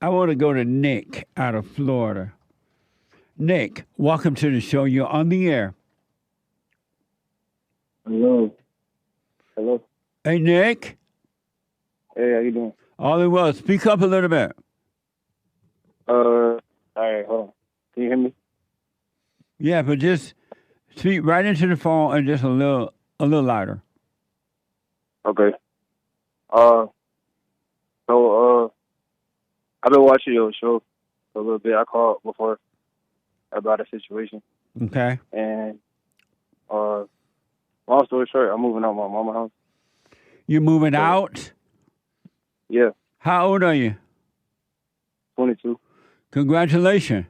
I want to go to Nick out of Florida. Nick, welcome to the show. You're on the air. Hello. Hello. Hey, Nick. Hey, how you doing? All is well. Speak up a little bit. All right, hold on. Can you hear me? Yeah, but just speak right into the phone and just a little louder. Okay. I've been watching your show for a little bit. I called before about a situation. Okay. And, long story short, I'm moving out my mama's house. You're moving out? Yeah, How old are you? 22. Congratulations.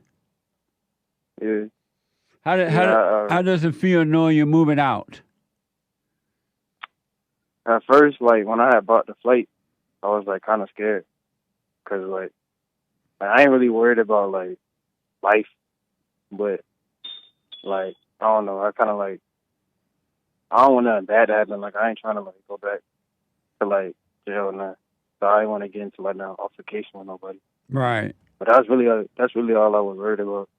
Yeah. How does it feel knowing you're moving out? At first, like, when I had bought the flight, I was, like, kind of scared. Because, like, I ain't really worried about, like, life. But, like, I don't know. I kind of, like, I don't want nothing bad to happen. Like, I ain't trying to, like, go back to, like, jail or nothing. So I didn't want to get into, like, no altercation with nobody. Right. But that's really all I was worried about.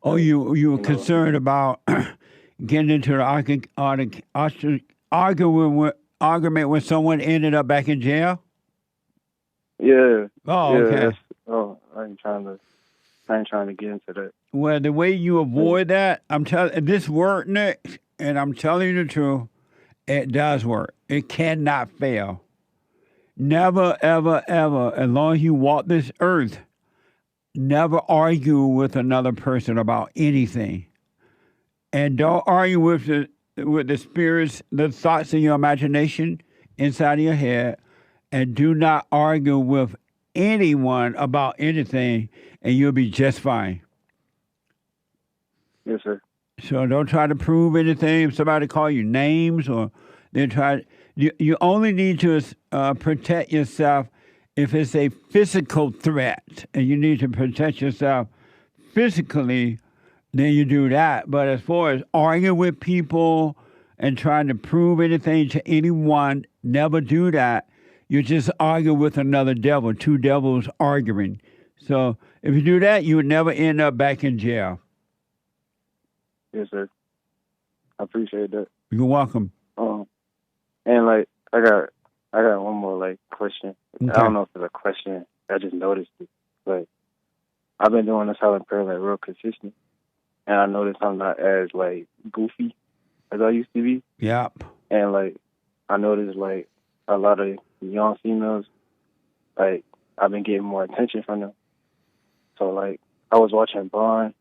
Oh, you were concerned about getting into an argument with someone ended up back in jail? Yeah. Oh, yeah, okay. I ain't trying to get into that. Well, the way you avoid that, I'm telling this work, Nick, and I'm telling you the truth, it does work. It cannot fail. Never, ever, ever, as long as you walk this earth, never argue with another person about anything. And don't argue with the spirits, the thoughts in your imagination inside of your head. And do not argue with anyone about anything, and you'll be just fine. Yes, sir. So don't try to prove anything. If somebody call you names or they try, you only need to protect yourself if it's a physical threat, and you need to protect yourself physically. Then you do that. But as far as arguing with people and trying to prove anything to anyone, never do that. You just argue with another devil, two devils arguing. So if you do that, you would never end up back in jail. Yes, sir. I appreciate that. You're welcome. And like I got one more like question. Okay. I don't know if it's a question. I just noticed it. Like I've been doing the silent prayer like real consistent, and I noticed I'm not as like goofy as I used to be. Yep. And like I noticed like a lot of young females, like I've been getting more attention from them. So like I was watching Bond,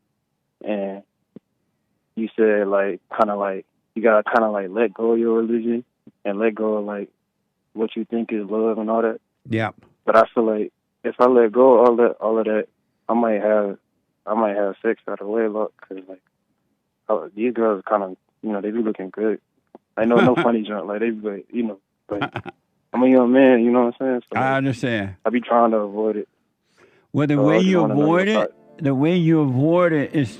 and you said like kind of like you gotta kind of like let go of your religion and let go of like what you think is love and all that. Yep. But I feel like if I let go of all of that, I might have sex out of wedlock because like these girls kind of they be looking good. I know no funny junk like they be like but I'm a young man, you know what I'm saying? So, I understand. I be trying to avoid it. Well, the So way I just you wanna know avoid your it, the way you avoid it is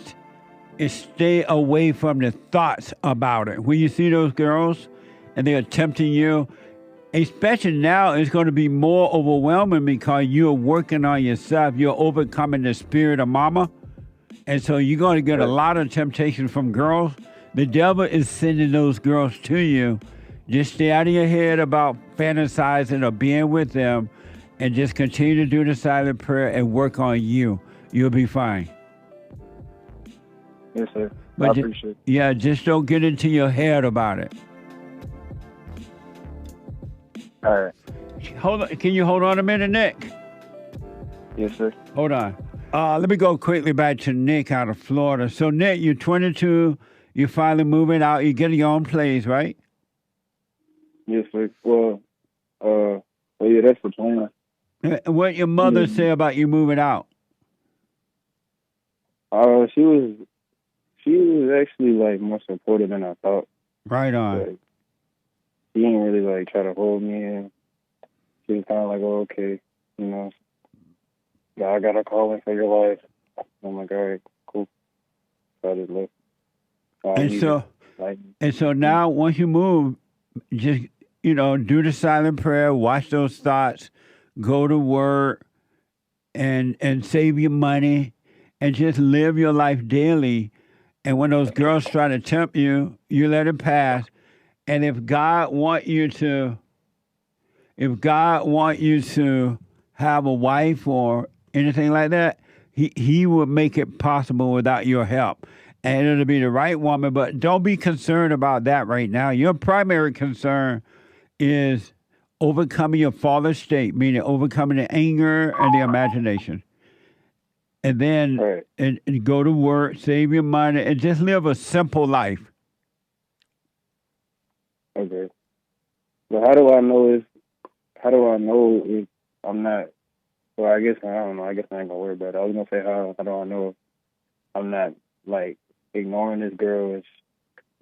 stay away from the thoughts about it. When you see those girls and they're tempting you, especially now, it's going to be more overwhelming because you're working on yourself. You're overcoming the spirit of mama. And so you're going to get a lot of temptation from girls. The devil is sending those girls to you. Just stay out of your head about fantasizing or being with them, and just continue to do the silent prayer and work on you. You'll be fine. Yes, sir. But I appreciate it. Yeah, just don't get into your head about it. All right. Hold on. Can you hold on a minute, Nick? Yes, sir. Hold on. Let me go quickly back to Nick out of Florida. So, Nick, you're 22. You're finally moving out. You're getting your own place, right? Yes, sir. Well, yeah, that's the plan. What your mother say about you moving out? She was actually like more supportive than I thought. Right on. Like, she didn't really like try to hold me in. She was kind of like, "Oh, okay, I got a calling for your life." I'm like, "All right, cool." So I just left. And so now, once you move, just do the silent prayer, watch those thoughts, go to work, and save your money and just live your life daily. And when those girls try to tempt you, you let it pass. And if God want you to have a wife or anything like that, he will make it possible without your help. And it'll be the right woman, but don't be concerned about that right now. Your primary concern is overcoming your father's state, meaning overcoming the anger and the imagination. And then Right. and go to work, save your money, and just live a simple life. Okay. But how do I know if I'm not? Well, I guess I don't know. I guess I ain't gonna worry about it. I was gonna say how do I know if I'm not like ignoring this girl as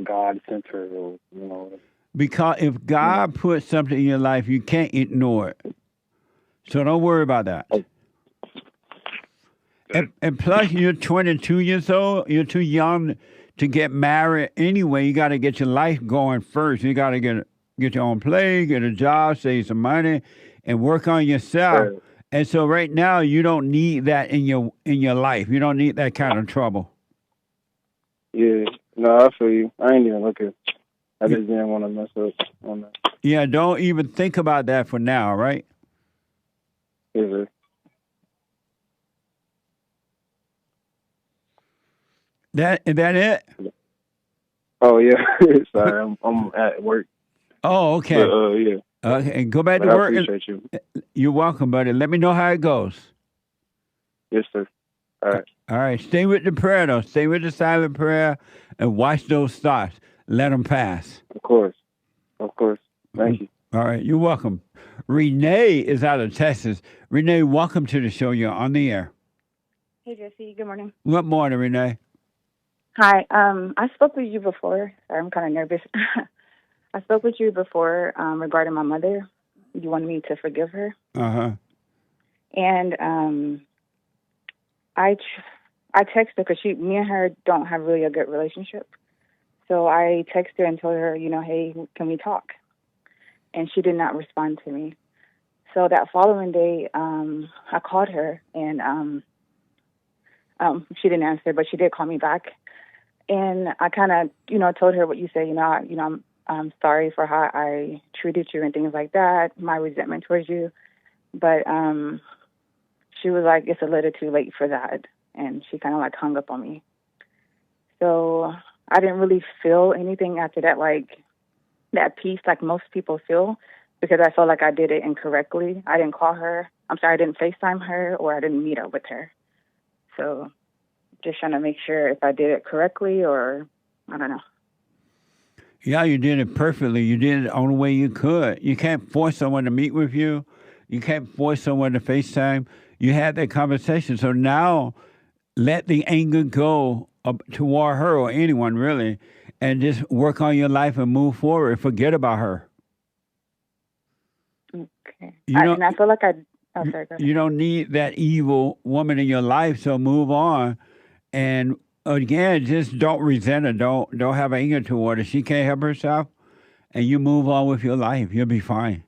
God sent her, or Because if God puts something in your life, you can't ignore it. So don't worry about that. And plus, you're 22 years old. You're too young to get married anyway. You got to get your life going first. You got to get your own place, get a job, save some money, and work on yourself. Right. And so right now, you don't need that in your life. You don't need that kind of trouble. Yeah. No, I feel you. I ain't even looking. I just didn't want to mess up on that. Yeah, don't even think about that for now, right? Yes, sir. Is that it? Oh yeah. Sorry, I'm at work. Oh, okay. But, yeah. Okay, go back But to I work. appreciate you. You're welcome, buddy. Let me know how it goes. Yes, sir. All right. All right. Stay with the prayer, though. Stay with the silent prayer and watch those thoughts. Let them pass. Of course. Thank you. All right. You're welcome. Renee is out of Texas. Renee, welcome to the show. You're on the air. Hey, Jesse. Good morning. Good morning, Renee. Hi. I spoke with you before. Sorry, I'm kind of nervous. I spoke with you before regarding my mother. You wanted me to forgive her. Uh-huh. And I texted her because me and her don't have really a good relationship. So I texted her and told her, hey, can we talk? And she did not respond to me. So that following day, I called her and she didn't answer, but she did call me back. And I kind of, told her what you said. I'm sorry for how I treated you and things like that, my resentment towards you. But she was like, it's a little too late for that. And she kind of like hung up on me. So I didn't really feel anything after that, like that peace like most people feel, because I felt like I did it incorrectly. I didn't call her. I'm sorry, I didn't FaceTime her, or I didn't meet up with her. So just trying to make sure if I did it correctly, or I don't know. Yeah, you did it perfectly. You did it the only way you could. You can't force someone to meet with you. You can't force someone to FaceTime. You had that conversation. So now let the anger go toward her or anyone really, and just work on your life and move forward. Forget about her. Okay. And I feel like oh, sorry, go ahead. You don't need that evil woman in your life, so move on. And again, just don't resent her. Don't have anger toward her. She can't help herself, and you move on with your life. You'll be fine.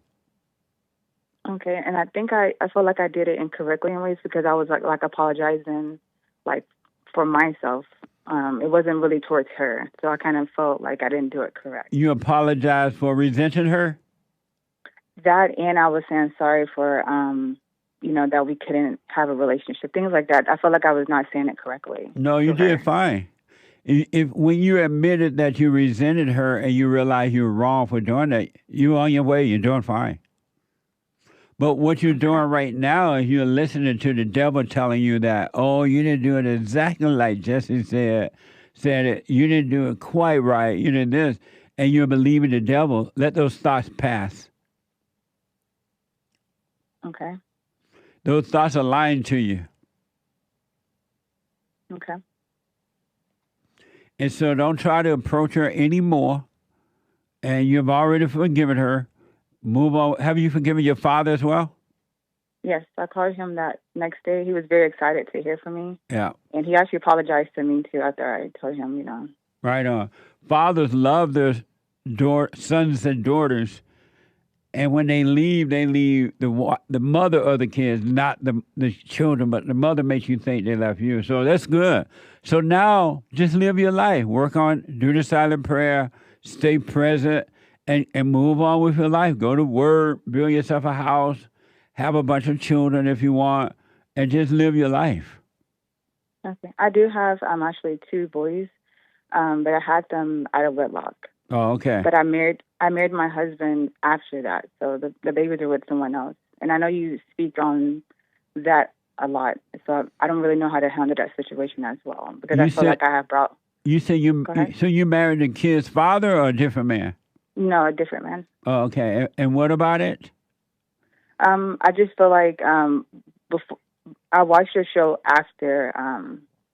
Okay, and I think I feel like I did it incorrectly in ways because I was like apologizing like for myself. It wasn't really towards her, so I kind of felt like I didn't do it correct. You apologize for resenting her? That, and I was saying sorry for that we couldn't have a relationship, things like that. I felt like I was not saying it correctly. No, you did fine. If when you admitted that you resented her and you realized you were wrong for doing that, you're on your way. You're doing fine. But what you're doing right now is you're listening to the devil telling you that, oh, you didn't do it exactly like Jesse said it. You didn't do it quite right. You did this. And you're believing the devil. Let those thoughts pass. Okay. Those thoughts are lying to you. Okay. And so don't try to approach her anymore. And you've already forgiven her. Move on. Have you forgiven your father as well? Yes, I called him that next day. He was very excited to hear from me. Yeah. And he actually apologized to me, too, after I told him, Right on. Fathers love their sons and daughters, And when they leave the mother of the kids, not the children, but the mother makes you think they left you. So that's good. So now just live your life. Do the silent prayer, stay present, and move on with your life. Go to work, build yourself a house, have a bunch of children if you want, and just live your life. Okay. I do have actually 2 boys, but I had them out of wedlock. Oh, okay. But I married my husband after that, so the babies are with someone else. And I know you speak on that a lot, so I don't really know how to handle that situation as well, because I feel like I have brought. You say you married the kid's father or a different man? No, a different man. Oh, okay. And what about it? I just feel like before I watched your show after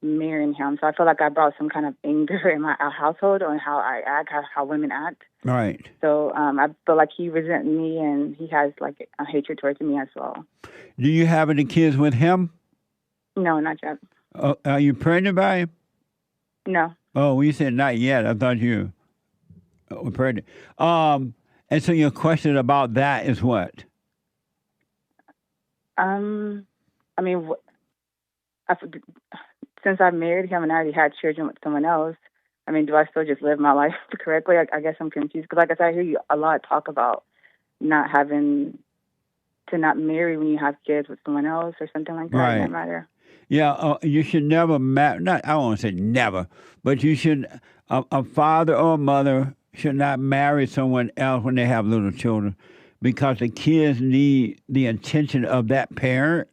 marrying him, so I feel like I brought some kind of anger in my household on how I act, how women act. Right. So I feel like he resents me, and he has like a hatred towards me as well. Do you have any kids with him? No, not yet. Are you pregnant by him? No. Oh, well, you said not yet. I thought you were pregnant. And so your question about that is what? I mean, since I married him and I already had children with someone else, I mean, do I still just live my life correctly? I guess I'm confused, because like I said, I hear you a lot talk about not marry when you have kids with someone else or something like that. Right. It doesn't matter. Yeah, you should never marry. I don't want to say never, but you should. A father or a mother should not marry someone else when they have little children, because the kids need the attention of that parent,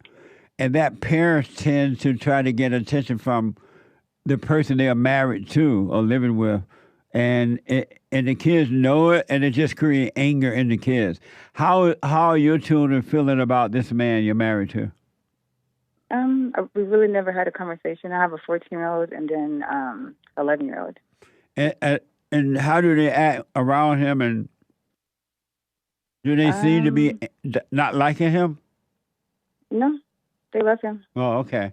and that parent tends to try to get attention from the person they are married to or living with, and the kids know it, and it just creates anger in the kids. How are your children feeling about this man you're married to? We really never had a conversation. I have a 14-year-old and then 11-year-old. And how do they act around him? And do they seem to be not liking him? No, they love him. Oh, okay.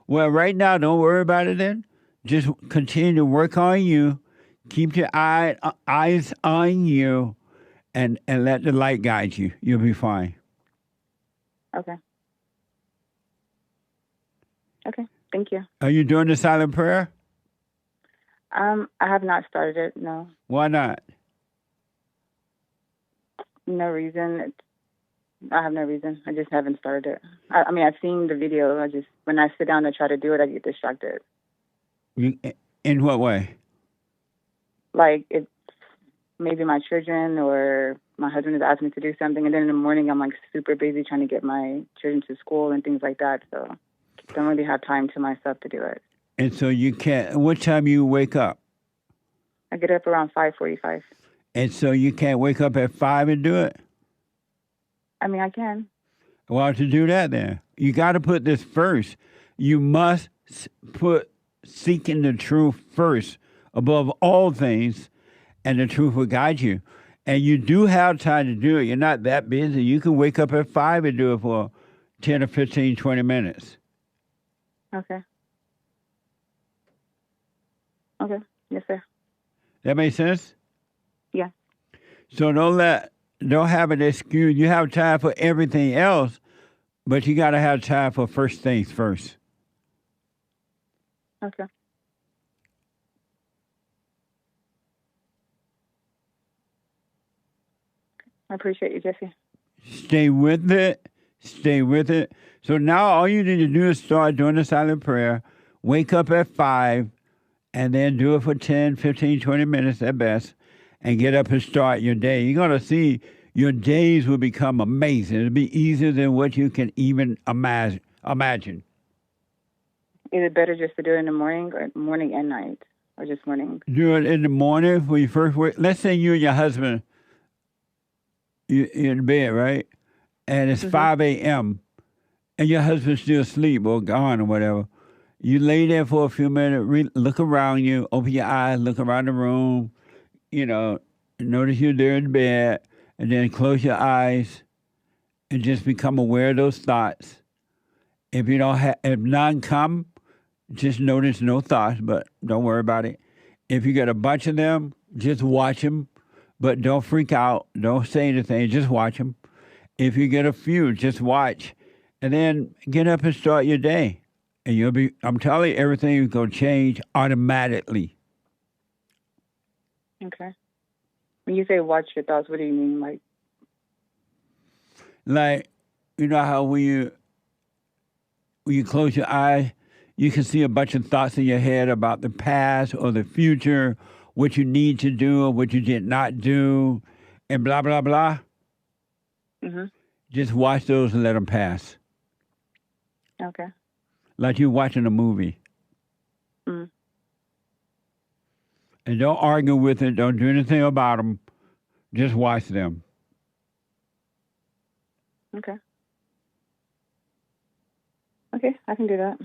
Well, right now, don't worry about it then. Just continue to work on you. Keep your eyes on you, and let the light guide you. You'll be fine. Okay. Okay, thank you. Are you doing the silent prayer? I have not started it, no. Why not? No reason. I have no reason. I just haven't started it. I mean, I've seen the video. When I sit down to try to do it, I get distracted. In what way? Like, it's maybe my children or my husband is asking me to do something, and then in the morning I'm like super busy trying to get my children to school and things like that, so I don't really have time to myself to do it. And so you can't. What time you wake up? I get up around 5:45. And so you can't wake up at 5 and do it? I mean, I can. Why don't you do that then? You got to put this first. You must put seeking the truth first above all things, and the truth will guide you. And you do have time to do it. You're not that busy. You can wake up at 5 and do it for 10 or 15, 20 minutes. Okay. Okay. Yes, sir. That make sense? Yeah. So don't have an excuse. You have time for everything else, but you got to have time for first things first. Okay. I appreciate you, Jesse. Stay with it. Stay with it. So now all you need to do is start doing the silent prayer. Wake up at 5, and then do it for 10, 15, 20 minutes at best, and get up and start your day. You're going to see your days will become amazing. It'll be easier than what you can even imagine. Is it better just to do it in the morning or morning and night, or just morning? Do it in the morning when you first wake. Let's say you and your husband, you're in bed, right? And it's 5 a.m., and your husband's still asleep or gone or whatever. You lay there for a few minutes, look around you, open your eyes, look around the room, notice you're there in bed, and then close your eyes and just become aware of those thoughts. If none come, just notice no thoughts, but don't worry about it. If you get a bunch of them, just watch them. But don't freak out. Don't say anything. Just watch them. If you get a few, just watch. And then get up and start your day. And you'll be, I'm telling you, everything is going to change automatically. Okay. When you say watch your thoughts, what do you mean? Like, you know how when you close your eyes, you can see a bunch of thoughts in your head about the past or the future, what you need to do or what you did not do, and blah, blah, blah. Mm-hmm. Just watch those and let them pass. Okay. Like you're watching a movie. Mm. And don't argue with it. Don't do anything about them. Just watch them. Okay. Okay, I can do that.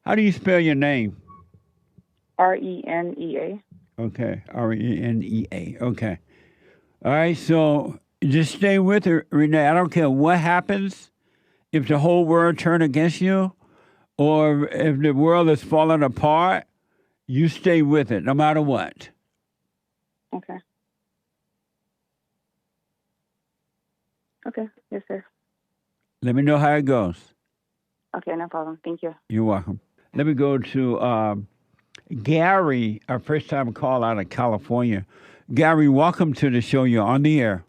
How do you spell your name? RENEA. Okay, RENEA. Okay. All right, so just stay with her, Renee. I don't care what happens. If the whole world turn against you, or if the world is falling apart, you stay with it, no matter what. Okay. Okay, yes, sir. Let me know how it goes. Okay, no problem. Thank you. You're welcome. Let me go to Gary, our first time call out of California. Gary, welcome to the show. You're on the air.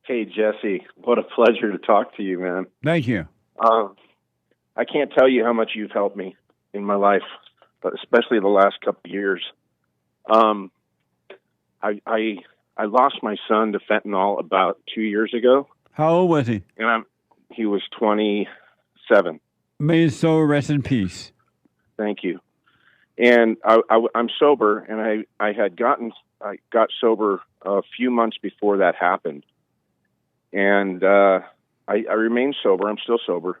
Hey, Jesse. What a pleasure to talk to you, man. Thank you. I can't tell you how much you've helped me in my life, but especially the last couple of years. I lost my son to fentanyl about 2 years ago. How old was he? And he was 27. May his soul rest in peace. Thank you. And I'm sober, and I got sober a few months before that happened. And I remain sober. I'm still sober.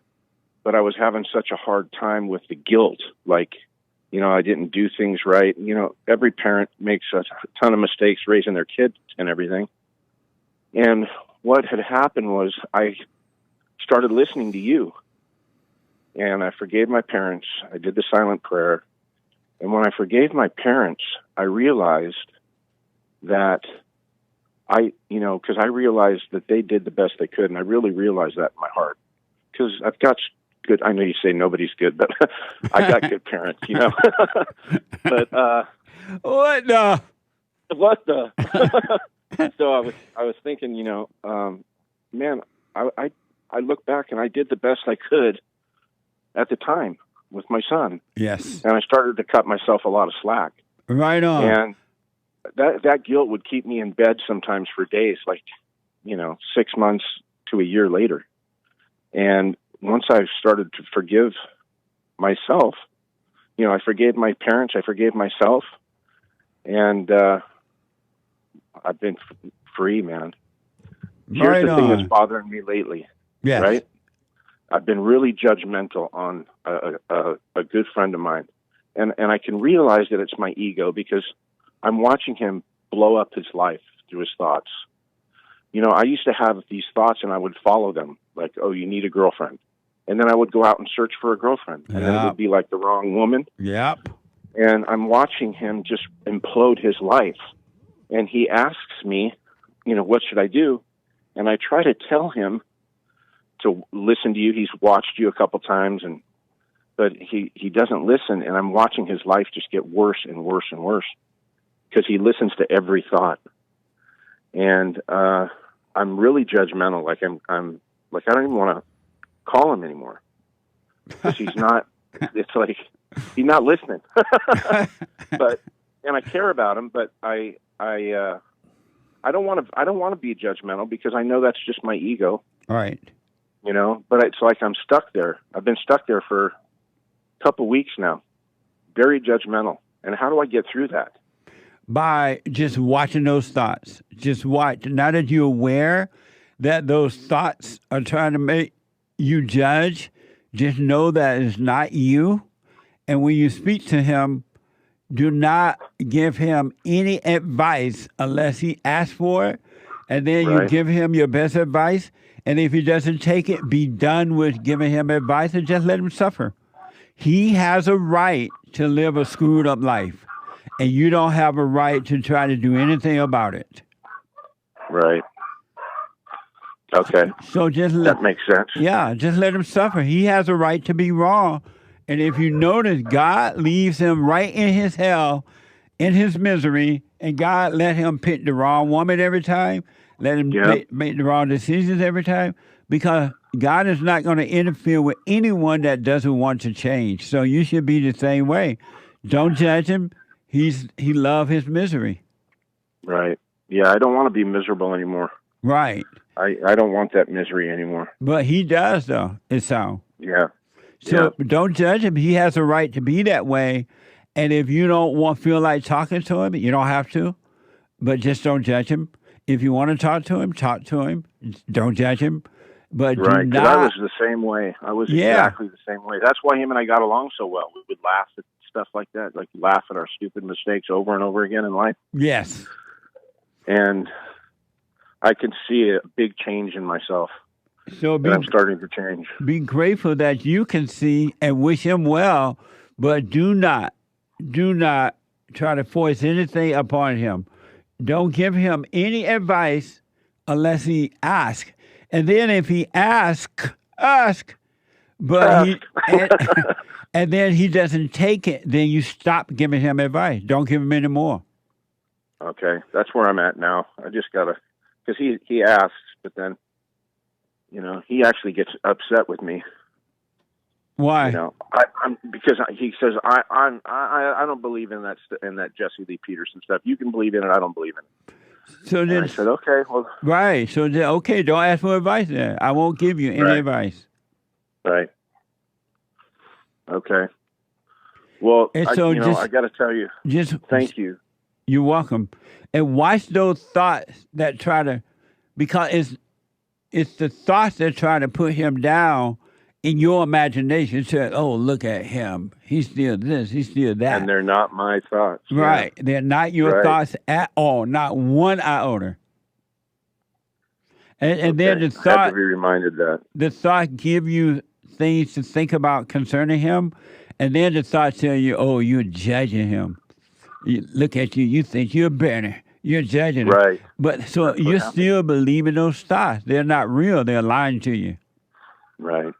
But I was having such a hard time with the guilt. Like, I didn't do things right. Every parent makes a ton of mistakes raising their kids and everything. And what had happened was I started listening to you. And I forgave my parents. I did the silent prayer. And when I forgave my parents, I realized that because I realized that they did the best they could. And I really realized that in my heart. Because I've got good, I know you say nobody's good, but I got good parents, But what the? So I was thinking, man, I look back and I did the best I could at the time with my son. Yes. And I started to cut myself a lot of slack. Right on. And that guilt would keep me in bed sometimes for days, like 6 months to a year later. And once I started to forgive myself, I forgave my parents, I forgave myself, and I've been free, man. Here's the thing that's bothering me lately, yes. Right? I've been really judgmental on a good friend of mine, and I can realize that it's my ego because I'm watching him blow up his life through his thoughts. I used to have these thoughts and I would follow them, like, oh, you need a girlfriend. And then I would go out and search for a girlfriend. And then it would be like the wrong woman. Yep. And I'm watching him just implode his life. And he asks me, what should I do? And I try to tell him to listen to you. He's watched you a couple times, but he doesn't listen. And I'm watching his life just get worse and worse and worse because he listens to every thought. And I'm really judgmental. Like I'm like I don't even want to call him anymore because he's not. It's like he's not listening. And I care about him, but I don't want to be judgmental because I know that's just my ego. All right. But it's like I'm stuck there. I've been stuck there for a couple weeks now, very judgmental. And how do I get through that? By just watching those thoughts. Just watch. Now that you're aware that those thoughts are trying to make you judge, just know that it's not you. And when you speak to him, do not give him any advice unless he asks for it. And then you give him your best advice. And if he doesn't take it, be done with giving him advice and just let him suffer. He has a right to live a screwed up life. And you don't have a right to try to do anything about it. Right. Okay. So just That makes sense. yeah, just let him suffer. He has a right to be wrong. And if you notice, God leaves him right in his hell, in his misery, and God let him pick the wrong woman every time, let him make the wrong decisions every time, because God is not going to interfere with anyone that doesn't want to change. So you should be the same way. Don't judge him. He loves his misery. Right. Yeah, I don't want to be miserable anymore. Right. I don't want that misery anymore. But he does, though, it sounds. Yeah. So don't judge him. He has a right to be that way. And if you don't feel like talking to him, you don't have to. But just don't judge him. If you want to talk to him, talk to him. Don't judge him. But right, because I was the same way. I was exactly the same way. That's why him and I got along so well. We would laugh at stuff like that, like laugh at our stupid mistakes over and over again in life. Yes. And I can see a big change in myself. So I'm starting to change. Be grateful that you can see and wish him well, but do not try to force anything upon him. Don't give him any advice unless he asks. And then if he asks, but and then he doesn't take it, then you stop giving him advice. Don't give him any more. Okay, that's where I'm at now. I just gotta, because he asks, but then, he actually gets upset with me. Why? Because he says I don't believe in that Jesse Lee Peterson stuff. You can believe in it. I don't believe in it. So then I said, okay, well, right. So then, okay, don't ask for advice then. I won't give you any advice. Right. Okay. Well, and so I got to tell you, thank you. You're welcome. And watch those thoughts that try to, because it's the thoughts that try to put him down in your imagination. Say, oh, look at him. He's still this. He's still that. And they're not my thoughts. Right. Yeah. They're not your thoughts at all. Not one iota. And then the thought. I have to be reminded that. The thought give you things to think about concerning him. And then the thought tell you, oh, you're judging him. Look at you. You think you're better. You're judging him. Right. But so you still believe in those thoughts. They're not real. They're lying to you. Right.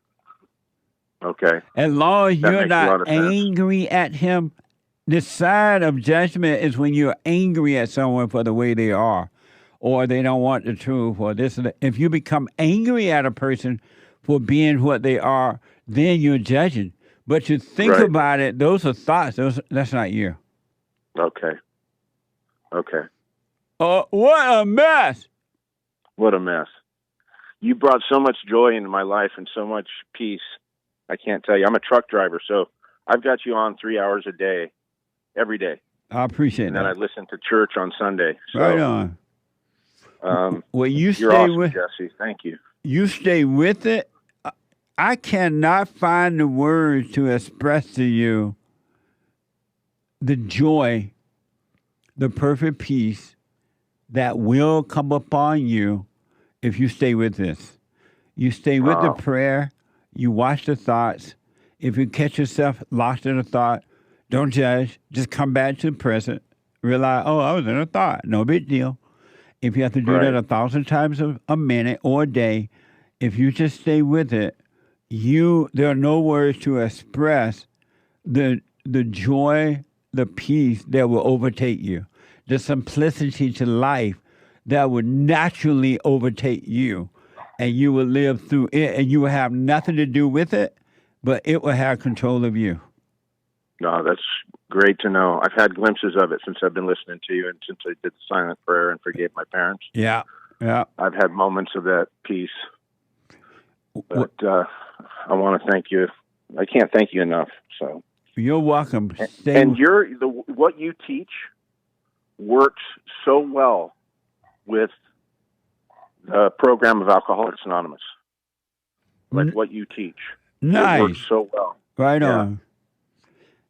Okay. As long as you're not angry at him, the sign of judgment is when you're angry at someone for the way they are, or they don't want the truth, or this and that. If you become angry at a person for being what they are, then you're judging. But you think about it, those are thoughts. That's not you. Okay. Okay. What a mess. What a mess. You brought so much joy into my life and so much peace. I can't tell you. I'm a truck driver, so I've got you on 3 hours a day, every day. I appreciate that. And then I listen to church on Sunday. So, right on. Well, you're stay awesome, with Jesse. Thank you. You stay with it. I cannot find the words to express to you the joy, the perfect peace that will come upon you if you stay with this. You stay with the prayer. You watch the thoughts. If you catch yourself lost in a thought, don't judge. Just come back to the present. Realize, oh, I was in a thought. No big deal. If you have to do that 1,000 times a minute or a day, if you just stay with it, there are no words to express the joy, the peace that will overtake you, the simplicity to life that would naturally overtake you. And you will live through it, and you will have nothing to do with it, but it will have control of you. No, that's great to know. I've had glimpses of it since I've been listening to you and since I did the silent prayer and forgave my parents. Yeah. I've had moments of that peace. But I want to thank you. I can't thank you enough. So you're welcome. And what you teach works so well with the program of Alcoholics Anonymous, like what you teach. Nice. It works so well. Right on.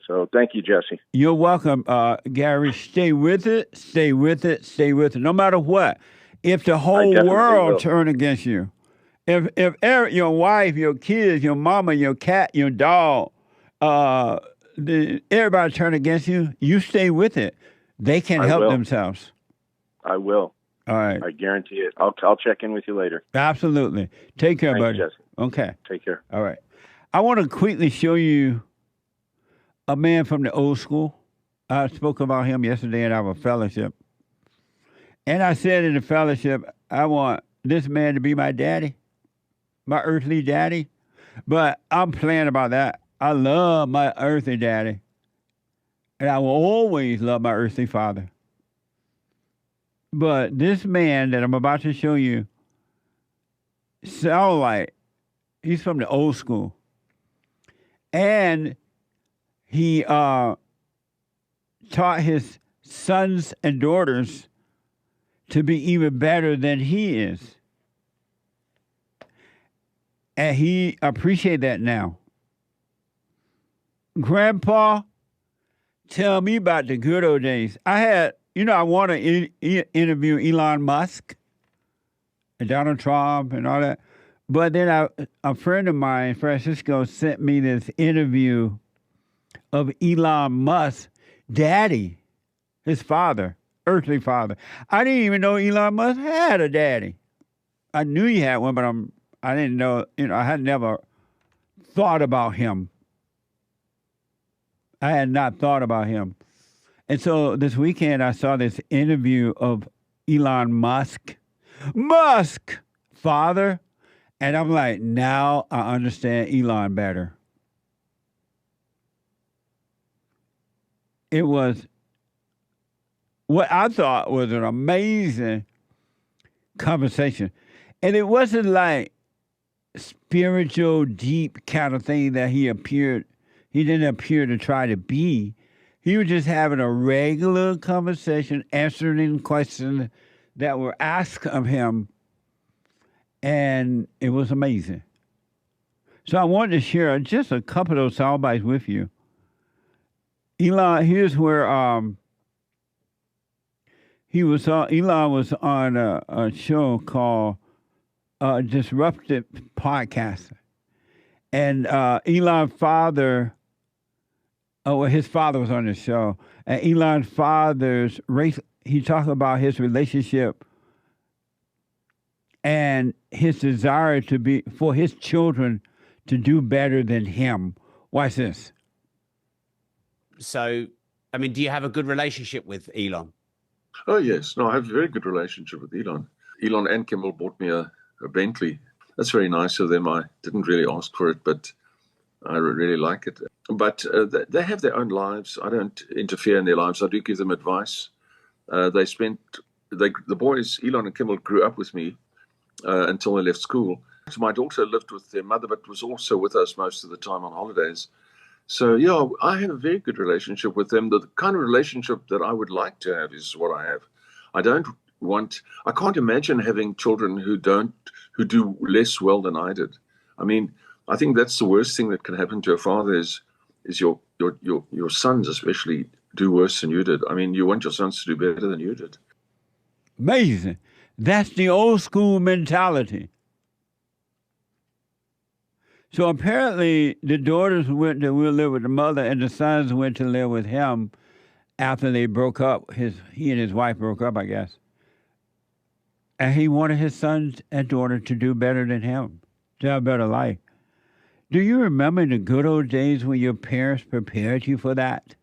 So thank you, Jesse. You're welcome, Gary. Stay with it. Stay with it. Stay with it. No matter what. If the whole world turn against you, if your wife, your kids, your mama, your cat, your dog, everybody turn against you, you stay with it. They can't help themselves. I will. All right. I guarantee it. I'll check in with you later. Absolutely. Take care, Thanks, buddy. Jesse. Okay. Take care. All right. I want to quickly show you a man from the old school. I spoke about him yesterday in our fellowship. And I said in the fellowship, I want this man to be my daddy, my earthly daddy. But I'm playing about that. I love my earthly daddy. And I will always love my earthly father. But this man that I'm about to show you sounds like he's from the old school. And he taught his sons and daughters to be even better than he is. And he appreciates that now. Grandpa, tell me about the good old days. I want to interview Elon Musk and Donald Trump and all that. But then a friend of mine, Francisco, sent me this interview of Elon Musk's daddy, his father, earthly father. I didn't even know Elon Musk had a daddy. I knew he had one, but I didn't know, I had never thought about him. I had not thought about him. And so this weekend, I saw this interview of Elon Musk, father. And I'm like, now I understand Elon better. It was what I thought was an amazing conversation. And it wasn't like spiritual, deep kind of thing that he didn't appear to try to be. He was just having a regular conversation, answering questions that were asked of him. And it was amazing. So I wanted to share just a couple of those sound bites with you. Elon, here's where Elon was on a show called Disruptive Podcast. And Elon's father, his father was on the show. And Elon's father's race, he talked about his relationship and his desire for his children to do better than him. Watch this. So, I mean, do you have a good relationship with Elon? Oh, yes. No, I have a very good relationship with Elon. Elon and Kimball bought me a Bentley. That's very nice of them. I didn't really ask for it, but I really like it. But they have their own lives. I don't interfere in their lives. I do give them advice. The boys, Elon and Kimball, grew up with me until they left school. My daughter lived with their mother, but was also with us most of the time on holidays. So, yeah, I have a very good relationship with them. The kind of relationship that I would like to have is what I have. I can't imagine having children who do less well than I did. I mean, I think that's the worst thing that can happen to a father is your sons especially do worse than you did. I mean, you want your sons to do better than you did. Amazing. That's the old school mentality. So apparently the daughters went to live with the mother and the sons went to live with him after they broke up. He and his wife broke up, I guess. And he wanted his sons and daughter to do better than him, to have a better life. Do you remember the good old days when your parents prepared you for that?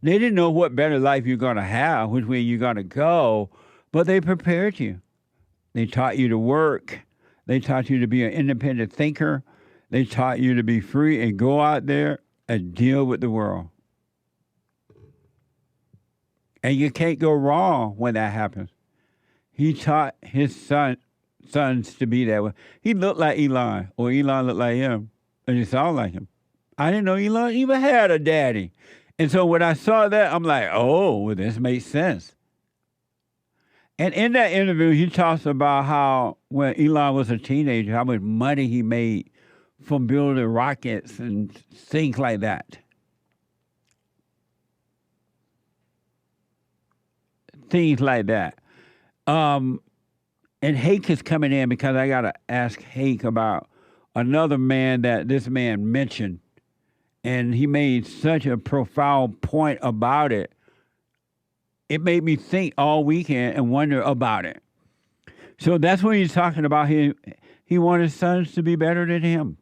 They didn't know what better life you're going to have, which way you're going to go, but they prepared you. They taught you to work. They taught you to be an independent thinker. They taught you to be free and go out there and deal with the world. And you can't go wrong when that happens. He taught his sons to be that way. He looked like Elon, or Elon looked like him, and he sounded like him. I didn't know Elon even had a daddy. And so when I saw that, I'm like, oh, well, this makes sense. And in that interview, he talks about how when Elon was a teenager, how much money he made from building rockets and things like that. Things like that. And Hake is coming in because I got to ask Hake about another man that this man mentioned. And he made such a profound point about it. it made me think all weekend and wonder about it. So that's what he's talking about. He wanted his sons to be better than him.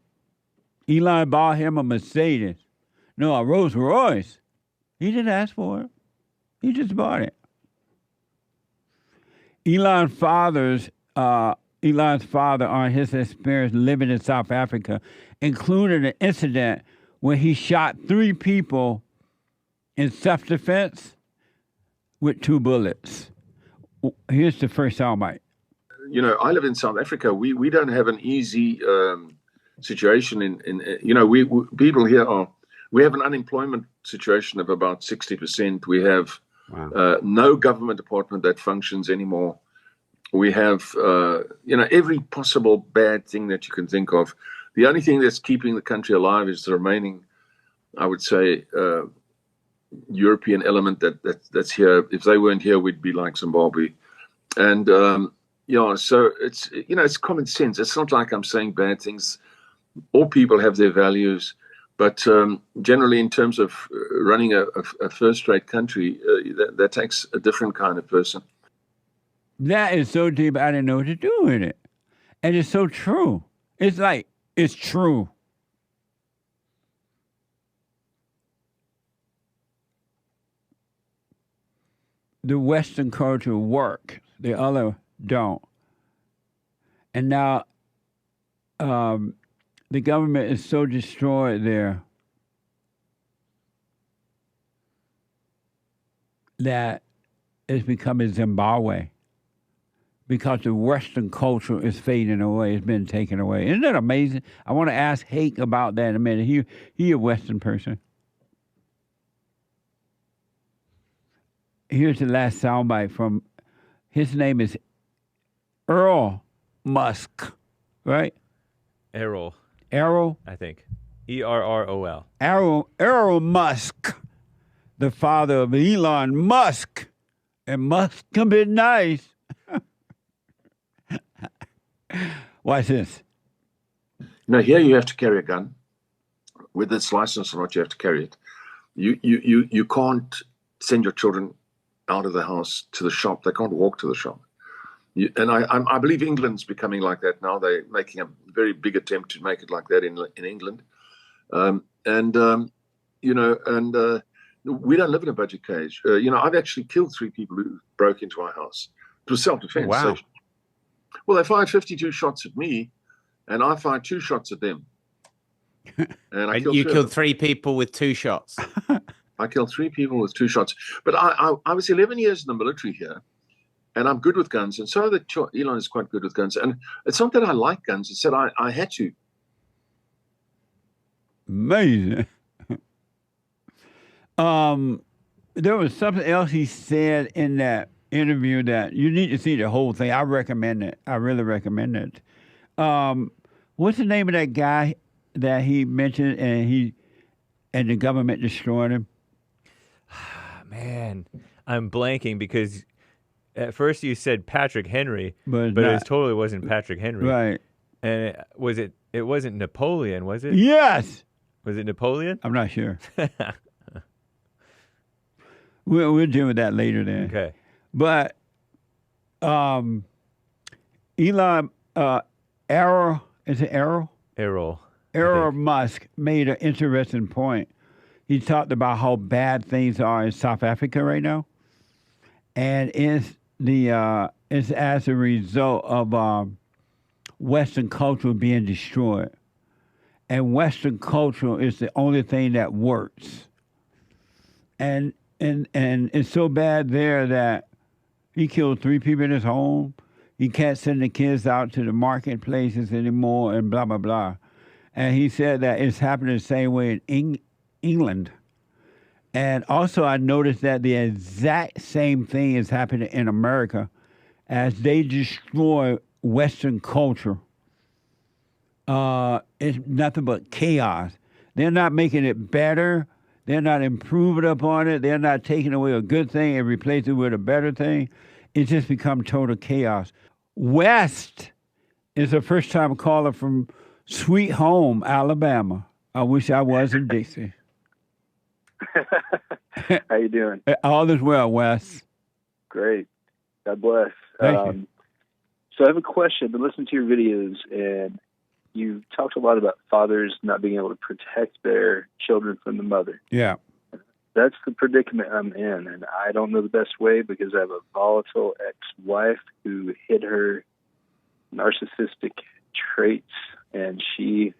Elon bought him a Mercedes. No, a Rolls Royce. He didn't ask for it. He just bought it. Elon's father on his experience living in South Africa included an incident where he shot 3 people in self-defense with 2 bullets. Here's the first soundbite. You know, I live in South Africa. We don't have an easy situation in you know, people here we have an unemployment situation of about 60%. We have no government department that functions anymore. We have, you know, every possible bad thing that you can think of. The only thing that's keeping the country alive is the remaining, I would say, European element that's here. If they weren't here, we'd be like Zimbabwe. And, yeah, so it's, you know, it's common sense. It's not like I'm saying bad things. All people have their values. But generally, in terms of running a first-rate country, that takes a different kind of person. That is so deep, I didn't know what to do with it. And it's so true. It's like, it's true. The Western culture works, the other don't. And now the government is so destroyed there that it's becoming Zimbabwe because the Western culture is fading away. It's been taken away. Isn't that amazing? I want to ask Hake about that in a minute. He a Western person. Here's the last soundbite from, his name is Errol Musk, right? Errol, I think. Errol. Errol Musk, the father of Elon Musk. And Musk can be nice. Watch this. Now, here you have to carry a gun. Whether it's licensed or not, you have to carry it. You can't send your children out of the house to the shop. They can't walk to the shop. And I believe England's becoming like that now. They're making a very big attempt to make it like that in England. You know, and we don't live in a budget cage. You know, I've actually killed 3 people who broke into my house. It was self-defense. Wow. Well, they fired 52 shots at me, and I fired 2 shots at them. And you killed 3 people with 2 shots. I killed 3 people with 2 shots. But I was 11 years in the military here, and I'm good with guns. And so Elon is quite good with guns. And it's not that I like guns. It's that I had to. Amazing. There was something else he said in that interview that you need to see the whole thing. I recommend it. I really recommend it. What's the name of that guy that he mentioned and the government destroyed him? Man, I'm blanking because at first you said Patrick Henry, but not. it totally wasn't Patrick Henry. Right. And it wasn't Napoleon, was it? Yes. Was it Napoleon? I'm not sure. We'll deal with that later then. Okay. But Elon, Errol, is it Errol? Errol Musk made an interesting point. He talked about how bad things are in South Africa right now, and it's as a result of Western culture being destroyed, and Western culture is the only thing that works, and it's so bad there that he killed 3 people in his home. He can't send the kids out to the marketplaces anymore, and blah blah blah. And he said that it's happening the same way in England. And also I noticed that the exact same thing is happening in America as they destroy Western culture. It's nothing but chaos. They're not making it better. They're not improving upon it. They're not taking away a good thing and replacing it with a better thing. It's just become total chaos. West is a first-time caller from Sweet Home, Alabama. I wish I was in Dixie. How you doing? All is well, Wes. Great. God bless. Thank you. So I have a question. I've been listening to your videos, and you talked a lot about fathers not being able to protect their children from the mother. Yeah. That's the predicament I'm in, and I don't know the best way because I have a volatile ex-wife who hid her narcissistic traits, and you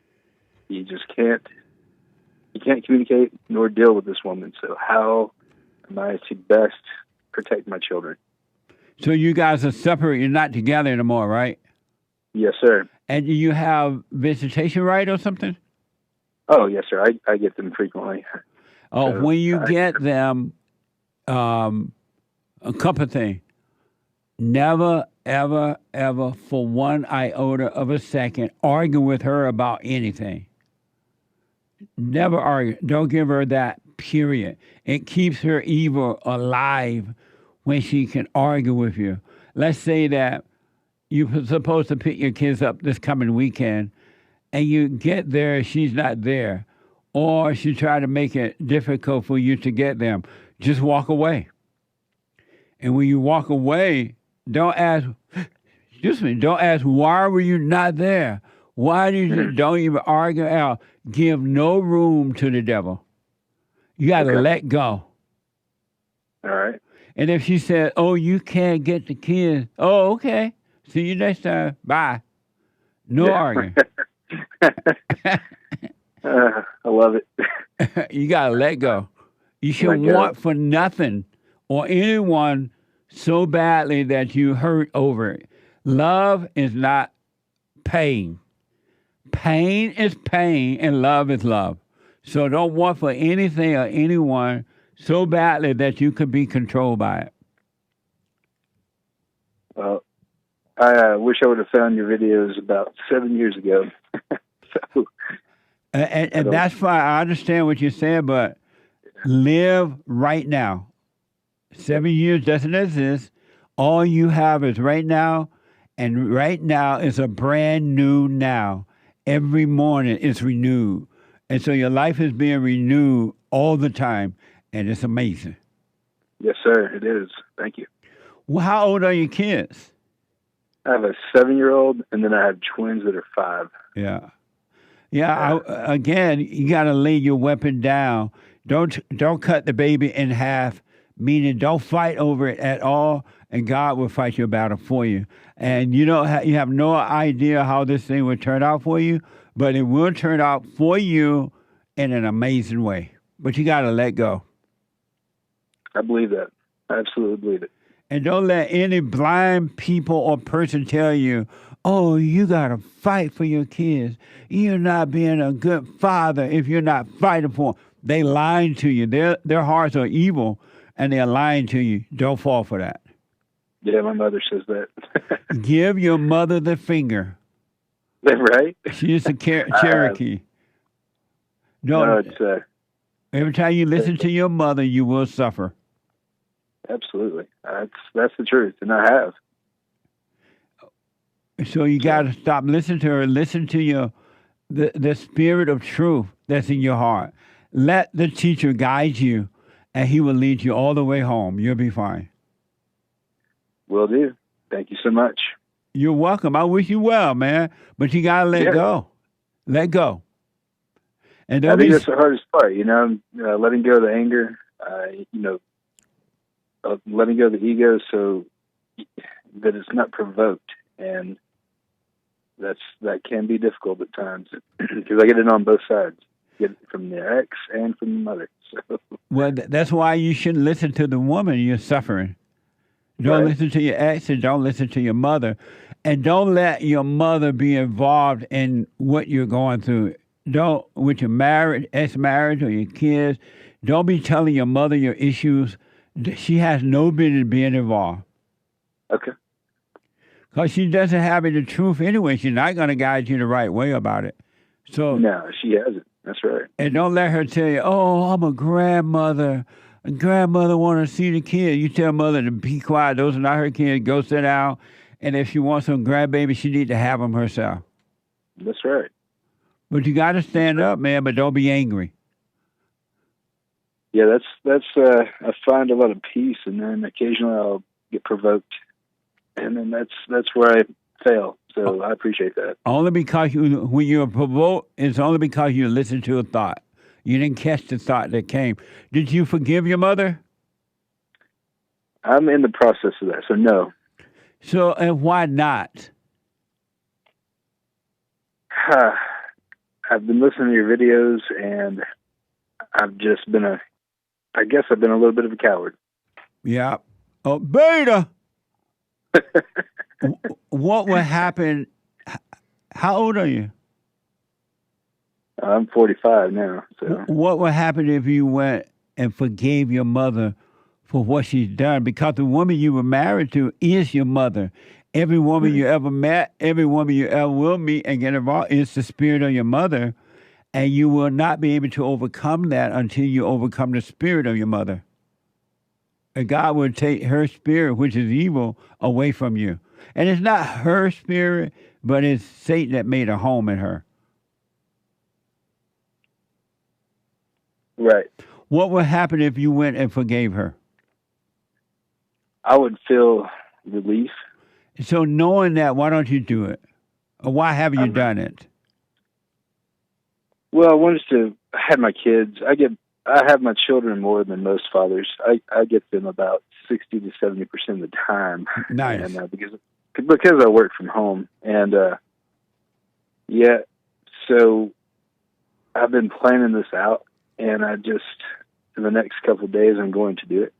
can't communicate nor deal with this woman. So how am I to best protect my children? So you guys are separate. You're not together anymore, right? Yes, sir. And do you have visitation right or something? Oh, yes, sir. I get them frequently. Oh, So, when you get them, a couple of things. Never, ever, ever for one iota of a second argue with her about anything. Never argue. Don't give her that, period. It keeps her evil alive when she can argue with you. Let's say that you're supposed to pick your kids up this coming weekend, and you get there, she's not there, or she tried to make it difficult for you to get them. Just walk away. And when you walk away, don't ask, why were you not there? Why did you, don't even argue out. Give no room to the devil. You got to let go. All right. And if she said, oh, you can't get the kids, oh, okay. See you next time. Bye. No arguing. I love it. You got to let go. You should want for nothing or anyone so badly that you hurt over it. Love is not pain. Pain is pain and love is love. So don't want for anything or anyone so badly that you could be controlled by it. Well, I wish I would have found your videos about 7 years ago. So, and that's fine. I understand what you're saying, but live right now. 7 years doesn't exist. All you have is right now, and right now is a brand new now. Every morning it's renewed. And so your life is being renewed all the time, and it's amazing. Yes, sir, it is. Thank you. Well, how old are your kids? I have a 7-year-old, and then I have twins that are 5. Yeah. Again, you got to lay your weapon down. Don't cut the baby in half, meaning don't fight over it at all, and God will fight your battle for you. And you have no idea how this thing will turn out for you, but it will turn out for you in an amazing way. But you got to let go. I believe that. I absolutely believe it. And don't let any blind people or person tell you, oh, you got to fight for your kids. You're not being a good father if you're not fighting for them. They lying to you. Their hearts are evil, and they're lying to you. Don't fall for that. Yeah, my mother says that. Give your mother the finger. Right? She's a Cherokee. No, every time you listen to your mother, you will suffer. Absolutely. That's the truth, and I have. So you got to stop listening to her. Listen to the spirit of truth that's in your heart. Let the teacher guide you, and he will lead you all the way home. You'll be fine. Will do. Thank you so much. You're welcome. I wish you well, man. But you got to let go. Let go. And I think that's the hardest part, letting go of the anger, letting go of the ego so that it's not provoked. And that can be difficult at times because I get it on both sides. Get it from the ex and from the mother. So. Well, that's why you shouldn't listen to the woman you're suffering. Don't listen to your ex and don't listen to your mother. And don't let your mother be involved in what you're going through. Don't, with your marriage, ex-marriage or your kids, don't be telling your mother your issues. She has no business being involved. Okay. Because she doesn't have any truth anyway. She's not going to guide you the right way about it. So no, she hasn't. That's right. And don't let her tell you, oh, I'm a grandmother. A grandmother want to see the kid. You tell mother to be quiet. Those are not her kids. Go sit down. And if she wants some grandbaby, she need to have them herself. That's right. But you got to stand up, man, but don't be angry. Yeah, that's I find a lot of peace, and then occasionally I'll get provoked, and then that's where I fail. So I appreciate that. Only because when you're provoked, it's only because you listened to a thought. You didn't catch the thought that came. Did you forgive your mother? I'm in the process of that, so no. So, and why not? I've been listening to your videos, and I've just been I guess I've been a little bit of a coward. Yeah. Oh, Beta! What would happen? How old are you? I'm 45 now. So what would happen if you went and forgave your mother for what she's done? Because the woman you were married to is your mother. Every woman you ever met, every woman you ever will meet and get involved is the spirit of your mother. And you will not be able to overcome that until you overcome the spirit of your mother. And God will take her spirit, which is evil, away from you. And it's not her spirit, but it's Satan that made a home in her. right. What would happen if you went and forgave her? I would feel relief. So knowing that, why don't you do it? Or why haven't you done it? Well, I wanted to. I had my kids. I have my children more than most fathers. I get them about 60 to 70% of the time. Nice. And, because I work from home, and yeah, so I've been planning this out, and I just in the next couple of days I'm going to do it.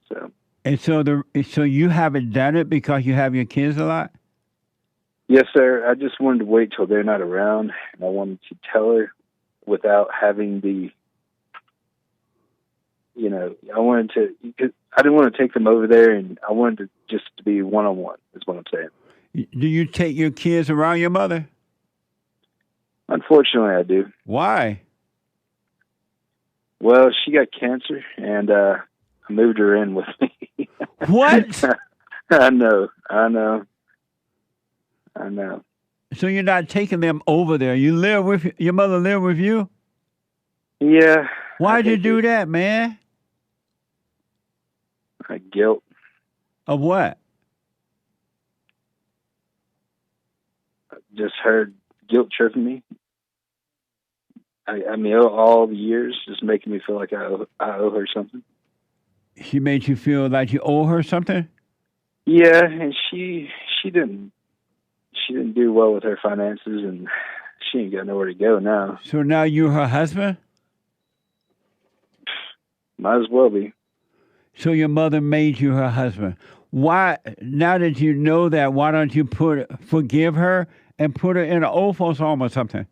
So. And so you haven't done it because you have your kids a lot? Yes, sir. I just wanted to wait till they're not around, and I wanted to tell her without having the, I didn't want to take them over there, and I wanted to just to be one-on-one, is what I'm saying. Do you take your kids around your mother? Unfortunately, I do. Why? Well, she got cancer, and I moved her in with me. What? I know. So you're not taking them over there. Your mother live with you? Yeah. Why'd you do that, man? Guilt. Of what? Just her guilt tripping me. I mean, all the years, just making me feel like I owe her something. She made you feel like you owe her something? Yeah, and she didn't do well with her finances, and she ain't got nowhere to go now. So now you're her husband? Might as well be. So your mother made you her husband. Why, now that you know that, why don't you forgive her and put her in an old folks home or something?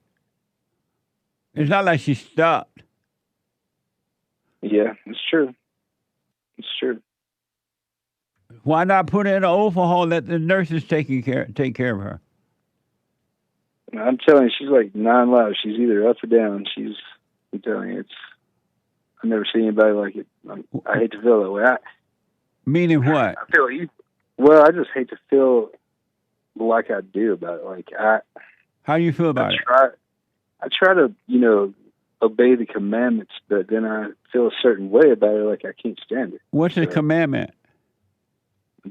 It's not like she stopped. Yeah, it's true. It's true. Why not put her in an old folks home? Let the nurses take care of her. I'm telling you, she's like 9 lives. She's either up or down. I'm telling you, I've never seen anybody like it. I hate to feel that way. Meaning what? I feel evil. Well, I just hate to feel like I do about it. Like how do you feel about it? I try to, obey the commandments, but then I feel a certain way about it, like I can't stand it. What's the commandment?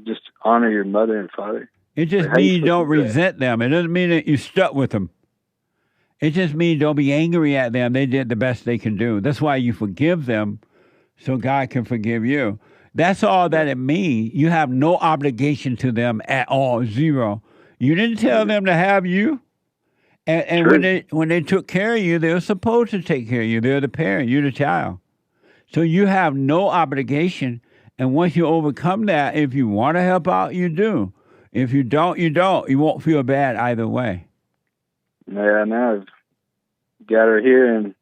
Just honor your mother and father. It just means you don't resent them. It doesn't mean that you stuck with them. It just means don't be angry at them. They did the best they can do. That's why you forgive them, so God can forgive you. That's all that it means. You have no obligation to them at all, zero. You didn't tell them to have you. And when they took care of you, they were supposed to take care of you. They're the parent. You're the child. So you have no obligation. And once you overcome that, if you want to help out, you do. If you don't, you don't. You won't feel bad either way. Yeah, now I've got her here, and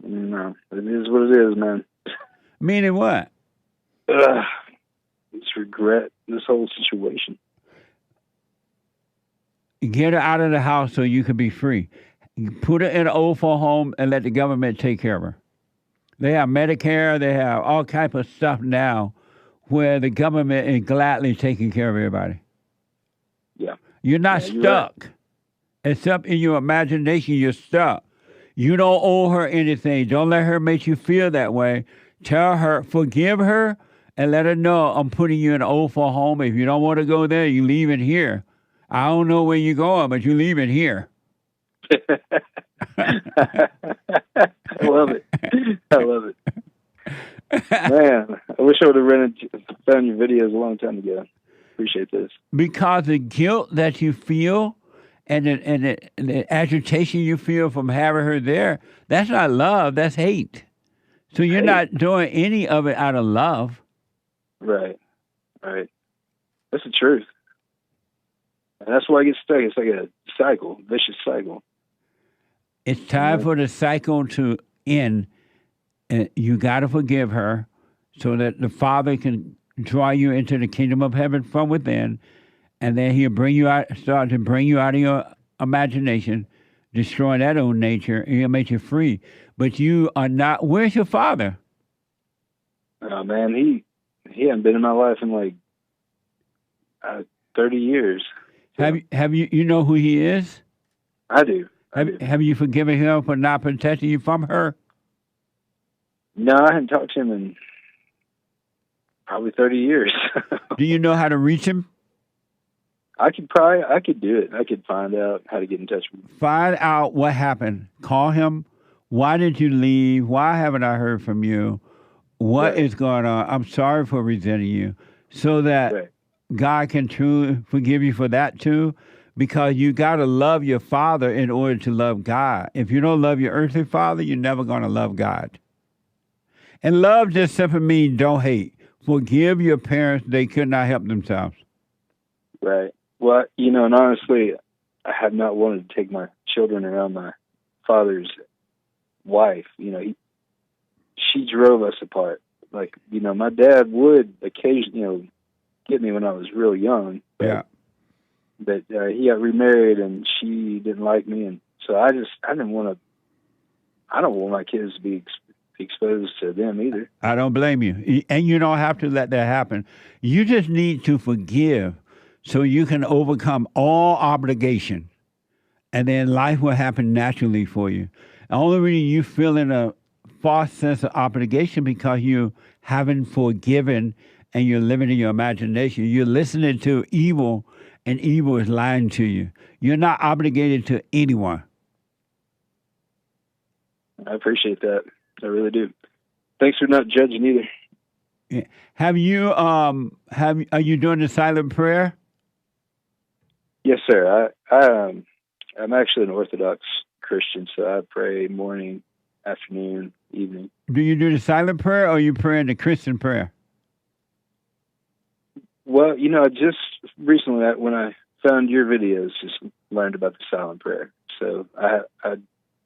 it is what it is, man. Meaning what? It's regret this whole situation. Get her out of the house so you can be free. Put her in an old folks home and let the government take care of her. They have Medicare. They have all type of stuff now where the government is gladly taking care of everybody. Yeah. You're not stuck. Right. Except in your imagination, you're stuck. You don't owe her anything. Don't let her make you feel that way. Tell her, forgive her, and let her know I'm putting you in an old for home. If you don't want to go there, you leave it here. I don't know where you're going, but you leave it here. I love it. I love it. Man, I wish I would have found your videos a long time ago. Appreciate this. Because the guilt that you feel and the agitation you feel from having her there, that's not love, that's hate. So you're not doing any of it out of love. Right. Right. That's the truth. And that's why I get stuck. It's like a cycle, vicious cycle. It's time for the cycle to end. And you got to forgive her so that the Father can draw you into the kingdom of heaven from within. And then he'll bring you out, start to bring you out of your imagination, destroy that old nature, and he'll make you free. But you are not, where's your father? Oh, man, he hasn't been in my life in like 30 years. So. Have you know who he is? I do. Have you forgiven him for not protecting you from her? No, I haven't talked to him in probably 30 years. Do you know how to reach him? I could do it. I could find out how to get in touch with him. Find out what happened. Call him. Why did you leave? Why haven't I heard from you? What is going on? I'm sorry for resenting you. So that God can truly forgive you for that too. Because you got to love your father in order to love God. If you don't love your earthly father, you're never going to love God. And love just simply means don't hate. Forgive your parents. They could not help themselves. Right. Well, and honestly, I have not wanted to take my children around my father's wife. She drove us apart. Like, my dad would occasionally, get me when I was real young. But he got remarried and she didn't like me. And so I don't want my kids to be exposed to them either. I don't blame you. And you don't have to let that happen. You just need to forgive so you can overcome all obligation. And then life will happen naturally for you. The only reason you feel in a false sense of obligation because you haven't forgiven and you're living in your imagination. You're listening to evil and evil is lying to you. You're not obligated to anyone. I appreciate that. I really do. Thanks for not judging either. Yeah. Are you doing the silent prayer? Yes, sir. I'm actually an Orthodox Christian, so I pray morning, afternoon, evening. Do you do the silent prayer or you pray in the Christian prayer? Well, just recently when I found your videos, just learned about the silent prayer. So I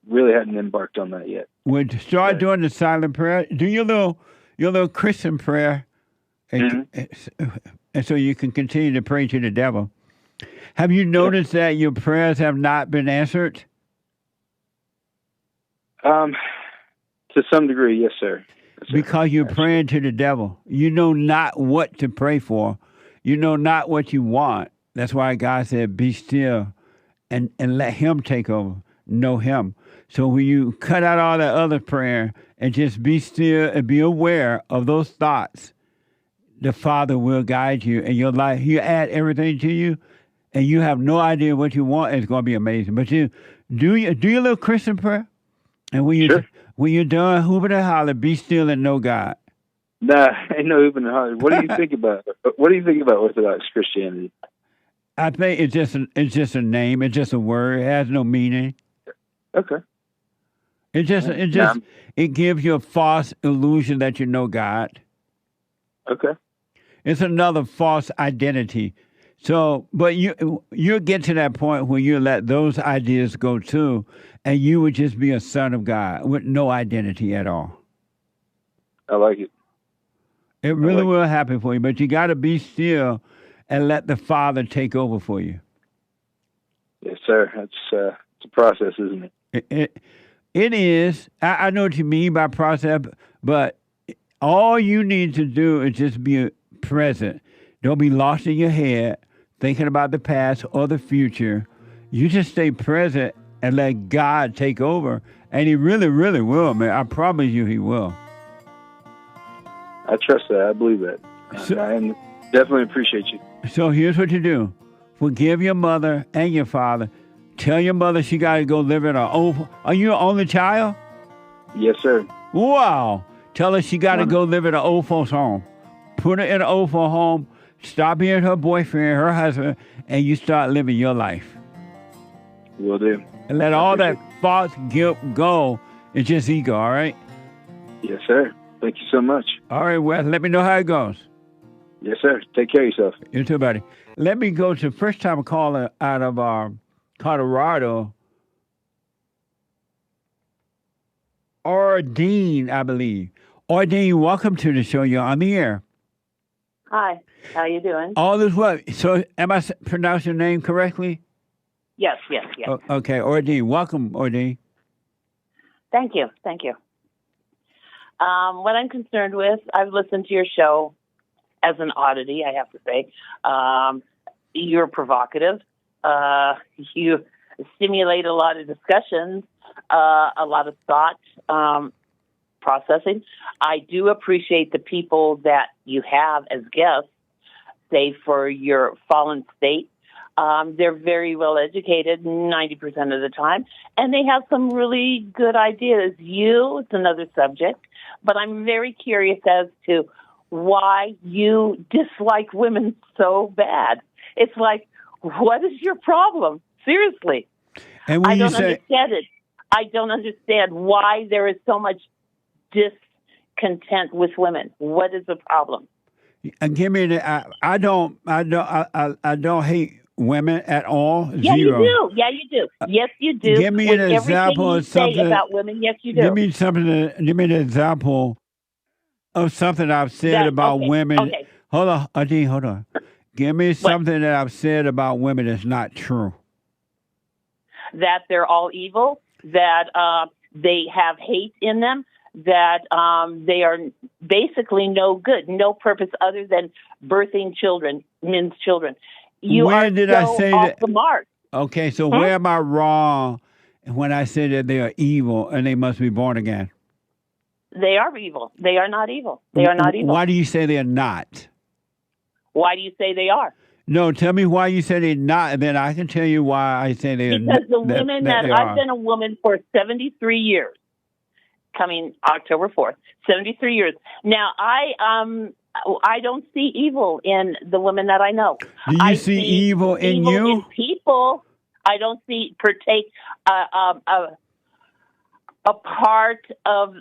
really hadn't embarked on that yet. Well, start doing the silent prayer. Do your little Christian prayer, and so you can continue to pray to the devil. Have you noticed that your prayers have not been answered? To some degree, yes, sir. Yes, sir. Because you're praying to the devil. You know not what to pray for. You know not what you want. That's why God said, be still and let him take over. Know him. So when you cut out all that other prayer and just be still and be aware of those thoughts, the Father will guide you in your life. He'll add everything to you, and you have no idea what you want. It's going to be amazing. But you do your little Christian prayer, and when you're done, hooping and holler, be still and know God. Nah, ain't no hooping and holler. What do you think about? What do you think about Orthodox Christianity? I think it's just a name. It's just a word. It has no meaning. Okay. It gives you a false illusion that you know God. Okay. It's another false identity. So, but you'll get to that point where you let those ideas go too, and you would just be a son of God with no identity at all. I like it. It really will happen for you, but you got to be still and let the Father take over for you. Yes, sir. It's a process, isn't it? It is. I know what you mean by process, but all you need to do is just be present. Don't be lost in your head, thinking about the past or the future. You just stay present and let God take over. And he really, really will, man. I promise you he will. I trust that. I believe that. So- I definitely appreciate you. So here's what you do. Forgive your mother and your father. Tell your mother she got to go live in an old... Are you an only child? Yes, sir. Wow. Tell her she got to go live in an old folks home. Put her in an old folks home. Stop being her boyfriend, her husband, and you start living your life. Will do. And let all that false guilt go. It's just ego, all right? Yes, sir. Thank you so much. All right, Wes, let me know how it goes. Yes, sir. Take care of yourself. You too, buddy. Let me go to first time caller out of Colorado. Ardene, I believe. Ardene, welcome to the show. You're on the air. Hi, how you doing? All is well. So, am I pronouncing your name correctly? Yes. Okay, Ardene. Welcome, Ardene. Thank you. What I'm concerned with, I've listened to your show as an oddity, I have to say. You're provocative. You stimulate a lot of discussions, a lot of thought processing. I do appreciate the people that you have as guests, say for your fallen state. They're very well educated 90% of the time, and they have some really good ideas. It's another subject, but I'm very curious as to why you dislike women so bad. It's like, what is your problem? Seriously. And when I you don't say, understand it. I don't understand why there is so much discontent with women. What is the problem? give me the, I don't hate women at all. Yeah, Zero. you do. Yeah, you do. Yes, you do. Give me With an example everything you of something say about women. Yes, you do. Give me an example of something I've said about women. Okay. Hold on, Adine, hold on. Give me something that I've said about women that's not true. That they're all evil, that they have hate in them, that they are basically no good, no purpose other than birthing children, men's children. Where did I say off that? The mark. Okay, so where am I wrong when I say that they are evil and they must be born again? They are evil. They are not evil. They are not evil. Why do you say they're not? Why do you say they are? No, tell me why you say they're not, and then I can tell you why I say they're not. Because the women I've been a woman for 73 years, coming October 4th, 73 years. Now, I don't see evil in the women that I know. Do you see evil in you? In people. I don't see a part of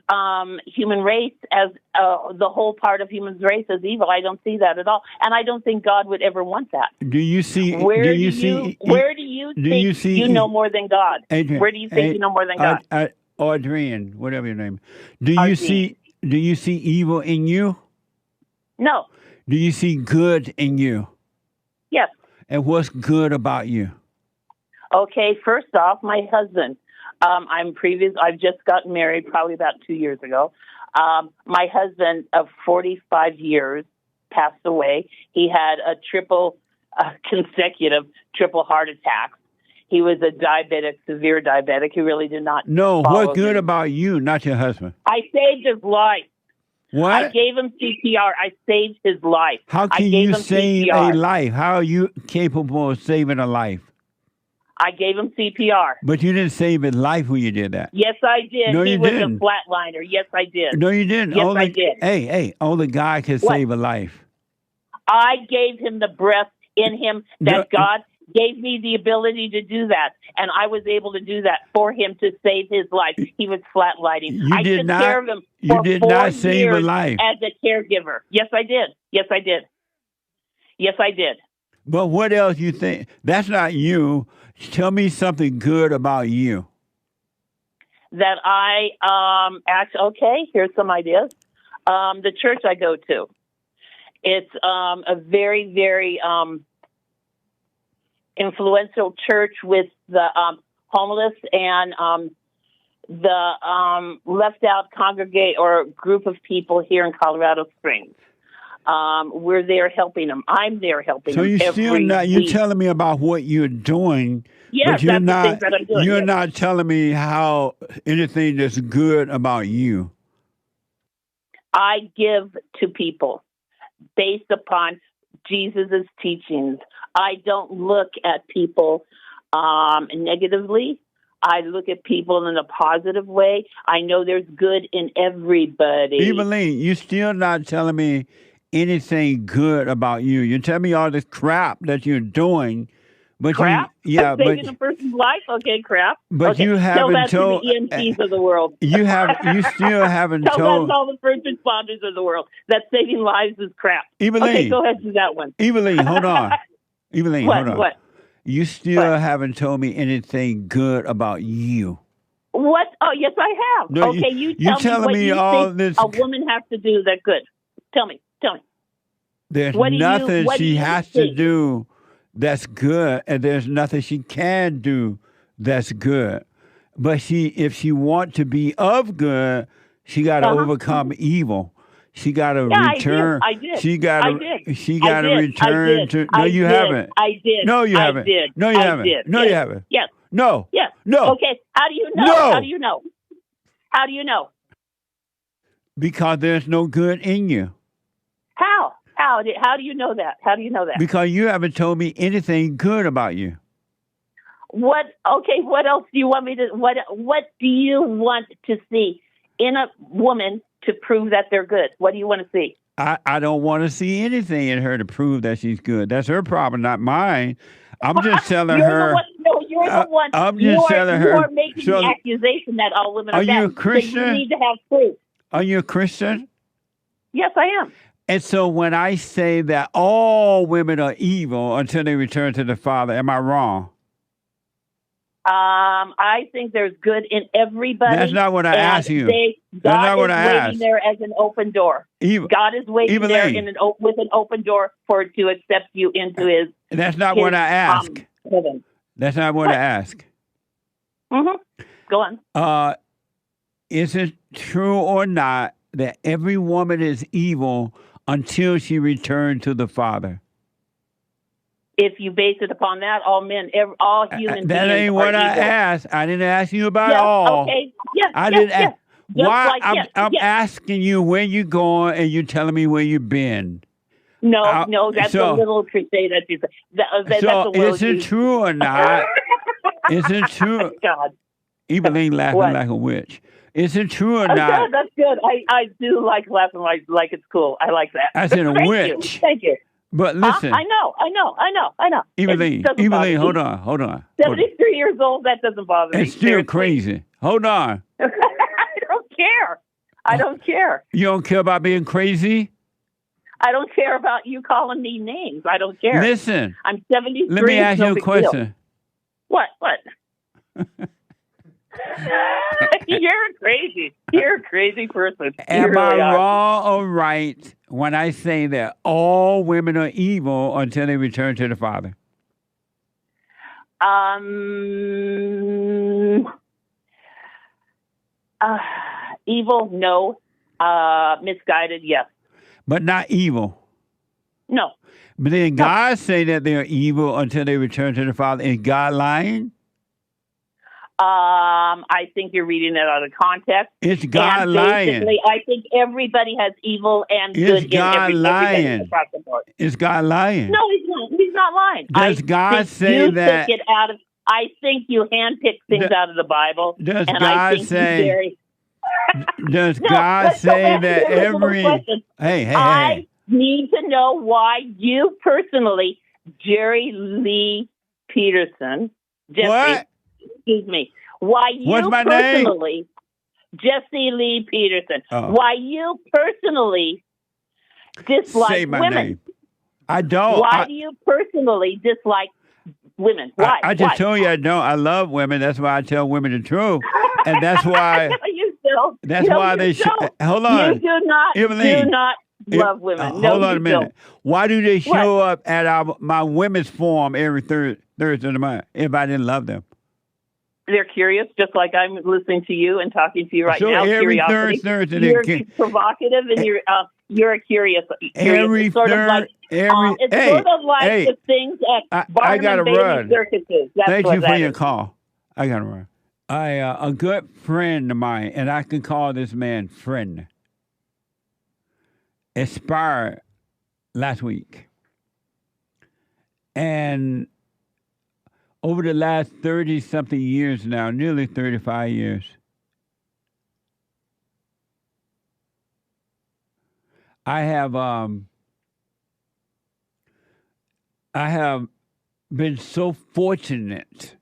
human race as the whole part of human race as evil. I don't see that at all, and I don't think God would ever want that. Do you see? Where do you think you know more than God? Adrian, where do you think you know more than God? Adrian, whatever your name. Do you see evil in you? No. Do you see good in you? Yes. And what's good about you? Okay, first off, my husband. I've just gotten married probably about 2 years ago. My husband of 45 years passed away. He had a consecutive triple heart attack. He was a diabetic, severe diabetic. He really did not. No, what's good about you, not your husband? I saved his life. What? I gave him CPR. I saved his life. How can you save a life? How are you capable of saving a life? I gave him CPR. But you didn't save his life when you did that. Yes, I did. No, you didn't. He was a flatliner. Yes, I did. No, you didn't. Yes, I did. Hey, only God can save a life. I gave him the breath in him that God gave me the ability to do that. And I was able to do that for him to save his life. He was flatlining. I took care of him for 4 save a life as a caregiver. Yes, I did. Yes, I did. Yes, I did. But what else you think? That's not you. Tell me something good about you. That I okay, here's some ideas. The church I go to. It's a very, very influential church with the homeless and the left out congregate or group of people here in Colorado Springs. We're there helping them. I'm there helping them. So you're telling me about what you're doing. Yes, but you're that's not, the things that I'm doing. You're not telling me how anything that's good about you. I give to people based upon Jesus' teachings. I don't look at people negatively. I look at people in a positive way. I know there's good in everybody. Evelyn, you still not telling me anything good about you. You tell me all this crap that you're doing, but Crap? but Saving a person's life? Okay, crap. but okay. you Tell haven't that told. to the EMTs of the world. You still haven't Tell told. that to all the first responders of the world that saving lives is crap. Evelyn, Okay, go ahead, do that one. Evelyn, hold on. Evelyn, What? hold on. What? You still What? haven't told me anything good about you. What? Oh, yes, I have. No, okay, you tell telling me what me you all think this. a woman has to do that's good. Tell me. There's What do you- nothing what do she you has to think? do that's good, and there's nothing she can do that's good. But if she want to be of good, she got to overcome evil. She got to return. I did. She got I to. did. She got to I did. return I did. to. No, I you did. haven't. I did. No, you I haven't. did. No, you I haven't. did. No, Yes. you haven't. Yes. No. Yes. No. Okay. How do you know? No. How do you know? How do you know? Because there's no good in you. How? How do you know that? How do you know that? Because you haven't told me anything good about you. What? Okay. What else do you want me to? What do you want to see in a woman to prove that they're good? What do you want to see? I don't want to see anything in her to prove that she's good. That's her problem, not mine. I'm just telling her. You're the one. I'm just telling her. You're making the accusation that all women are bad. You a Christian? So you need to have proof. Are you a Christian? Yes, I am. And so when I say that all women are evil until they return to the Father, am I wrong? I think there's good in everybody. That's not what I asked you. God That's not what is I waiting asked. there as an open door. God is waiting there with an open door to accept you into His. That's not what I asked. Heaven. That's not what I asked. Mm-hmm. Go on. Is it true or not that every woman is evil until she returned to the Father? If you base it upon that, all men, all human beings that ain't what I asked. I didn't ask you about all. Okay. Yes. I didn't ask. Why? I'm asking you where you going, and you telling me where you been. No, that's a little crusade that you say. That's a is it true or not? Is it true? God. Evelyn laughing like a witch. Is it true or not? That's good. I do like laughing like it's cool. I like that. I said a witch. Thank you. But listen. I know. Evelyn, hold on. 73 years old, that doesn't bother me. It's still crazy. Hold on. I don't care. You don't care about being crazy? I don't care about you calling me names. I don't care. Listen. I'm 73. Let me ask you a question. Deal. What? You're crazy. You're a crazy person. Am I wrong or right when I say that all women are evil until they return to the Father? Evil, no. Misguided, yes. But not evil. No. But then God say that they're evil until they return to the Father. Is God lying? I think you're reading it out of context. Is God lying? I think everybody has evil and good in everybody across the board. Is God lying? No, he's not. He's not lying. Does God say that? I think you handpick things out of the Bible. Does God say? Does God say that every? Hey. I need to know why you personally, Jerry Lee Peterson. What? Excuse me. Why you What's my personally, name? Jesse Lee Peterson. Why you personally dislike Say my women? Name. I don't. Why do you personally dislike women? Why? I just told you I don't. I love women. That's why I tell women the truth, and that's why. You still. That's why they should. Hold on. You do not. Evelyn, do not love women. Hold on a minute. Why do they show up at my women's forum every Thursday of the month if I didn't love them? They're curious, just like I'm listening to you and talking to you right now. Every Curiosity. Thursday, you're provocative, and you're a curious. Every it's sort of like the things at Barnum and Bailey circuses. That's Thank you for your is. call. I gotta run. A good friend of mine, and I can call this man friend. expired last week. And over the last 30-something years now, nearly 35 years, I have been so fortunate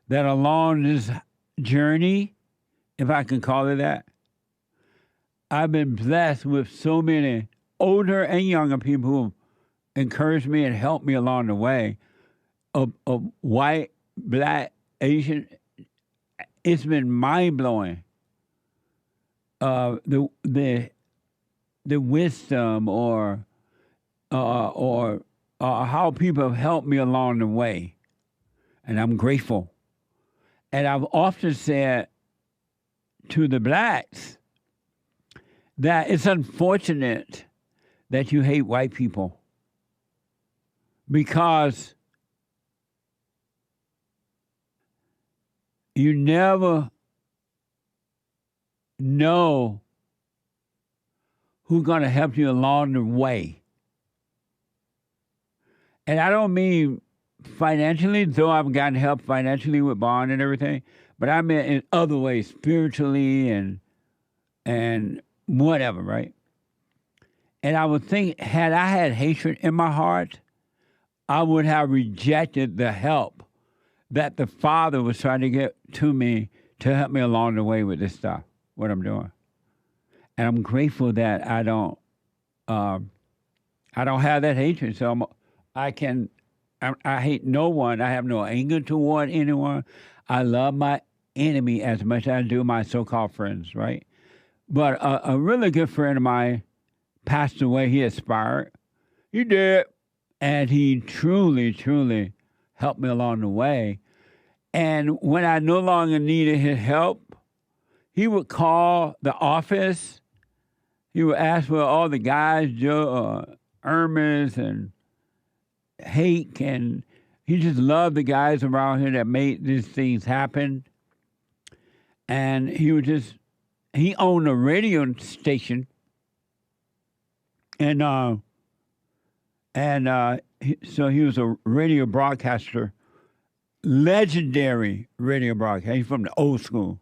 that along this journey, if I can call it that, I've been blessed with so many older and younger people who encouraged me and helped me along the way. Of white, black, Asian, it's been mind blowing. The wisdom or how people have helped me along the way, and I'm grateful. And I've often said to the blacks that it's unfortunate that you hate white people, because you never know who's going to help you along the way. And I don't mean financially, though I've gotten help financially with bond and everything, but I mean in other ways, spiritually and whatever, right? And I would think, had I had hatred in my heart, I would have rejected the help that the Father was trying to get to me to help me along the way with this stuff, what I'm doing. And I'm grateful that I don't have that hatred. So I hate no one. I have no anger toward anyone. I love my enemy as much as I do my so-called friends, right? But a really good friend of mine passed away. He expired. He did. And he truly, truly helped me along the way. And when I no longer needed his help, he would call the office. He would ask for all the guys, Joe, Hermes and Hake, and he just loved the guys around here that made these things happen. And he owned a radio station, so he was a radio broadcaster, legendary radio broadcaster. He's from the old school,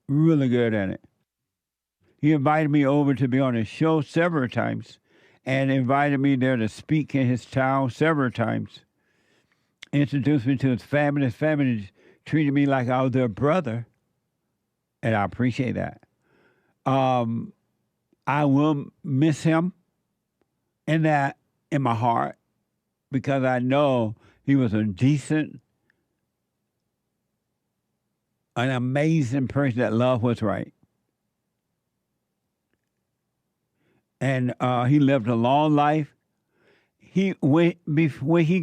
really good at it. He invited me over to be on his show several times and invited me there to speak in his town several times. Introduced me to his family. His family treated me like I was their brother, and I appreciate that. I will miss him in my heart, because I know he was a decent, an amazing person that loved what's right. And he lived a long life. When he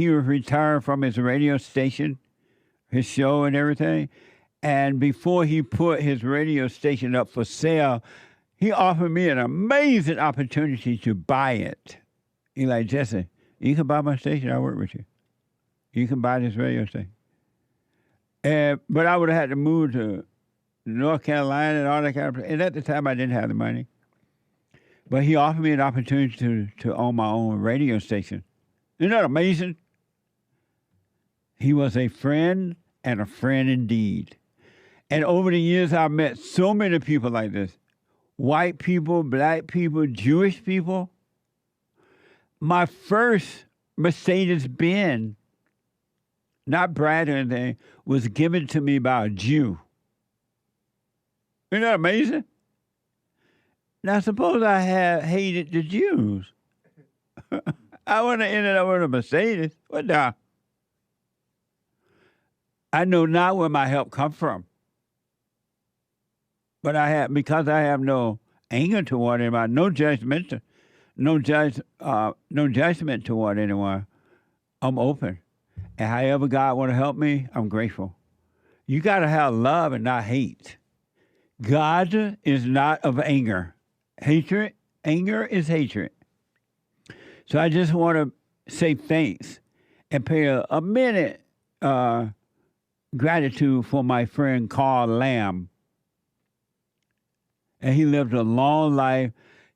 was retired from his radio station, his show and everything, and before he put his radio station up for sale, he offered me an amazing opportunity to buy it. He's like, Jesse, you can buy my station. I work with you. You can buy this radio station. But I would have had to move to North Carolina and all that kind of stuff. And at the time, I didn't have the money. But he offered me an opportunity to own my own radio station. Isn't that amazing? He was a friend, and a friend indeed. And over the years, I've met so many people like this. White people, black people, Jewish people. My first Mercedes-Benz, not Brad or anything, was given to me by a Jew. Isn't that amazing? Now, suppose I had hated the Jews. I wouldn't have ended up with a Mercedes. What the? I know not where my help come from. But because I have no anger toward anyone, no judgment toward anyone, I'm open. And however God want to help me, I'm grateful. You got to have love and not hate. God is not of anger. Anger is hatred. So I just want to say thanks and pay a minute gratitude for my friend Carl Lamm. And he lived a long life.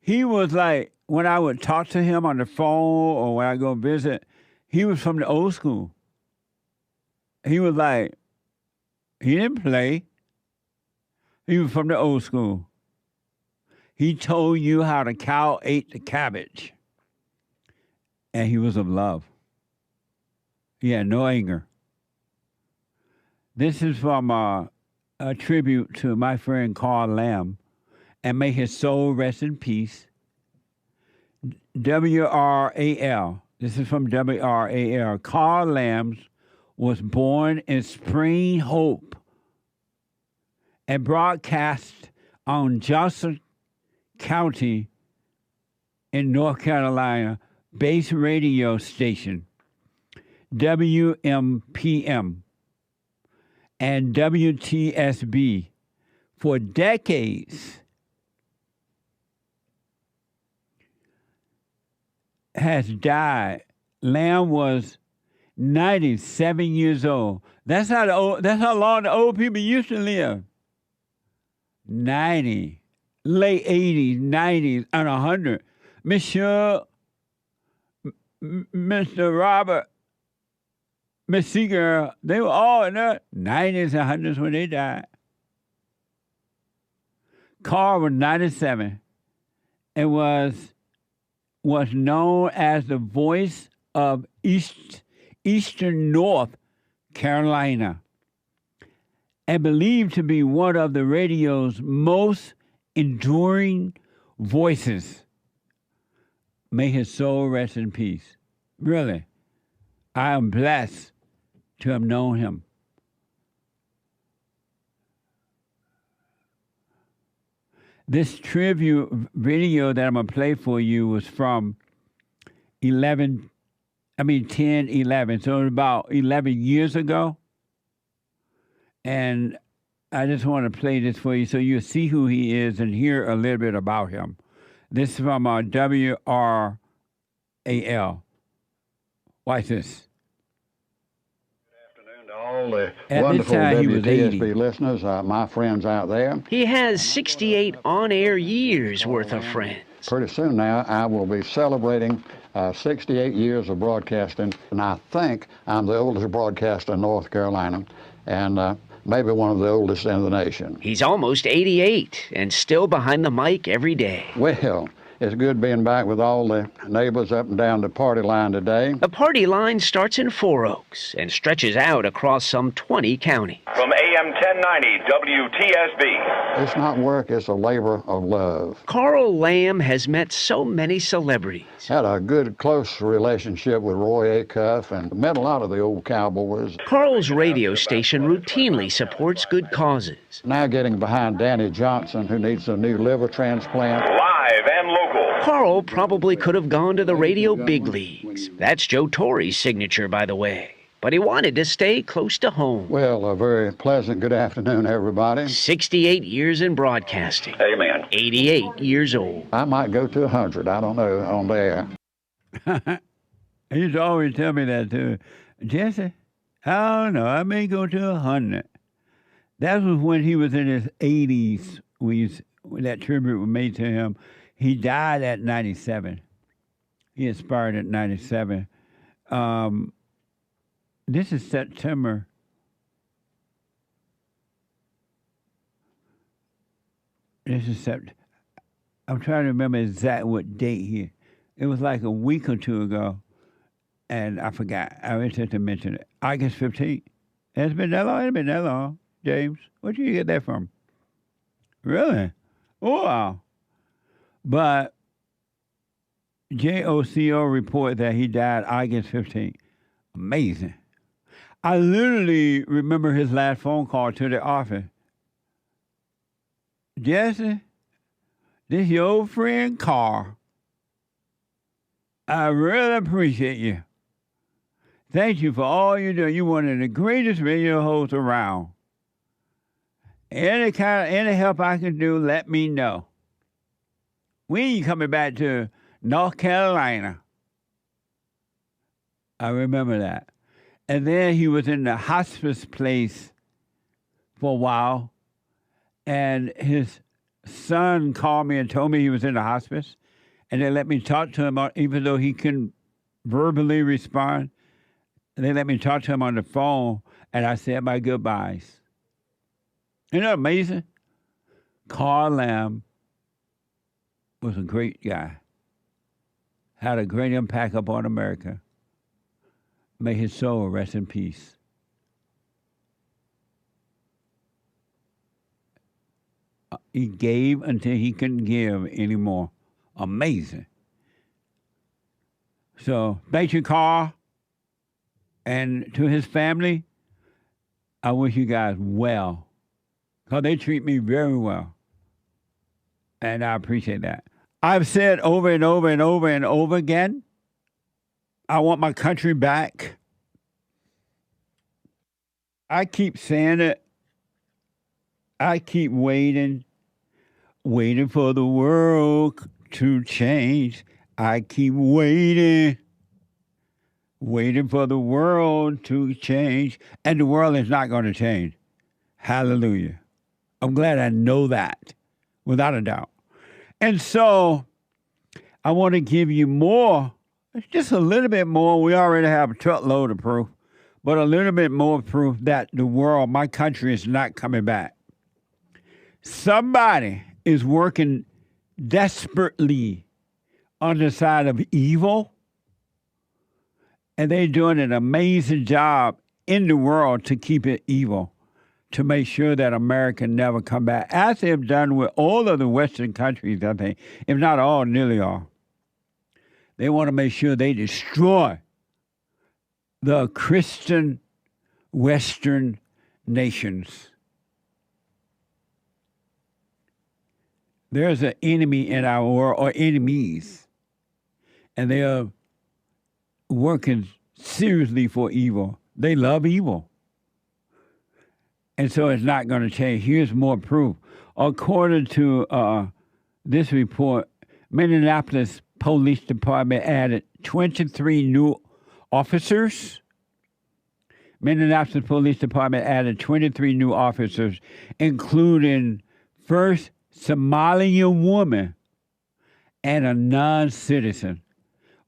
he was like, when I would talk to him on the phone or when I go visit, he was from the old school. He was like, he didn't play. He was from the old school. He told you how the cow ate the cabbage. And he was of love. He had no anger. This is from a tribute to my friend Carl Lamm, and may his soul rest in peace. WRAL. This is from WRAL. Carl Lamm was born in Spring Hope and broadcast on Johnson County in North Carolina base radio station, WMPM, and WTSB for decades. Has died. Lamm was 97 years old. That's how long the old people used to live. 90, late 80s, 90s, and 100. Mr. Robert, Miss Seager, they were all in their 90s and 100s when they died. Carl was 97 and was known as the voice of Eastern North Carolina and believed to be one of the radio's most enduring voices. May his soul rest in peace. Really, I am blessed to have known him. This tribute video that I'm going to play for you was from 10/11. So it was about 11 years ago. And I just want to play this for you so you'll see who he is and hear a little bit about him. This is from WRAL. Watch this. All the At wonderful this time, he was 80. WTSB listeners, my friends out there. He has 68 on-air years worth of friends. Pretty soon now, I will be celebrating 68 years of broadcasting, and I think I'm the oldest broadcaster in North Carolina, and maybe one of the oldest in the nation. He's almost 88 and still behind the mic every day. Well, it's good being back with all the neighbors up and down the party line today. The party line starts in Four Oaks and stretches out across some 20 counties. From AM 1090 WTSB. It's not work, it's a labor of love. Carl Lamm has met so many celebrities. Had a good, close relationship with Roy Acuff and met a lot of the old cowboys. Carl's radio station routinely supports good causes. Now getting behind Danny Johnson, who needs a new liver transplant. Live and local. Carl probably could have gone to the radio big leagues. That's Joe Torre's signature, by the way. But he wanted to stay close to home. Well, a very pleasant good afternoon, everybody. 68 years in broadcasting. Amen. 88 years old. I might go to 100. I don't know, on the air. He used to always tell me that, too. Jesse, I don't know. I may go to 100. That was when he was in his 80s, when that tribute was made to him. He died at 97. He expired at 97. This is September. I'm trying to remember exactly what date here. It was like a week or two ago, and I forgot. I was just to mention it. August 15th. It's been that long? It's been that long, James. Where'd you get that from? Really? Oh, wow. But JOCO report that he died August 15th. Amazing. I literally remember his last phone call to the office. Jesse, this is your old friend Carl. I really appreciate you. Thank you for all you do. You're one of the greatest radio hosts around. Any help I can do, let me know. We ain't coming back to North Carolina. I remember that. And then he was in the hospice place for a while, and his son called me and told me he was in the hospice, and they let me talk to him, even though he couldn't verbally respond. They let me talk to him on the phone, and I said my goodbyes. Isn't that amazing? Carl Lamm was a great guy, had a great impact upon America. May his soul rest in peace. He gave until he couldn't give anymore. Amazing. So thank you, Carl. And to his family, I wish you guys well, because they treat me very well. And I appreciate that. I've said over and over and over and over again, I want my country back. I keep saying it. I keep waiting for the world to change. I keep waiting for the world to change. And the world is not going to change. Hallelujah. I'm glad I know that, without a doubt. And so I want to give you more, just a little bit more. We already have a truckload of proof, but a little bit more proof that the world, my country, is not coming back. Somebody is working desperately on the side of evil, and they're doing an amazing job in the world to keep it evil, to make sure that America never come back, as they've done with all of the Western countries, I think, if not all, nearly all. They want to make sure they destroy the Christian Western nations. There's an enemy in our world, or enemies, and they are working seriously for evil. They love evil. And so it's not going to change. Here's more proof. According to this report, Minneapolis Police Department added 23 new officers. Minneapolis Police Department added 23 new officers, including first Somalian woman and a non-citizen.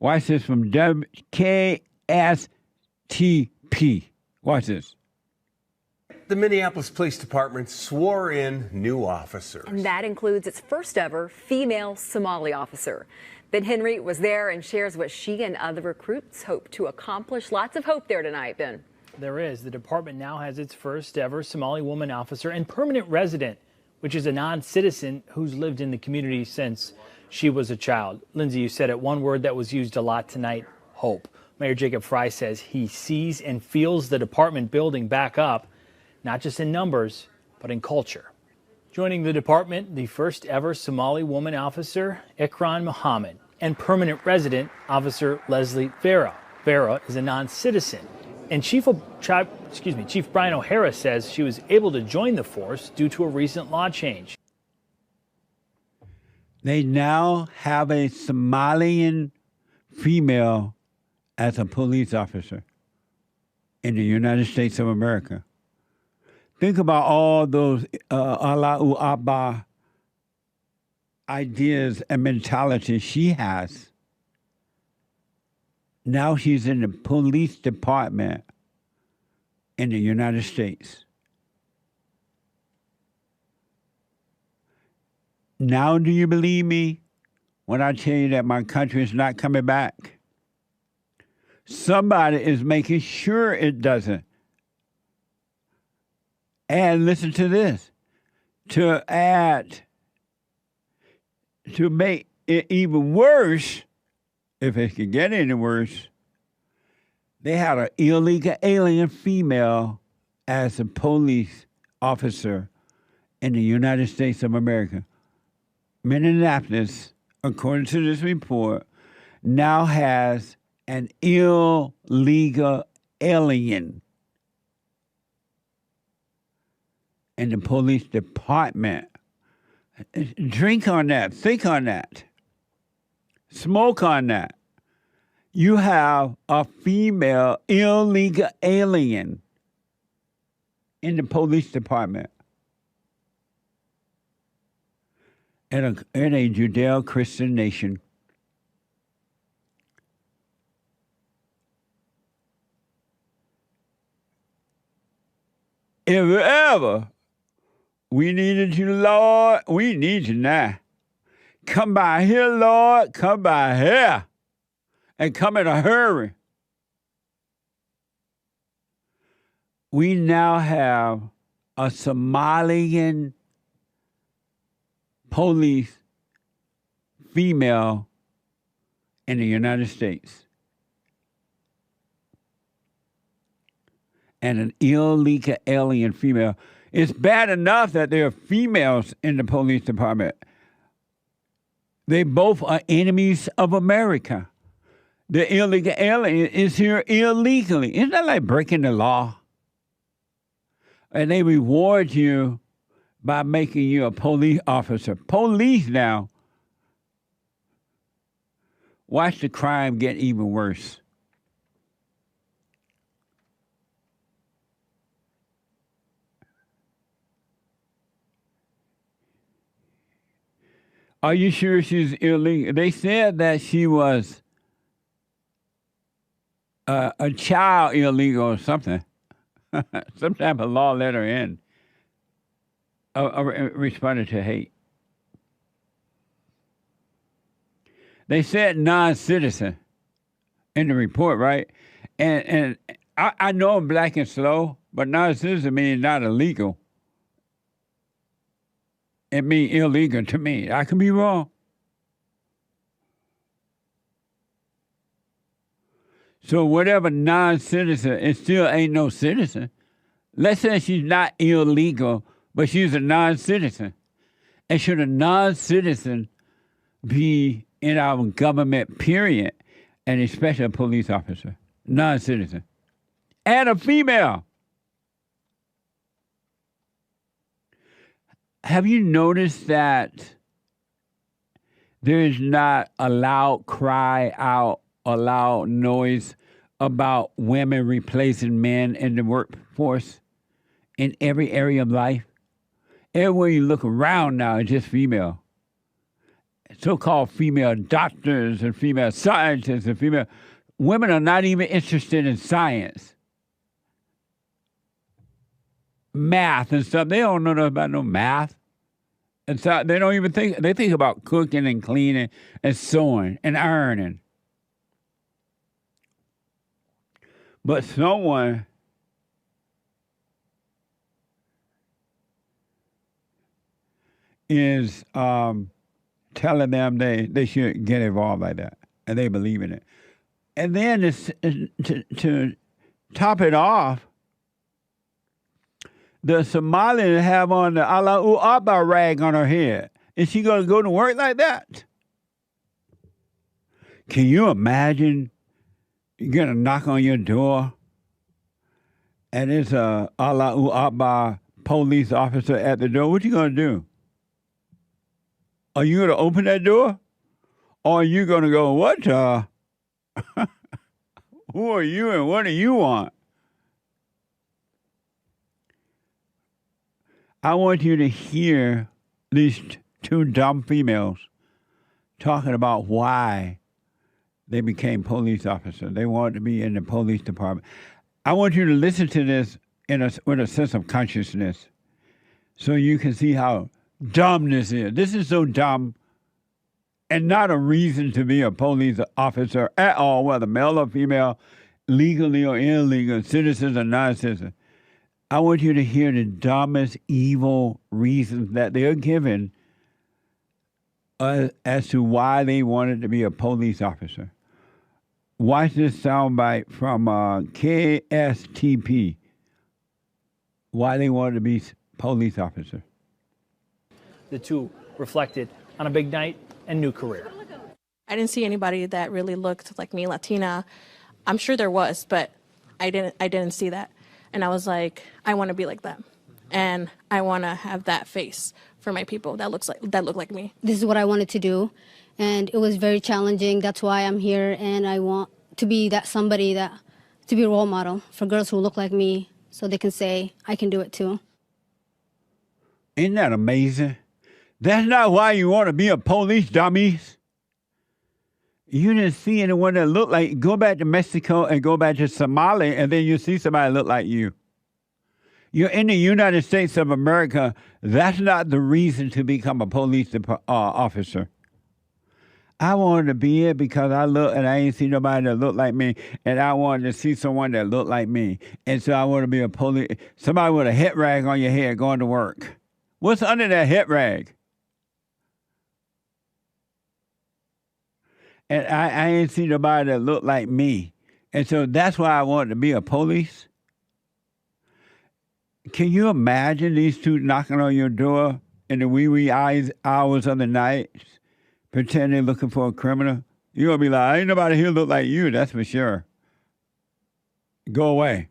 Watch this from KSTP. Watch this. The Minneapolis Police Department swore in new officers. And that includes its first ever female Somali officer. Ben Henry was there and shares what she and other recruits hope to accomplish. Lots of hope there tonight, Ben. There is. The department now has its first ever Somali woman officer and permanent resident, which is a non-citizen who's lived in the community since she was a child. Lindsay, you said it, one word that was used a lot tonight, hope. Mayor Jacob Fry says he sees and feels the department building back up, not just in numbers, but in culture. Joining the department, the first ever Somali woman officer, Ikran Mohammed, and permanent resident, Officer Leslie Vera. Vera is a non-citizen. And Chief Brian O'Hara says she was able to join the force due to a recent law change. They now have a Somalian female as a police officer in the United States of America. Think about all those Allahu Akbar ideas and mentality she has. Now she's in the police department in the United States. Now do you believe me when I tell you that my country is not coming back? Somebody is making sure it doesn't. And listen to this, to make it even worse, if it could get any worse, they had an illegal alien female as a police officer in the United States of America. Minneapolis, according to this report, now has an illegal alien in the police department. Drink on that. Think on that. Smoke on that. You have a female illegal alien in the police department. in a Judeo-Christian nation. If ever we needed you, Lord, we need you now. Come by here, Lord, come by here. And come in a hurry. We now have a Somalian police female in the United States. And an illegal alien female. It's bad enough that there are females in the police department. They both are enemies of America. The illegal alien is here illegally. Isn't that like breaking the law? And they reward you by making you a police officer. Police now. Watch the crime get even worse. Are you sure she's illegal? They said that she was a child illegal or something. Some type of law let her in. Responded to hate. They said non-citizen in the report, right? And I know I'm black and slow, but non-citizen means not illegal. It means illegal to me. I could be wrong. So whatever non-citizen, it still ain't no citizen. Let's say she's not illegal, but she's a non-citizen. And should a non-citizen be in our government, period, and especially a police officer? Non-citizen. And a female. Have you noticed that there is not a loud cry out, a loud noise about women replacing men in the workforce in every area of life? Everywhere you look around now, it's just female. So-called female doctors and female scientists and female... Women are not even interested in science. Math and stuff. They don't know nothing about no math. And so they don't even think... They think about cooking and cleaning and sewing and ironing. But someone is telling them they should get involved like that, and they believe in it. And then to top it off, the Somali have on the Allahu Akbar rag on her head. Is she going to go to work like that? Can you imagine you get a knock on your door and it's a Allahu Akbar police officer at the door? What you going to do? Are you going to open that door? Or are you going to go, what? Who are you and what do you want? I want you to hear these two dumb females talking about why they became police officers. They wanted to be in the police department. I want you to listen to this with a sense of consciousness so you can see how dumb this is. This is so dumb and not a reason to be a police officer at all, whether male or female, legally or illegal, citizens or non-citizens. I want you to hear the dumbest, evil reasons that they're given as to why they wanted to be a police officer. Watch this soundbite from KSTP. Why they wanted to be police officer. The two reflected on a big night and new career. I didn't see anybody that really looked like me, Latina. I'm sure there was, but I didn't see that. And I was like, I want to be like them. And I want to have that face for my people that look like me. This is what I wanted to do, and it was very challenging. That's why I'm here, and I want to be to be a role model for girls who look like me so they can say, I can do it too. Isn't that amazing? That's not why you want to be a police, dummies. You didn't see anyone that looked like. Go back to Mexico and go back to Somali, and then you see somebody look like you. You're in the United States of America. That's not the reason to become a police officer. I wanted to be it because I look and I ain't see nobody that looked like me, and I wanted to see someone that looked like me. And so I want to be a police. Somebody with a head rag on your head going to work. What's under that head rag? And I ain't see nobody that looked like me. And so that's why I wanted to be a police. Can you imagine these two knocking on your door in the wee hours of the night, pretending they're looking for a criminal? You're going to be like, ain't nobody here look like you, that's for sure. Go away.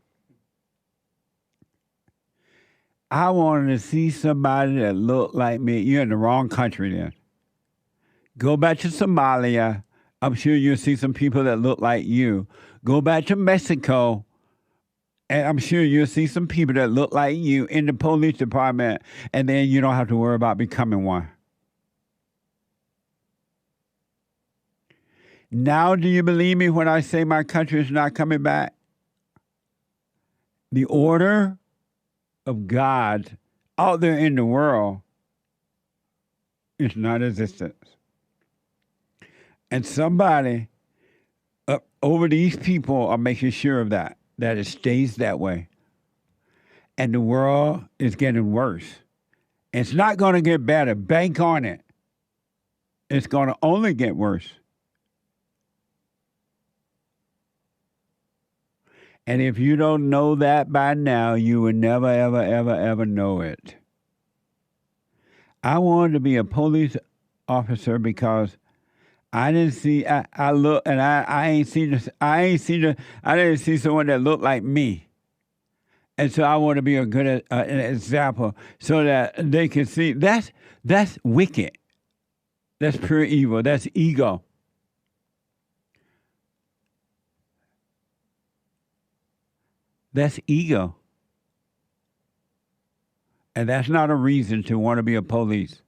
I wanted to see somebody that looked like me. You're in the wrong country then. Go back to Somalia. I'm sure you'll see some people that look like you. Go back to Mexico, and I'm sure you'll see some people that look like you in the police department, and then you don't have to worry about becoming one. Now, do you believe me when I say my country is not coming back? The order of God out there in the world is non-existent. And somebody over these people are making sure of that it stays that way. And the world is getting worse. It's not going to get better. Bank on it. It's going to only get worse. And if you don't know that by now, you will never, ever, ever, ever know it. I wanted to be a police officer because I didn't see. I look and I ain't seen this. I didn't see someone that looked like me, and so I want to be a good an example so that they can see. That's wicked. That's pure evil. That's ego. That's ego, and that's not a reason to want to be a police.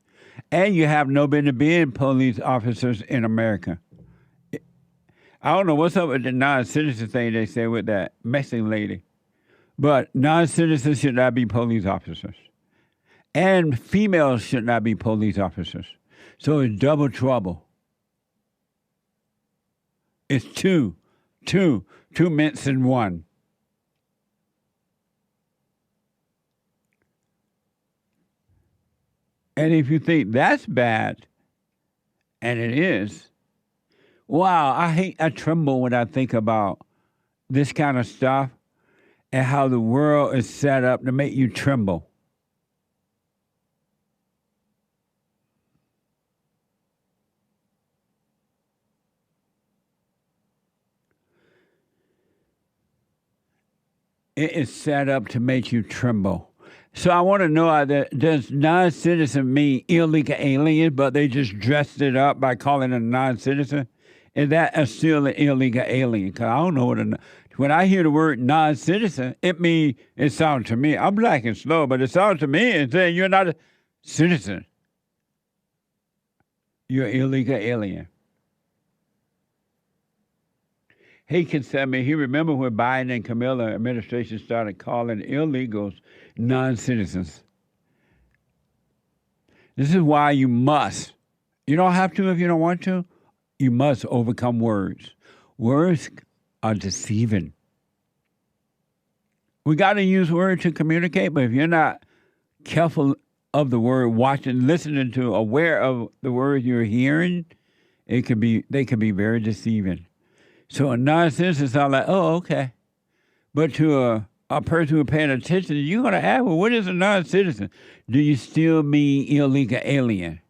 And you have no business being police officers in America. I don't know what's up with the non-citizen thing they say with that Mexican lady. But non-citizens should not be police officers. And females should not be police officers. So it's double trouble. It's two mints in one. And if you think that's bad, and it is, wow, I tremble when I think about this kind of stuff and how the world is set up to make you tremble. It is set up to make you tremble. So I want to know, does non-citizen mean illegal alien, but they just dressed it up by calling it a non-citizen? Is that still an illegal alien? Because I don't know when I hear the word non-citizen, it sounds to me, I'm black and slow, but it sounds to me as saying you're not a citizen. You're an illegal alien. Hake can tell me he remember when Biden and Camilla administration started calling illegals non-citizens. This is why you must. You don't have to if you don't want to. You must overcome words. Words are deceiving. We got to use words to communicate, but if you're not careful of the word, watching, listening to, aware of the words you're hearing, they can be very deceiving. So a non-citizen sounds like, oh, okay. But to a person who's paying attention, you're going to ask, well, what is a non-citizen? Do you still mean illegal alien?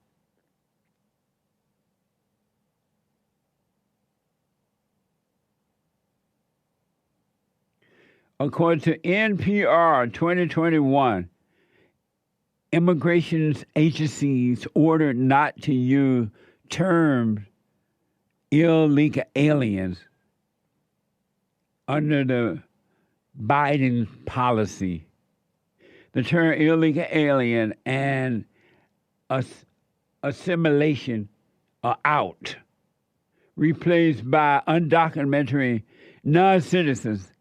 According to NPR 2021, immigration agencies ordered not to use terms illegal aliens under the Biden policy. The term illegal alien and assimilation are out, replaced by undocumented non-citizens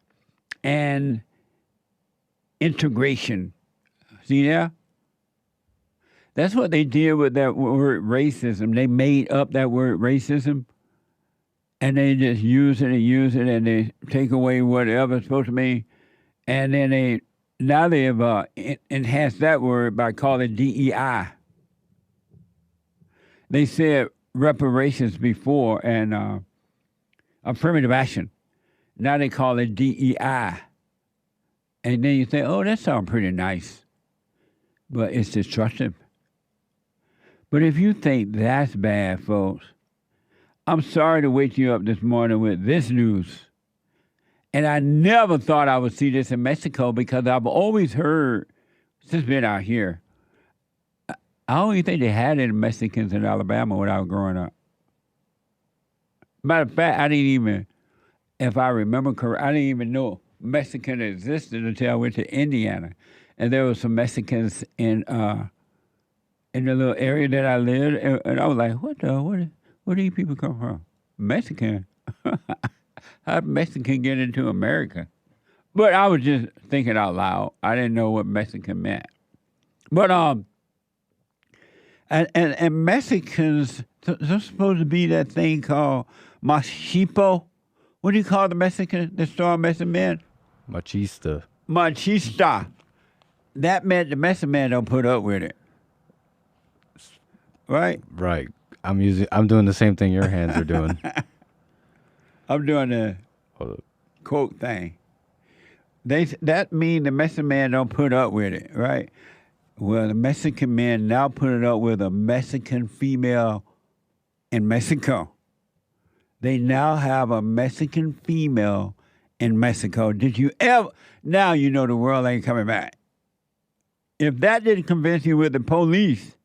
and integration. See there? That's what they did with that word racism. They made up that word racism, and they just use it, and they take away whatever it's supposed to mean, and then they've enhanced that word by calling DEI. They said reparations before and affirmative action. Now they call it DEI. And then you think, oh, that sounds pretty nice. But it's destructive. But if you think that's bad, folks, I'm sorry to wake you up this morning with this news. And I never thought I would see this in Mexico because I've always heard, since being out here, I don't even think they had any Mexicans in Alabama when I was growing up. Matter of fact, I didn't even, if I remember correctly, I didn't even know Mexican existed until I went to Indiana. And there were some Mexicans in the little area that I lived, and I was like, where do these people come from? Mexican? How did Mexican get into America? But I was just thinking out loud. I didn't know what Mexican meant. But and Mexicans, there's supposed to be that thing called machipo. What do you call the Mexican, the strong Mexican man? Machista. Machista. That meant the Mexican man don't put up with it. Right? Right. I'm doing the same thing your hands are doing. I'm doing the quote thing. That mean the Mexican man don't put up with it, right? Well, the Mexican man now put it up with a Mexican female in Mexico. They now have a Mexican female in Mexico. Did you ever? Now you know the world ain't coming back. If that didn't convince you with the police,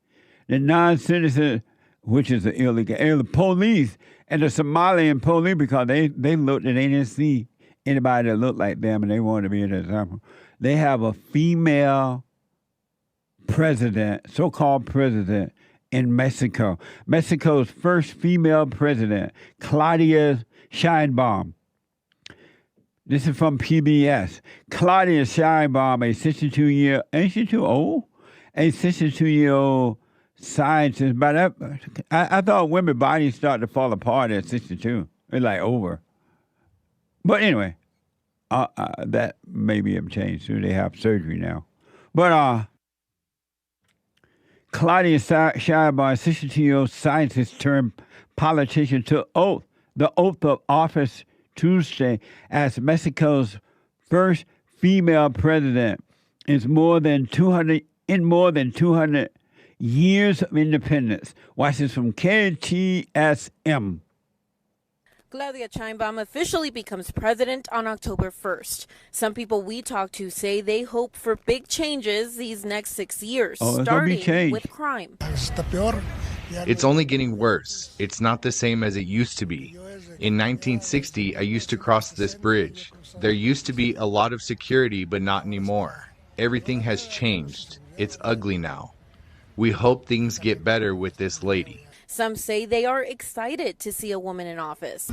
the non-citizen, which is the illegal, the police and the Somalian police, because they looked and they didn't see anybody that looked like them and they wanted to be an example. They have a female president, so-called president, in Mexico. Mexico's first female president, Claudia Sheinbaum. This is from PBS. Claudia Sheinbaum, a 62-year, ain't she too old? A 62-year-old scientist. But I thought women's bodies start to fall apart at 62. It's like over. But anyway, that maybe have changed too. They have surgery now. But Claudia Sheinbaum, 62-year-old scientist turned politician, took the oath of office Tuesday as Mexico's first female president in more than 200 years of independence. Watch this from KTSM. Claudia Sheinbaum officially becomes president on October 1st. Some people we talk to say they hope for big changes these next 6 years, starting with crime. It's only getting worse. It's not the same as it used to be. In 1960, I used to cross this bridge. There used to be a lot of security, but not anymore. Everything has changed. It's ugly now. We hope things get better with this lady. Some say they are excited to see a woman in office.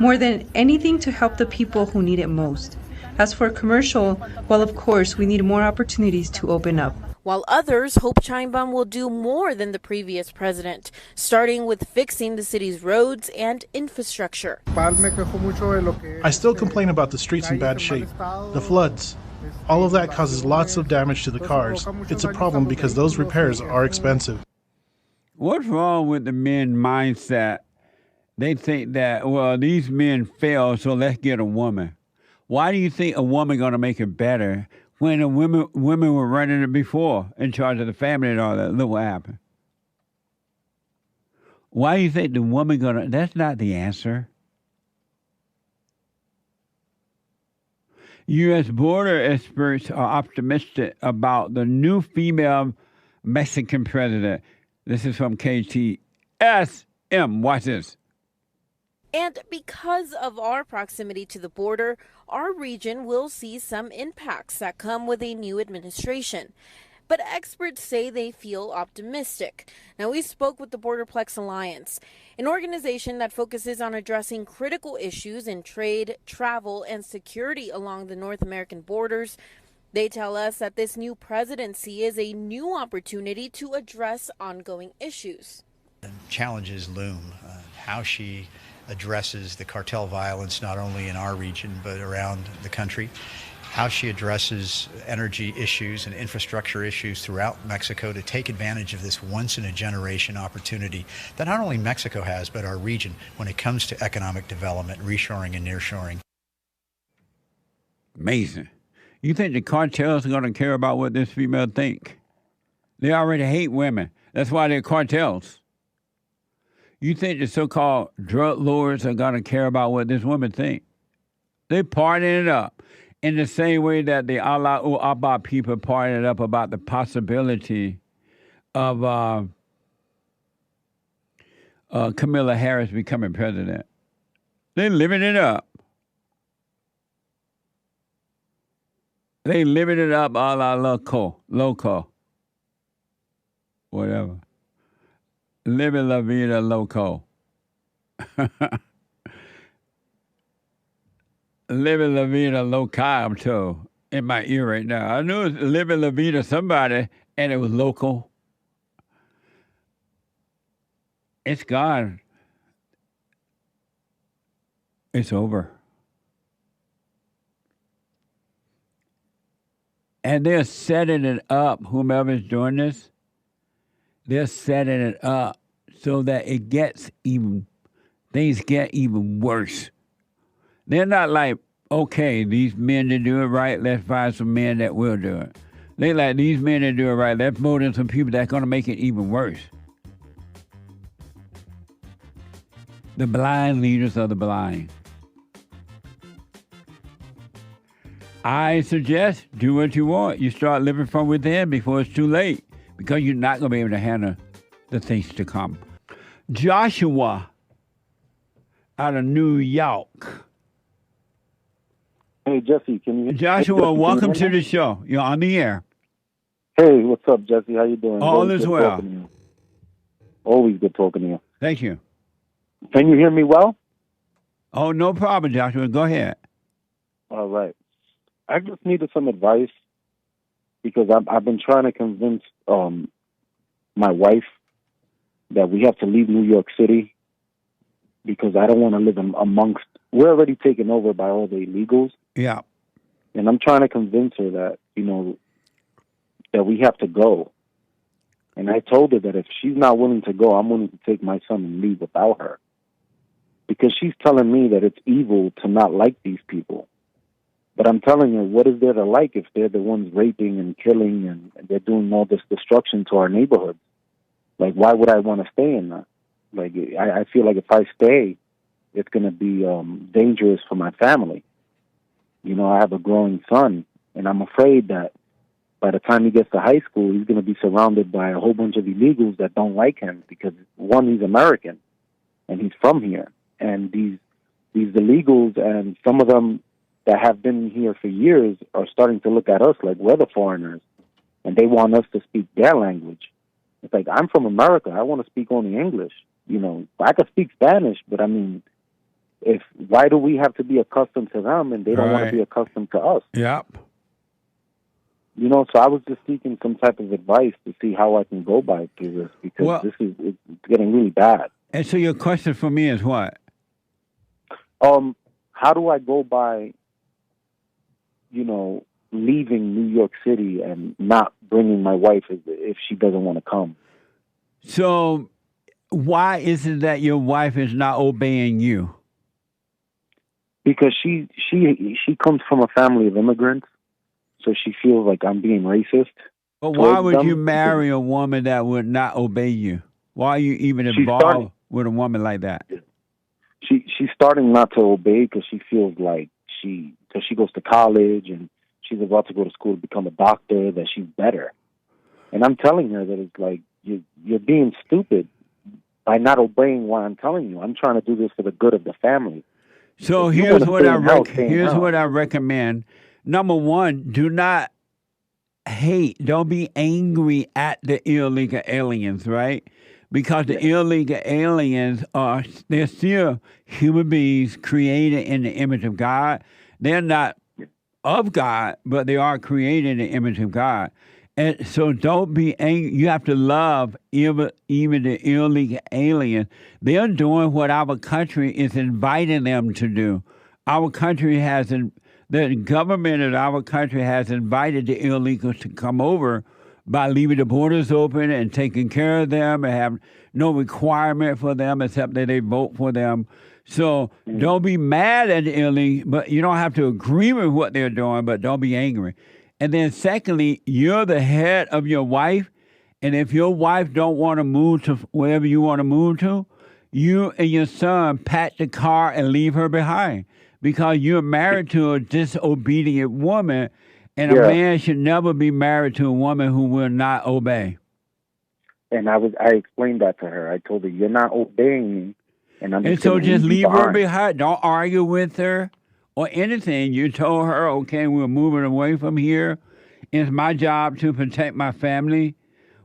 More than anything, to help the people who need it most. As for commercial, well, of course, we need more opportunities to open up. While others hope Sheinbaum will do more than the previous president, starting with fixing the city's roads and infrastructure. I still complain about the streets in bad shape, the floods. All of that causes lots of damage to the cars. It's a problem because those repairs are expensive. What's wrong with the men mindset? They think that, well, these men fail, so let's get a woman. Why do you think a woman going to make it better when the women were running it before, in charge of the family and all that? Look what happened. Why do you think the woman going to... That's not the answer. U.S. border experts are optimistic about the new female Mexican president. This is from KTSM. Watch this. And because of our proximity to the border, our region will see some impacts that come with a new administration. but experts say they feel optimistic. Now, we spoke with the Borderplex Alliance, an organization that focuses on addressing critical issues in trade, travel, and security along the North American borders. They tell us that this new presidency is a new opportunity to address ongoing issues. Challenges loom. How she addresses the cartel violence not only in our region but around the country, how she addresses energy issues and infrastructure issues throughout Mexico to take advantage of this once-in-a-generation opportunity that not only Mexico has but our region when it comes to economic development, reshoring and nearshoring. Amazing. You think the cartels are going to care about what this female think? They already hate women. That's why they're cartels. You think the so-called drug lords are going to care about what this woman think? They partying it up in the same way that the Allah Abba people partying it up about the possibility of Kamala Harris becoming president. They living it up. They living it up a la loco. Whatever. Living la vida loco. Living la vida loca, too, in my ear right now. I knew it was living la vida somebody, and it was local. It's gone. It's over. And they're setting it up, whomever's doing this, they're setting it up so that things get even worse. They're not like, okay, these men that do it right, let's find some men that will do it. They like, these men that do it right, let's vote in some people that's going to make it even worse. The blind leaders of the blind. I suggest do what you want. You start living from within before it's too late, because you're not going to be able to handle the things to come. Joshua out of New York. Hey, Jesse, can you... Joshua, welcome to the show. You're on the air. Hey, what's up, Jesse? How you doing? All is well. Always good talking to you. Thank you. Can you hear me well? Oh, no problem, Joshua. Go ahead. All right. I just needed some advice because I've been trying to convince my wife that we have to leave New York City because I don't want to live amongst... We're already taken over by all the illegals. Yeah. And I'm trying to convince her that, that we have to go. And I told her that if she's not willing to go, I'm willing to take my son and leave without her. Because she's telling me that it's evil to not like these people. But I'm telling her, what is there to like if they're the ones raping and killing and they're doing all this destruction to our neighborhoods? Like, why would I want to stay in that? Like, I feel like if I stay, it's going to be dangerous for my family. I have a growing son, and I'm afraid that by the time he gets to high school, he's going to be surrounded by a whole bunch of illegals that don't like him because, one, he's American, and he's from here. And these illegals, and some of them that have been here for years, are starting to look at us like we're the foreigners, and they want us to speak their language. It's like, I'm from America. I want to speak only English. I could speak Spanish, but I mean, why do we have to be accustomed to them and they don't want to be accustomed to us? Yep. So I was just seeking some type of advice to see how I can go by through this because it's getting really bad. And so your question for me is what? How do I go by, leaving New York City and not bringing my wife if she doesn't want to come? So why is it that your wife is not obeying you? Because she comes from a family of immigrants, so she feels like I'm being racist. But why would you marry a woman that would not obey you? Why are you even involved with a woman like that? She's starting not to obey because she feels like because she goes to college and she's about to go to school to become a doctor, that she's better. And I'm telling her that it's like, you're being stupid by not obeying what I'm telling you. I'm trying to do this for the good of the family. So here's what I recommend. Number one, do not hate. Don't be angry at the illegal aliens, right? Because the illegal aliens they're still human beings created in the image of God. They're not of God, but they are created in the image of God. And so don't be angry. You have to love even the illegal aliens. They're doing what our country is inviting them to do. Our country the government of our country has invited the illegals to come over by leaving the borders open and taking care of them and have no requirement for them except that they vote for them. So don't be mad at the illegal, but you don't have to agree with what they're doing, but don't be angry. And then secondly, you're the head of your wife, and if your wife don't want to move to wherever you want to move to, you and your son pack the car and leave her behind because you're married to a disobedient woman, and a man should never be married to a woman who will not obey. And I explained that to her. I told her, you're not obeying me. And so just leave her behind. Don't argue with her or anything. You told her, okay, we're moving away from here. It's my job to protect my family.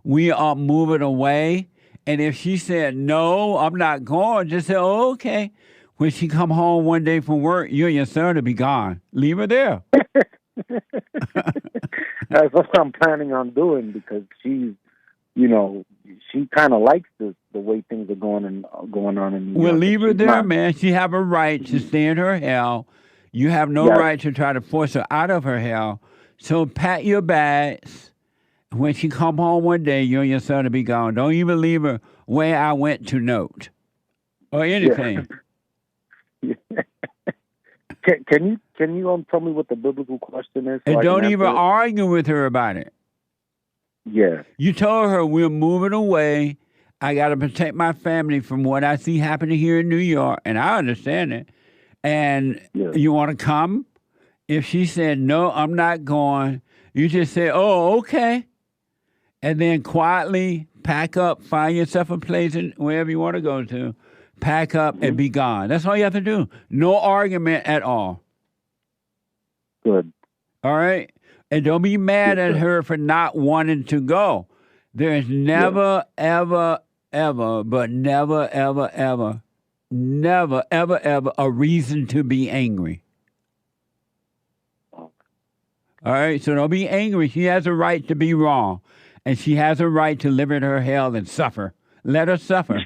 We are moving away. And if she said, no, I'm not going, just say, oh, okay. When she come home one day from work, you and your son will be gone. Leave her there. That's what I'm planning on doing because she's, she kind of likes the way things are going on in New York. Well, leave her there, man. She have a right to stay in her hell. You have no right to try to force her out of her hell. So pack your bags. When she come home one day, you and your son will be gone. Don't even leave her where I went to note or anything. Yeah. Can you tell me what the biblical question is? And don't even argue with her about it. Yeah. You told her we're moving away. I got to protect my family from what I see happening here in New York, and I understand it. And you want to come? If she said, no, I'm not going, you just say, oh, okay. And then quietly pack up, find yourself a place wherever you want to go to, pack up and be gone. That's all you have to do. No argument at all. Good. All right? And don't be mad at her for not wanting to go. There's never, ever, ever, but never, ever, ever, never, ever, ever a reason to be angry. All right? So don't be angry. She has a right to be wrong. And she has a right to live in her hell and suffer. Let her suffer.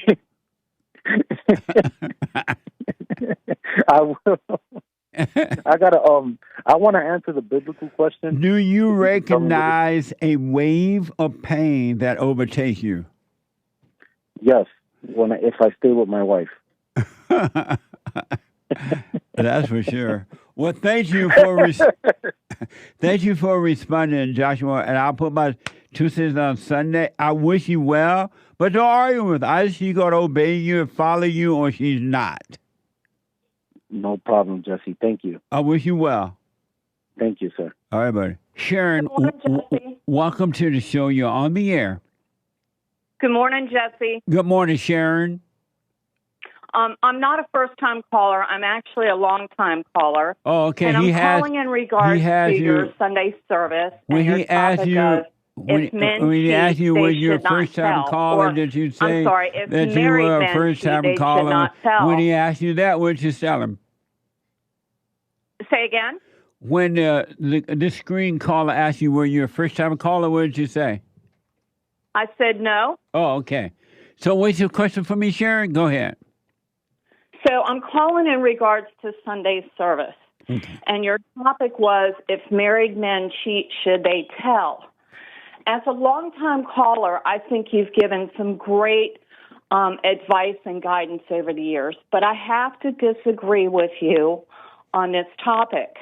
I will. I want to answer the biblical question. Do you recognize a wave of pain that overtakes you? Yes, if I stay with my wife. That's for sure. Well, thank you for responding, Joshua. And I'll put my 2 cents on Sunday. I wish you well, but don't argue with her. Either she's going to obey you and follow you, or she's not. No problem, Jesse. Thank you. I wish you well. Thank you, sir. All right, buddy. Sharon, welcome to the show. You're on the air. Good morning, Jesse. Good morning, Sharon. I'm not a first-time caller. I'm actually a long-time caller. Oh, okay. And I'm calling in regards to your Sunday service. When he asked you, when he asked you when you're a first-time caller, did you say that you were a first-time caller? When he asked you that, what did you tell him? Say again? When the screen caller asked you, were you a first-time caller, what did you say? I said no. Oh, okay. So what's your question for me, Sharon? Go ahead. So I'm calling in regards to Sunday's service. Okay. And your topic was, if married men cheat, should they tell? As a longtime caller, I think you've given some great advice and guidance over the years, but I have to disagree with you on this topic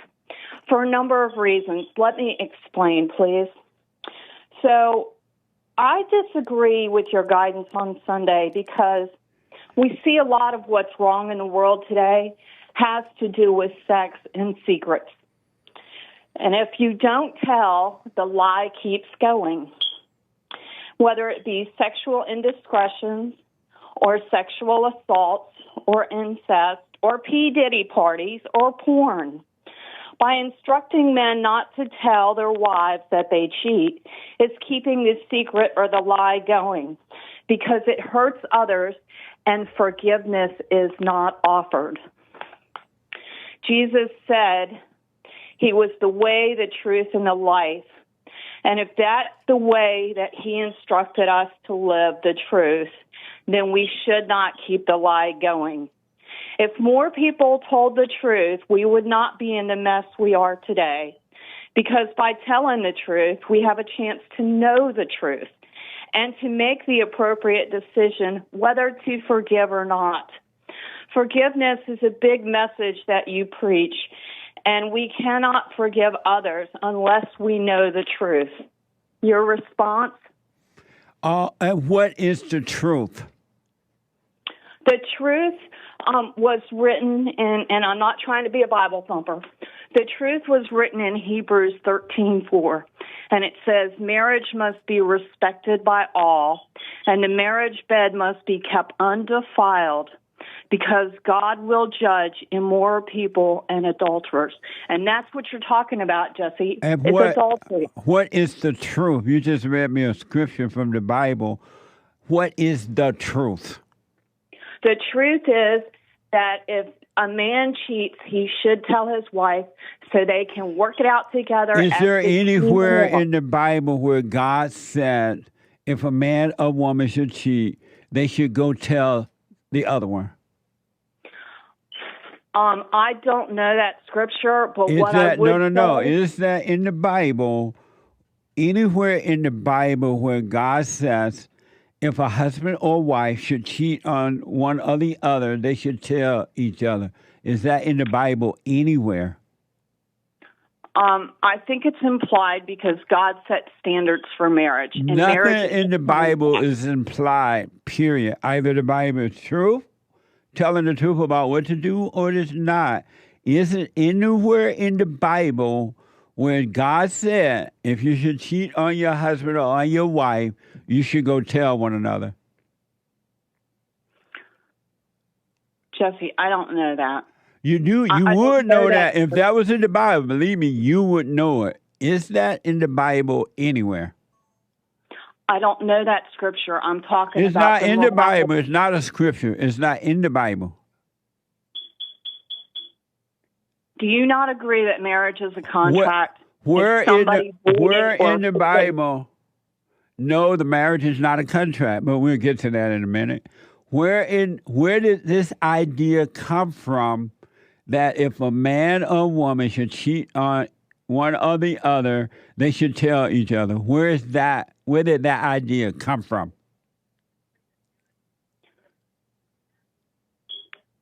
for a number of reasons. Let me explain, please. So I disagree with your guidance on Sunday because we see a lot of what's wrong in the world today has to do with sex and secrets. And if you don't tell, the lie keeps going. Whether it be sexual indiscretions or sexual assaults or incest or P. Diddy parties or porn. By instructing men not to tell their wives that they cheat, it's keeping the secret or the lie going because it hurts others and forgiveness is not offered. Jesus said he was the way, the truth, and the life. And if that's the way that he instructed us to live the truth, then we should not keep the lie going. If more people told the truth, we would not be in the mess we are today. Because by telling the truth, we have a chance to know the truth and to make the appropriate decision whether to forgive or not. Forgiveness is a big message that you preach, and we cannot forgive others unless we know the truth. Your response? And what is the truth? The truth was written in, and I'm not trying to be a Bible thumper, the truth was written in Hebrews 13:4, and it says, marriage must be respected by all, and the marriage bed must be kept undefiled, because God will judge immoral people and adulterers. And that's what you're talking about, Jesse. And it's adultery. What is the truth? You just read me a scripture from the Bible. What is the truth? The truth is that if a man cheats, he should tell his wife so they can work it out together. Is there anywhere in the Bible where God said if a man or woman should cheat, they should go tell the other one? I don't know that scripture, but Is what that, I would No. say, Is that in the Bible, anywhere in the Bible where God says if a husband or wife should cheat on one or the other, they should tell each other? Is that in the Bible anywhere? I think it's implied because God set standards for marriage. And Nothing marriage in the Bible is implied, period. Either the Bible is true, telling the truth about what to do, or it is not. Isn't anywhere in the Bible where God said if you should cheat on your husband or on your wife, you should go tell one another? Jesse, I don't know that. You do. You would know that if that was in the Bible. Believe me, you would know it. Is that in the Bible anywhere? I don't know that scripture. I'm talking It's about not in the Bible. It's not a scripture. It's not in the Bible. Do you not agree that marriage is a contract? Where in the Bible? No, the marriage is not a contract, but we'll get to that in a minute. Where did this idea come from that if a man or woman should cheat on one or the other, they should tell each other? Where did that idea come from?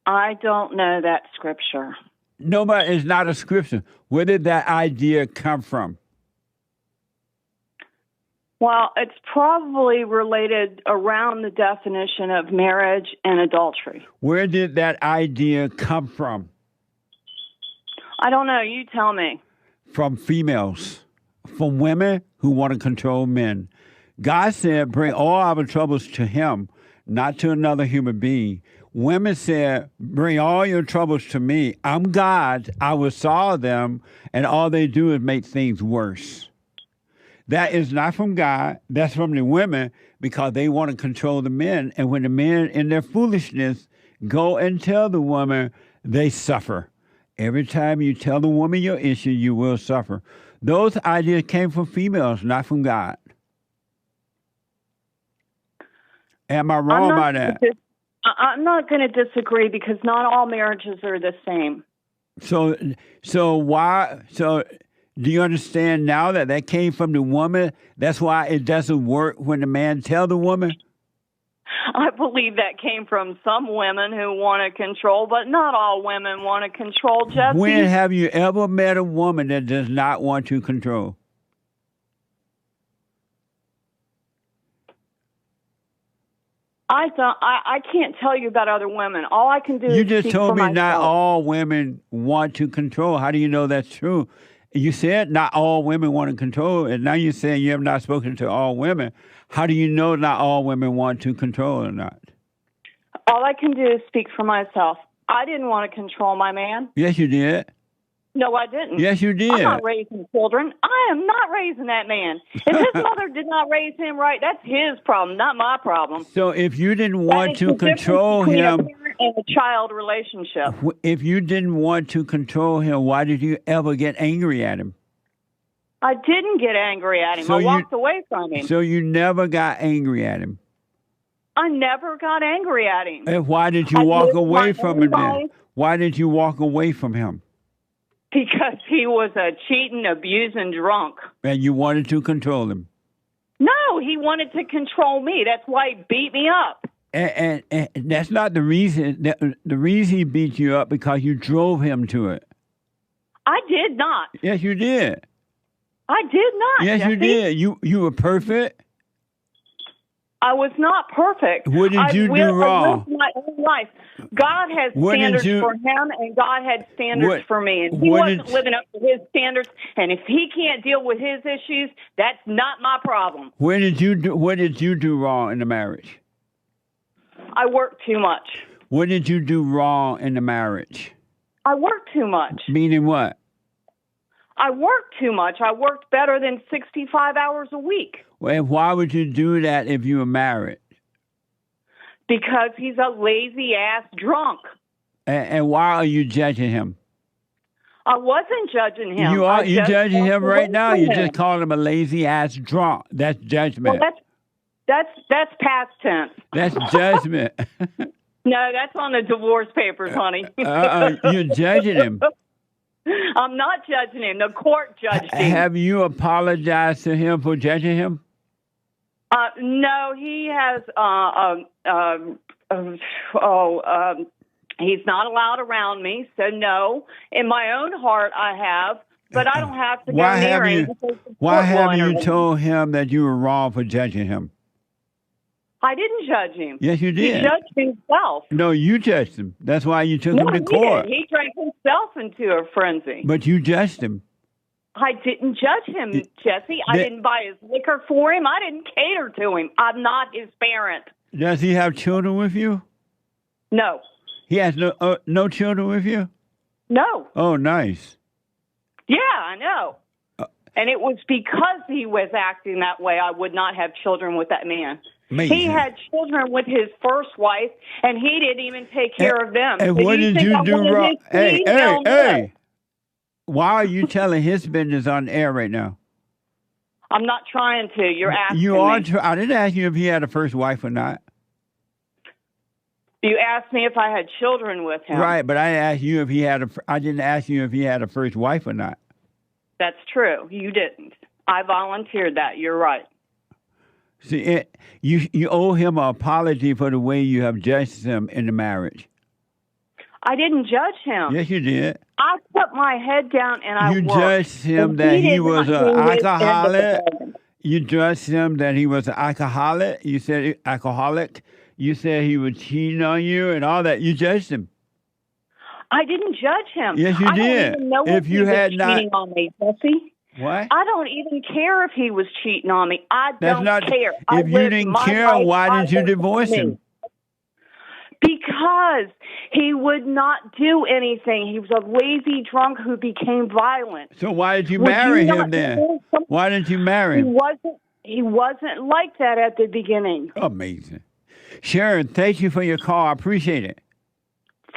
I don't know that scripture. No, but it's not a scripture. Where did that idea come from? Well, it's probably related around the definition of marriage and adultery. Where did that idea come from? I don't know. You tell me. From females, from women who want to control men. God said, bring all our troubles to him, not to another human being. Women said, bring all your troubles to me. I'm God. I will solve them. And all they do is make things worse. That is not from God. That's from the women because they want to control the men. And when the men, in their foolishness, go and tell the woman, they suffer. Every time you tell the woman your issue, you will suffer. Those ideas came from females, not from God. Am I wrong about that? I'm not going to disagree because not all marriages are the same. So do you understand now that came from the woman? That's why it doesn't work when the man tells the woman? I believe that came from some women who want to control, but not all women want to control, Jesse. When have you ever met a woman that does not want to control? I can't tell you about other women. All I can do is You just speak told for me myself. not all women want to control. How do you know that's true? You said not all women want to control, and now you're saying you have not spoken to all women. How do you know not all women want to control or not? All I can do is speak for myself. I didn't want to control my man. Yes, you did. No, I didn't. Yes, you did. I'm not raising children. I am not raising that man. If his mother did not raise him right, that's his problem, not my problem. So if you didn't want to That is the control difference him, between a parent and a child relationship. if you didn't want to control him, why did you ever get angry at him? I didn't get angry at him. So I you- walked away from him. So you never got angry at him. I never got angry at him. And why did you I walk lived away my from own him then? life Why did you walk away from him? Because he was a cheating, abusing drunk. And you wanted to control him. No, he wanted to control me. That's why he beat me up. And that's not the reason. The reason he beat you up because you drove him to it. I did not. Yes, you did. I did not. Yes, you Jesse. did. You were perfect. I was not perfect. What did you do I wrong? lived my own life. God has What did standards you- for him, and God had standards What- for me. And he what wasn't did- living up to his standards. And if he can't deal with his issues, that's not my problem. What did you do wrong in the marriage? I work too much. What did you do wrong in the marriage? I work too much. Meaning what? I work too much. I worked better than 65 hours a week Well, why would you do that if you were married? because he's a lazy ass drunk. And why are you judging him? I wasn't judging him. You I are. You just judging walked him right away now. from You him. just called him a lazy ass drunk. That's judgment. Well, that's past tense. That's judgment. No, that's on the divorce papers, honey. You're judging him. I'm not judging him. The court judged him. Have you apologized to him for judging him? No, he has. He's not allowed around me, so no. In my own heart, I have, but I don't have to go Why near have him. you? because the Why court have will you intervene. told him that you were wrong for judging him? I didn't judge him. Yes, you He did. judged himself. No, you judged him. That's why you took No, him to he court. did. He drank himself into a frenzy. But you judged him. I didn't judge him, Jesse. I That- didn't buy his liquor for him. I didn't cater to him. I'm not his parent. Does he have children with you? No. He has no children with you? No. Oh, nice. Yeah, I know. And it was because he was acting that way I would not have children with that man. Amazing. He had children with his first wife, and he didn't even take care of them. And So what did think you I do wanted wrong? his Hey, seed? hey, Hell no. hey. Why are you telling his business on air right now? I'm not trying to. You're asking You are. me. I didn't ask you if he had a first wife or not. You asked me if I had children with him. Right, but I asked you if he had I didn't ask you if he had a first wife or not. That's true. You didn't. I volunteered that. You're right. See, you owe him an apology for the way you have judged him in the marriage. I didn't judge him. Yes, you did. I put my head down and I You worked. judged him And that he did was not an do his end of the alcoholic. bargain. You judged him that he was an alcoholic. You said alcoholic. You said he was cheating on you and all that. You judged him. I didn't judge him. Yes, you I did. Don't even know If if you he had was not- cheating on me, Jesse. What? I don't even care if he was cheating on me. I That's don't not. care. I If you lived didn't my care, life. why I did you lived divorce me. him? Because he would not do anything. He was a lazy drunk who became violent. So why did you Would marry you him not then? do something? Why didn't you marry him? He wasn't like that at the beginning. Amazing. Sharon, thank you for your call. I appreciate it.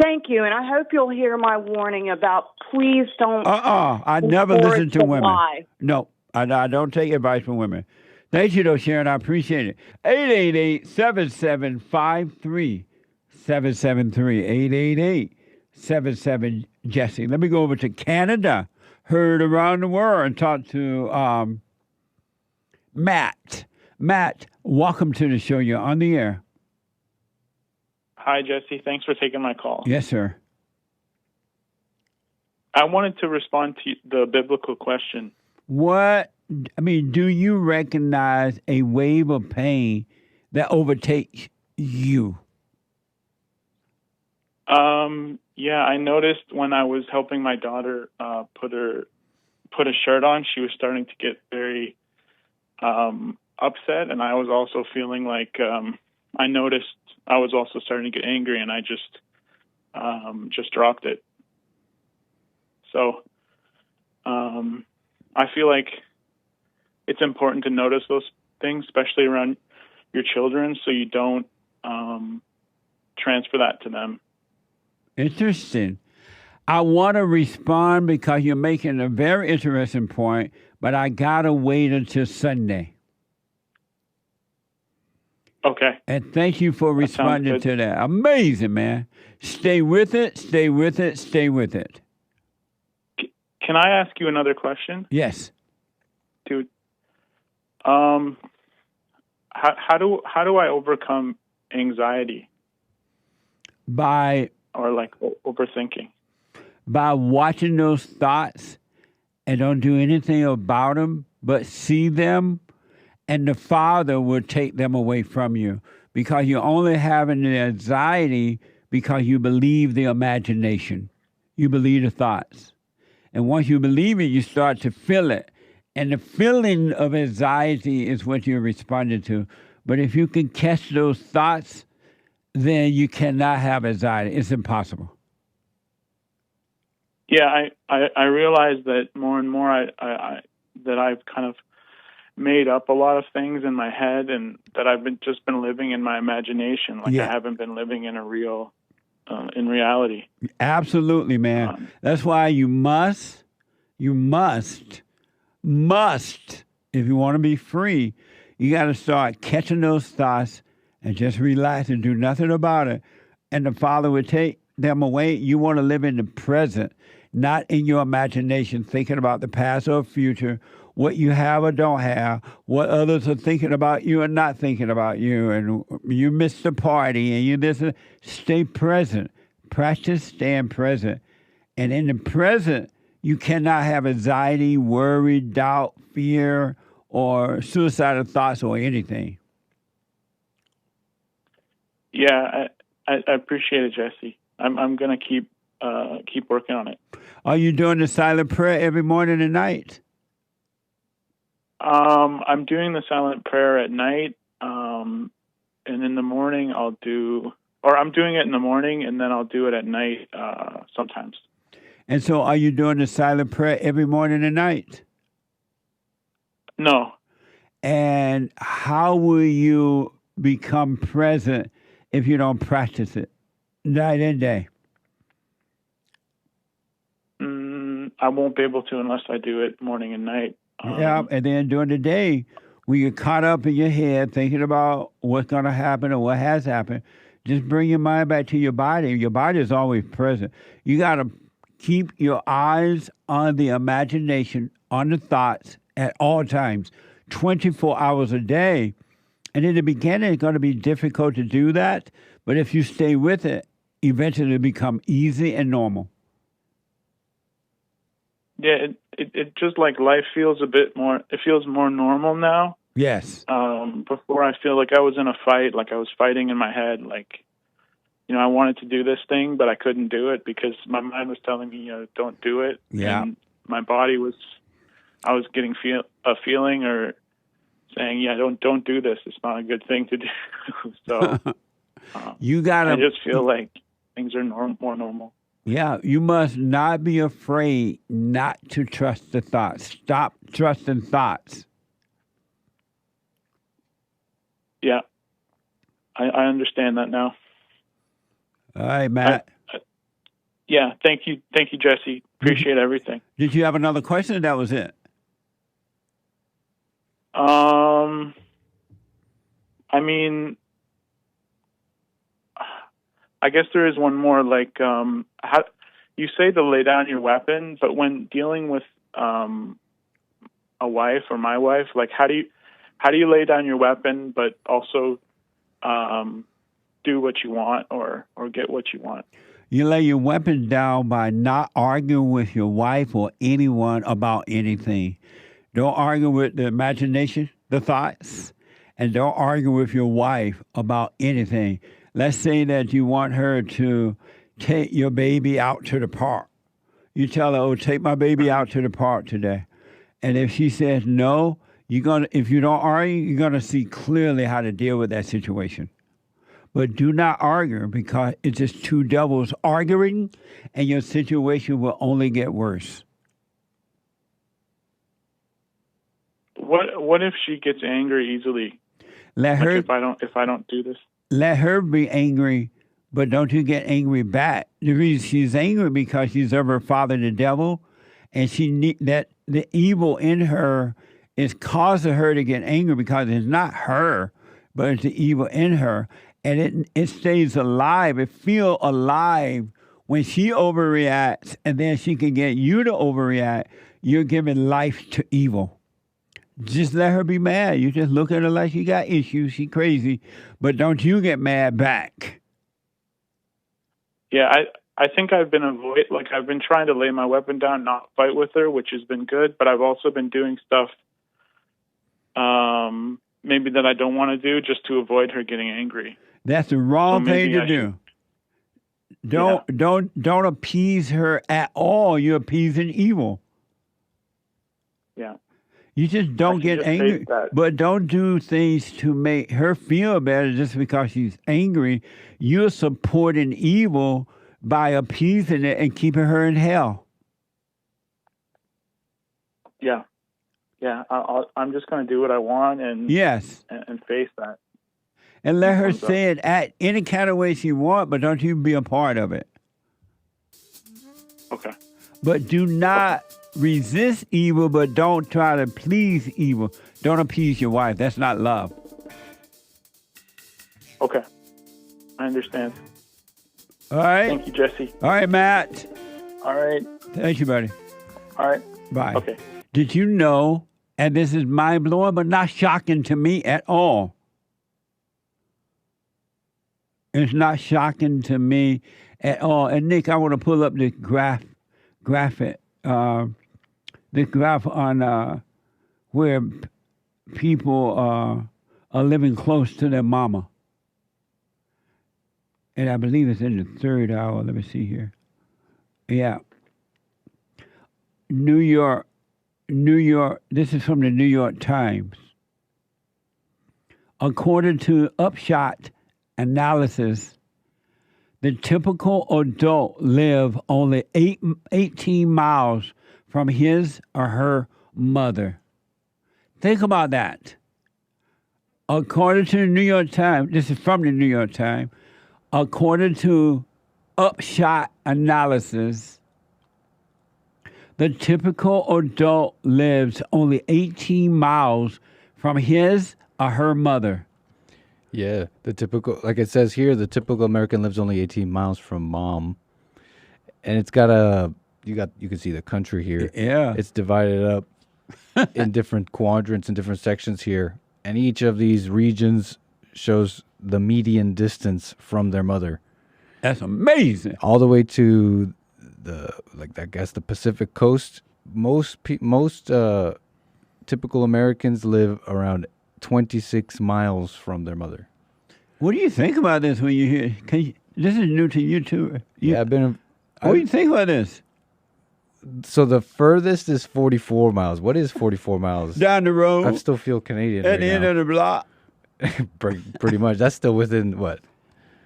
Thank you, and I hope you'll hear my warning about please don't. I never encourage listen to the women. lie. No, I don't take advice from women. Thank you, though, Sharon. I appreciate it. 888-7753-773. 888-77-JESSE. Let me go over to Canada. Heard around the world and talk to Matt. Matt, welcome to the show. You're on the air. Hi, Jesse. Thanks for taking my call. Yes, sir. I wanted to respond to the biblical question. Do you recognize a wave of pain that overtakes you? Yeah, I noticed when I was helping my daughter put a shirt on, she was starting to get very upset, and I was also feeling like I noticed I was also starting to get angry, and I just dropped it. So I feel like it's important to notice those things, especially around your children, so you don't transfer that to them. Interesting. I want to respond because you're making a very interesting point, but I got to wait until Sunday. Okay. And thank you for responding to that. Amazing, man. Stay with it, stay with it, stay with it. Can I ask you another question? Yes. Dude, how do I overcome anxiety? By overthinking. By watching those thoughts and don't do anything about them, but see them, and the Father will take them away from you, because you're only having the anxiety because you believe the imagination. You believe the thoughts. And once you believe it, you start to feel it. And the feeling of anxiety is what you're responding to. But if you can catch those thoughts, then you cannot have anxiety. It's impossible. Yeah, I realize that more and more that I've kind of made up a lot of things in my head, and that I've just been living in my imagination. I haven't been living in in reality. Absolutely, man. That's why you must, if you want to be free, you got to start catching those thoughts and just relax and do nothing about it. And the Father will take them away. You want to live in the present, not in your imagination, thinking about the past or future, what you have or don't have, what others are thinking about you or not thinking about you, and you missed the party, and you this. Stay present. Practice staying present. And in the present, you cannot have anxiety, worry, doubt, fear, or suicidal thoughts or anything. Yeah, I appreciate it, Jesse. I'm going to keep working on it. Are you doing the silent prayer every morning and night? I'm doing the silent prayer at night, and in the morning I'm doing it in the morning, and then I'll do it at night sometimes. And so are you doing the silent prayer every morning and night? No. And how will you become present if you don't practice it night and day? I won't be able to unless I do it morning and night. Yeah, and then during the day, when you're caught up in your head thinking about what's going to happen or what has happened, just bring your mind back to your body. Your body is always present. You got to keep your eyes on the imagination, on the thoughts at all times, 24 hours a day. And in the beginning, it's going to be difficult to do that. But if you stay with it, eventually it'll become easy and normal. Yeah, it just like life feels it feels more normal now. Yes. Before I feel like I was in a fight, like I was fighting in my head, like, I wanted to do this thing, but I couldn't do it because my mind was telling me, don't do it. Yeah. And my body I was getting a feeling or saying, yeah, don't do this. It's not a good thing to do. So I just feel like things are more normal. Yeah, you must not be afraid not to trust the thoughts. Stop trusting thoughts. Yeah, I understand that now. All right, Matt. Yeah, thank you, Jesse. Appreciate everything. Did you have another question? That was it. I mean, I guess there is one more. Like, how you say to lay down your weapon, but when dealing with a wife or my wife, like, how do you lay down your weapon, but also do what you want or get what you want? You lay your weapon down by not arguing with your wife or anyone about anything. Don't argue with the imagination, the thoughts, and don't argue with your wife about anything. Let's say that you want her to take your baby out to the park. You tell her, take my baby out to the park today. And if she says no, if you don't argue, you're going to see clearly how to deal with that situation. But do not argue, because it's just two devils arguing, and your situation will only get worse. what if she gets angry easily? Let her. If I don't do this. Let her be angry, but don't you get angry back. The reason she's angry because she's of her father, the devil, and that the evil in her is causing her to get angry because it's not her, but it's the evil in her, and it stays alive. It feels alive when she overreacts, and then she can get you to overreact. You're giving life to evil. Just let her be mad. You just look at her like she got issues. She crazy, but don't you get mad back. Yeah, I think I've been I've been trying to lay my weapon down, not fight with her, which has been good. But I've also been doing stuff, maybe that I don't want to do, just to avoid her getting angry. That's the wrong thing to do. Don't appease her at all. You're appeasing evil. Yeah. You just don't get angry, but don't do things to make her feel better just because she's angry. You're supporting evil by appeasing it and keeping her in hell. Yeah. Yeah. I'm just going to do what I want and face that. And let her say it at any kind of way she wants, but don't you be a part of it. Okay. But do not resist evil, but don't try to please evil. Don't appease your wife. That's not love. Okay. I understand. All right. Thank you, Jesse. All right, Matt. All right. Thank you, buddy. All right. Bye. Okay. Did you know, and this is mind-blowing, but not shocking to me at all. It's not shocking to me at all. And Nick, I want to pull up this graphic on where people are living close to their mama. And I believe it's in the third hour. Let me see here. Yeah. New York. This is from the New York Times. According to Upshot analysis, the typical adult live only 18 miles from his or her mother. Think about that. According to the New York Times, this is from the New York Times, according to Upshot analysis, the typical adult lives only 18 miles from his or her mother. Yeah, the typical, like it says here, the typical American lives only 18 miles from mom. And it's got you can see the country here. Yeah. It's divided up in different quadrants and different sections here. And each of these regions shows the median distance from their mother. That's amazing. All the way to the Pacific coast. Most typical Americans live around 26 miles from their mother. What do you think about this when you hear? This is new to you too. I've been. What do you think about this? So the furthest is 44 miles. What is 44 miles? Down the road. I still feel Canadian. At the end of the block. Pretty much. That's still within what?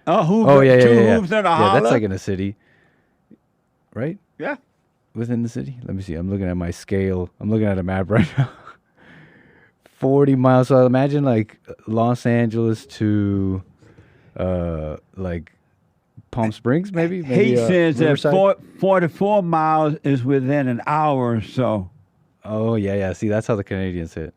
Yeah. Hooves and a holler. That's like in a city, right? Yeah. Within the city. Let me see. I'm looking at my scale. I'm looking at a map right now. 40 miles. So imagine like Los Angeles to like Palm Springs, maybe? He says that 44 miles is within an hour or so. Oh, yeah. See, that's how the Canadians hit.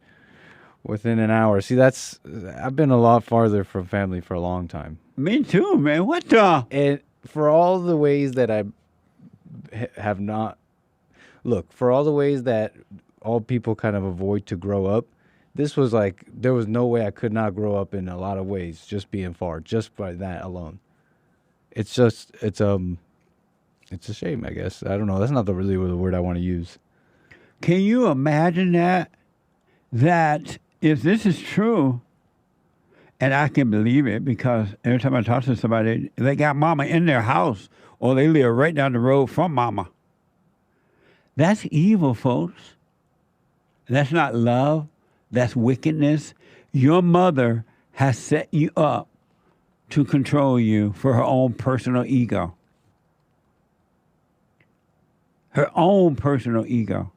Within an hour. See, I've been a lot farther from family for a long time. Me too, man. What the? And for all the ways that I have not, for all the ways that all people kind of avoid to grow up, this was like, there was no way I could not grow up in a lot of ways, just being far, just by that alone. It's a shame, I guess. I don't know. That's not really the word I want to use. Can you imagine that if this is true, and I can believe it because every time I talk to somebody, they got mama in their house or they live right down the road from mama. That's evil, folks. That's not love. That's wickedness. Your mother has set you up to control you for her own personal ego. Her own personal ego.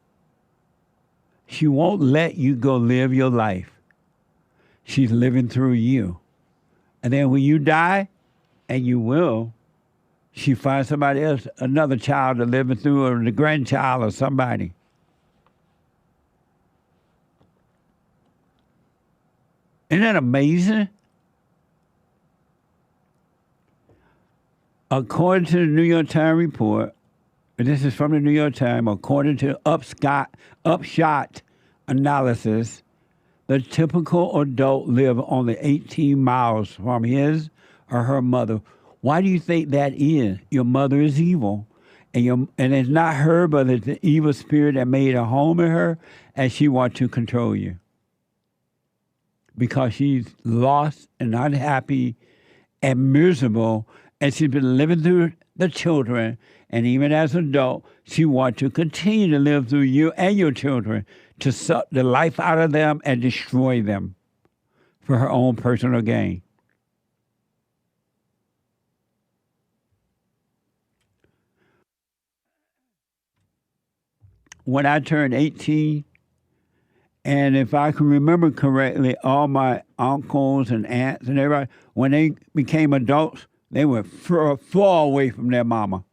She won't let you go live your life. She's living through you. And then when you die, and you will, she finds somebody else, another child to live it through, or the grandchild or somebody. Isn't that amazing? According to the New York Times report, and this is from the New York Times, according to upshot analysis, the typical adult lives only 18 miles from his or her mother. Why do you think that is? Your mother is evil. And it's not her, but it's the evil spirit that made a home in her, and she wants to control you. Because she's lost and unhappy and miserable, and she's been living through the children, and even as an adult, she wants to continue to live through you and your children to suck the life out of them and destroy them for her own personal gain. When I turned 18, and if I can remember correctly, all my uncles and aunts and everybody, when they became adults, they were far away from their mama.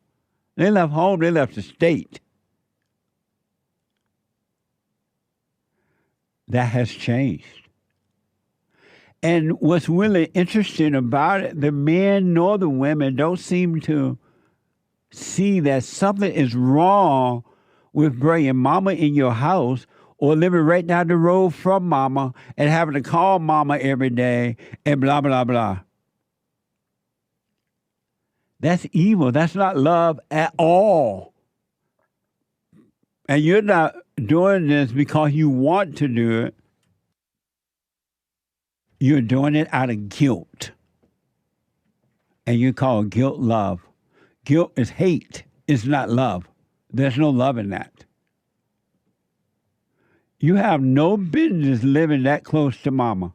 They left home, they left the state. That has changed. And what's really interesting about it, the men nor the women don't seem to see that something is wrong with bringing mama in your house or living right down the road from mama and having to call mama every day and blah, blah, blah. That's evil. That's not love at all. And you're not doing this because you want to do it. You're doing it out of guilt. And you call guilt love. Guilt is hate. It's not love. There's no love in that. You have no business living that close to mama.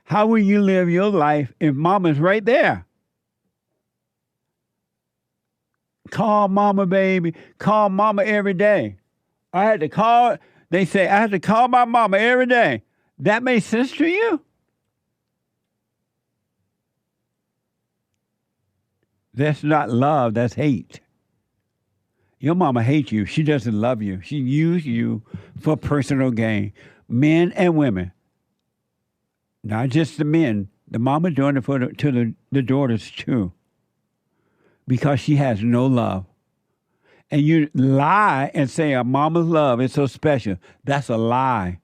How will you live your life if mama's right there? Call mama, baby. Call mama every day. They say, I had to call my mama every day. That makes sense to you? That's not love, that's hate. Your mama hates you. She doesn't love you. She uses you for personal gain. Men and women. Not just the men. The mama doing it to the daughters too. Because she has no love. And you lie and say a mama's love is so special. That's a lie.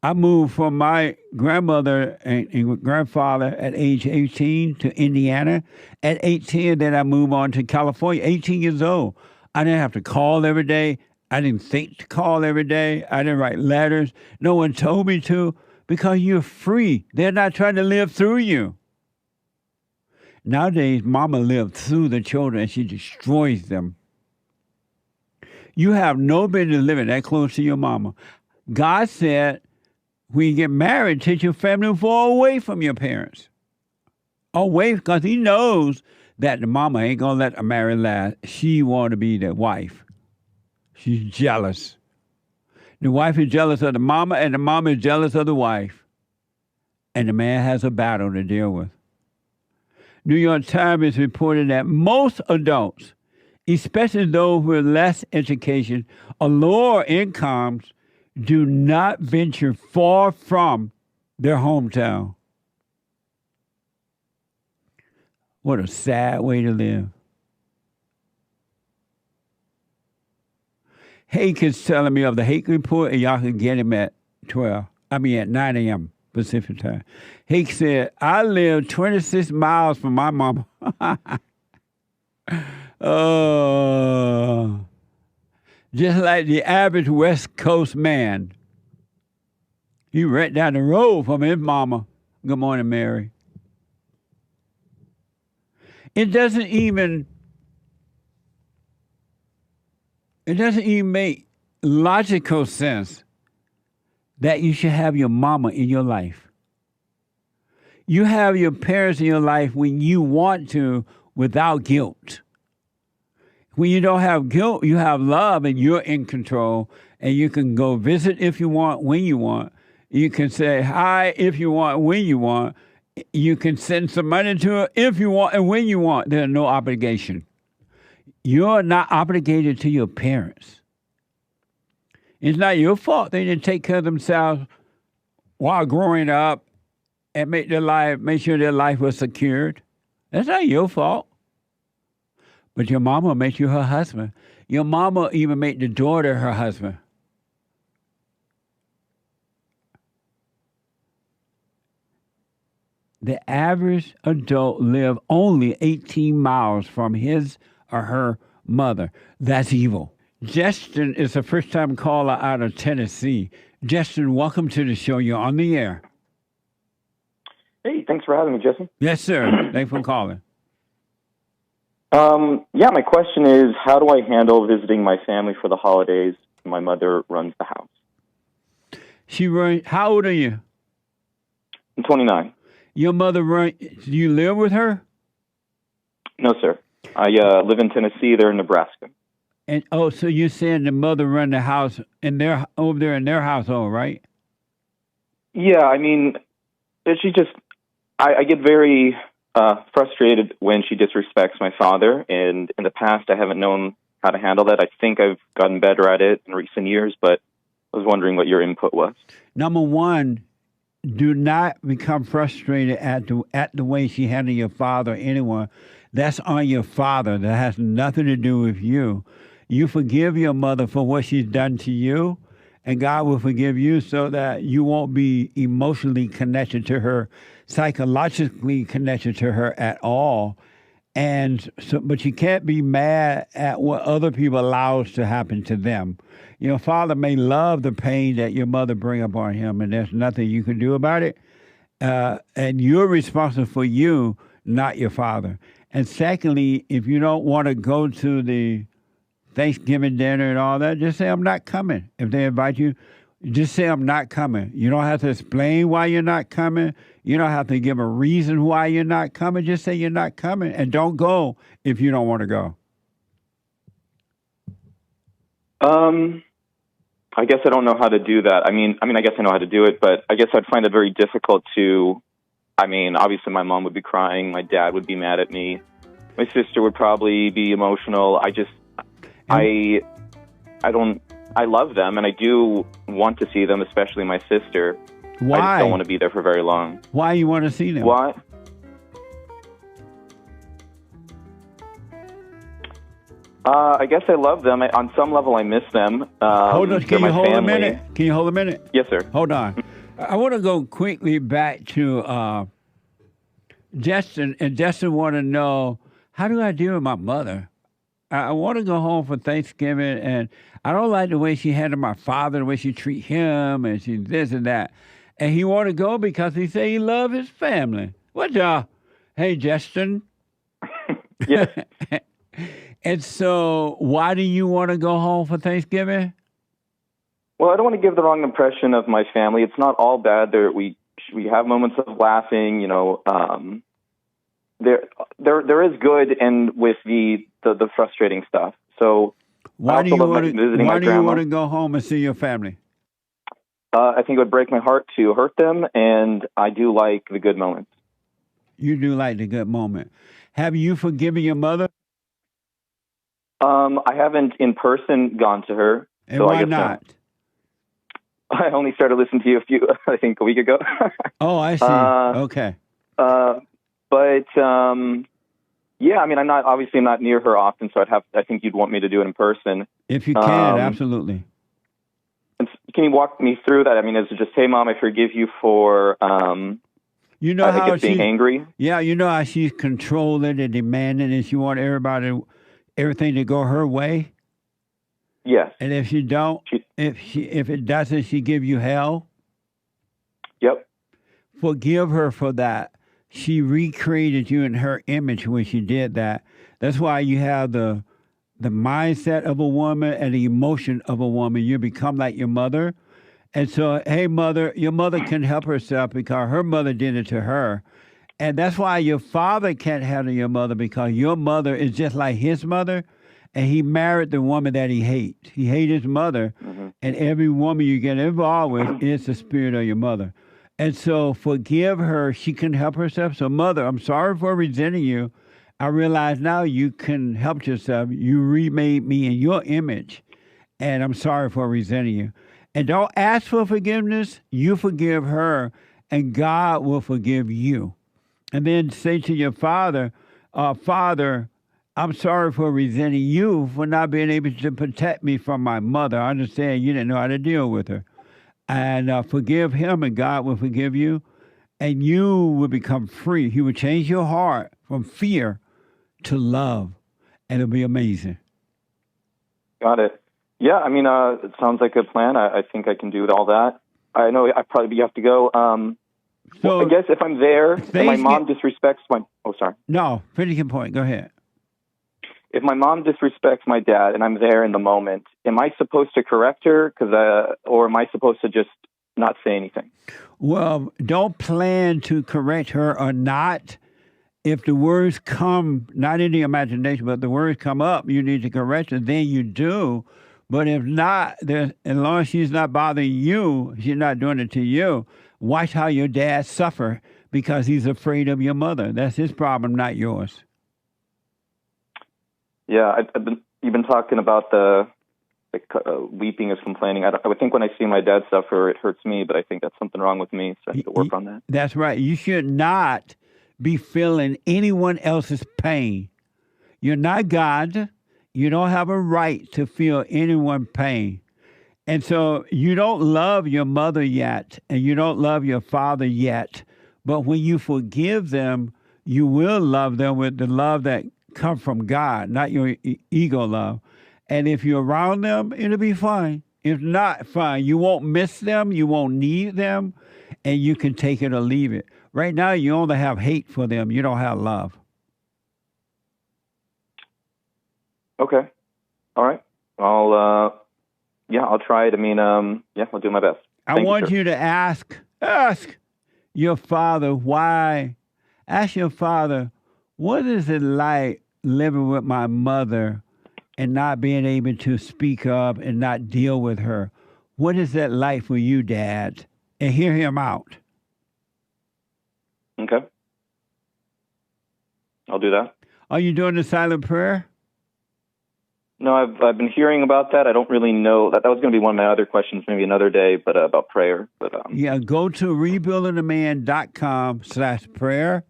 I moved from my grandmother and grandfather at age 18 to Indiana. At 18, then I moved on to California, 18 years old. I didn't have to call every day. I didn't think to call every day. I didn't write letters. No one told me to because you're free. They're not trying to live through you. Nowadays, mama lives through the children and she destroys them. You have no business living that close to your mama. God said, when you get married, take your family far away from your parents. Away, because he knows that the mama ain't going to let a marriage last. She want to be the wife. She's jealous. The wife is jealous of the mama, and the mama is jealous of the wife. And the man has a battle to deal with. New York Times is reporting that most adults, especially those with less education or lower incomes, do not venture far from their hometown. What a sad way to live. Hake is telling me of the Hake report, and y'all can get him at 9 a.m. Pacific time. Hake said, I live 26 miles from my mama. Oh. Just like the average West Coast man. He right down the road from his mama. Good morning, Mary. It doesn't even make logical sense that you should have your mama in your life. You have your parents in your life when you want to without guilt. When you don't have guilt, you have love, and you're in control, and you can go visit if you want, when you want. You can say hi if you want, when you want. You can send some money to her if you want and when you want. There's no obligation. You're not obligated to your parents. It's not your fault they didn't take care of themselves while growing up and make sure their life was secured. That's not your fault. But your mama makes you her husband. Your mama even made the daughter her husband. The average adult live only 18 miles from his or her mother. That's evil. Justin is a first-time caller out of Tennessee. Justin, welcome to the show. You're on the air. Hey, thanks for having me, Jesse. Yes, sir. Thanks for calling. My question is, how do I handle visiting my family for the holidays? My mother runs the house. How old are you? I'm 29. Your mother do you live with her? No, sir. I live in Tennessee. They're in Nebraska. And so you're saying the mother run the house over there in their household, right? Yeah, I mean, she just, I get very frustrated when she disrespects my father, and in the past I haven't known how to handle that. I think I've gotten better at it in recent years, but I was wondering what your input was. Number one, do not become frustrated at the way she handled your father or anyone. That's on your father. That has nothing to do with you. You forgive your mother for what she's done to you, and God will forgive you so that you won't be emotionally connected to her, psychologically connected to her at all. And so, but you can't be mad at what other people allows to happen to them. Your father may love the pain that your mother bring upon him, and there's nothing you can do about it. And you're responsible for you, not your father. And secondly, if you don't want to go to the Thanksgiving dinner and all that, just say, I'm not coming. If they invite you, just say, I'm not coming. You don't have to explain why you're not coming. You don't have to give a reason why you're not coming. Just say you're not coming, and don't go if you don't want to go. I guess I don't know how to do that. I mean, I guess I know how to do it, but I guess I'd find it very difficult to, obviously my mom would be crying, my dad would be mad at me, my sister would probably be emotional. I love them, and I do want to see them, especially my sister. Why? I just don't want to be there for very long. Why you want to see them? Why? I guess I love them. On some level, I miss them. Hold on. Can you hold family. a minute? Can you hold a minute? Yes, sir. Hold on. I want to go quickly back to Justin, and Justin want to know, how do I deal with my mother? I want to go home for Thanksgiving, and I don't like the way she handled my father, the way she treat him, and she this and that. And he want to go because he say he love his family. What y'all? Hey, Justin. Yes. And so, why do you want to go home for Thanksgiving? Well, I don't want to give the wrong impression of my family. It's not all bad. We have moments of laughing. There is good, and with the frustrating stuff. So why do you want to go home and see your family? I think it would break my heart to hurt them, and I do like the good moments. You do like the good moment. Have you forgiven your mother? I haven't in person gone to her. And so why I guess not? I only started listening to you a week ago. Oh, I see. Okay. Yeah, I'm not near her often, so I think you'd want me to do it in person. If you can, absolutely. Can you walk me through that? Is it just, hey, Mom, I forgive you for, you know how being angry? Yeah, you know how she's controlling and demanding, and she wants everything to go her way? Yes. And if she don't, if it doesn't, she give you hell? Yep. Forgive her for that. She recreated you in her image when she did that. That's why you have the mindset of a woman and the emotion of a woman. You become like your mother. And so, hey, mother, your mother can help herself because her mother did it to her. And that's why your father can't handle your mother, because your mother is just like his mother. and he married the woman that he hates. He hates his mother, and every woman you get involved with is the spirit of your mother. And so forgive her. She can help herself. So, mother, I'm sorry for resenting you. I realize now you can help yourself. You remade me in your image, and I'm sorry for resenting you. And don't ask for forgiveness. You forgive her, and God will forgive you. And then say to your father, Father, I'm sorry for resenting you for not being able to protect me from my mother. I understand you didn't know how to deal with her. And forgive him, and God will forgive you. And you will become free. He will change your heart from fear to love. And it'll be amazing. Got it. Yeah, I mean, it sounds like a plan. I think I can do all that. I know I probably have to go. Well, I guess if I'm there and my mom disrespects my... Oh, sorry. No, finish your point. Go ahead. If my mom disrespects my dad and I'm there in the moment, am I supposed to correct her? Or am I supposed to just not say anything? Well, don't plan to correct her or not. If the words come, not in the imagination, but the words come up, you need to correct her, then you do. But if not, as long as she's not bothering you, she's not doing it to you, watch how your dad suffer because he's afraid of your mother. That's his problem, not yours. Yeah, you've been talking about the weeping is complaining. I would think when I see my dad suffer, it hurts me, but I think that's something wrong with me, so I have to work on that. That's right. You should not be feeling anyone else's pain. You're not God. You don't have a right to feel anyone's pain. And so you don't love your mother yet, and you don't love your father yet. But when you forgive them, you will love them with the love that comes from God, not your ego love. And if you're around them, it'll be fine. If not, fine. You won't miss them. You won't need them. And you can take it or leave it. Right now, you only have hate for them. You don't have love. Okay. All right. I'll try it. I mean, I'll do my best. I want you to ask your father why. Ask your father, what is it like living with my mother and not being able to speak up and not deal with her? What is that like for you, Dad? And hear him out. Okay. I'll do that. Are you doing the silent prayer? No, I've been hearing about that. I don't really know. That was going to be one of my other questions, maybe another day, but about prayer. But yeah, go to rebuildingtheman.com/prayer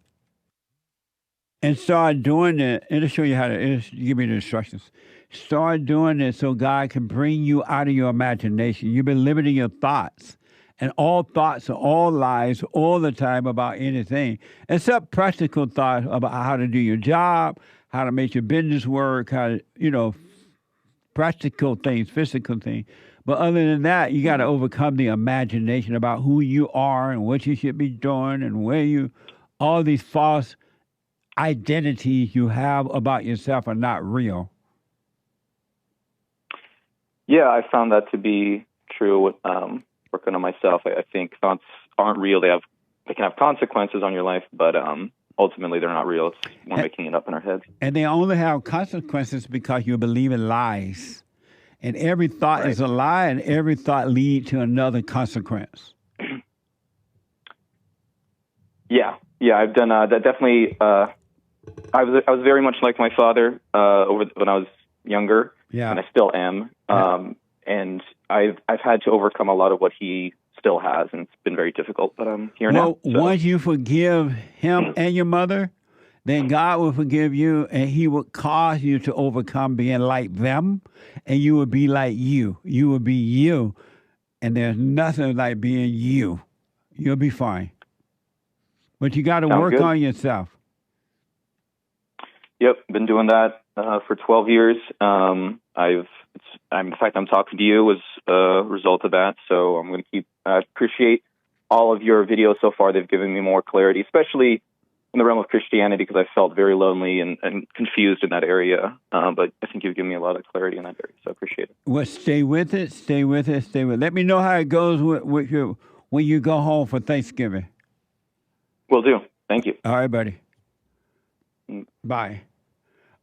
and start doing it. It'll show you how to. It'll give you the instructions. Start doing it so God can bring you out of your imagination. You've been living in your thoughts, and all thoughts are all lies all the time about anything, except practical thoughts about how to do your job, how to make your business work, how to, practical things, physical things. But other than that, you got to overcome the imagination about who you are and what you should be doing and all these false identities you have about yourself are not real. Yeah, I found that to be true. Working on myself, I think thoughts aren't real. They can have consequences on your life, but ultimately they're not real. We're making it up in our heads. And they only have consequences because you believe in lies. And every thought is a lie, and every thought leads to another consequence. Yeah, I've done that. Definitely, I was very much like my father when I was younger, and I still am. And I've had to overcome a lot of what he still has, and it's been very difficult. But I'm here now. So. Once you forgive him and your mother, then God will forgive you, and he will cause you to overcome being like them, and you will be like you. You will be you, and there's nothing like being you. You'll be fine. But you got to work on yourself. Yep, been doing that for 12 years. The fact I'm talking to you was a result of that, so I'm going to keep appreciate all of your videos so far. They've given me more clarity, especially in the realm of Christianity, because I felt very lonely and confused in that area. But I think you've given me a lot of clarity in that area, so I appreciate it. Well, stay with it. Let me know how it goes with you when you go home for Thanksgiving. Will do. Thank you. All right, buddy. Bye.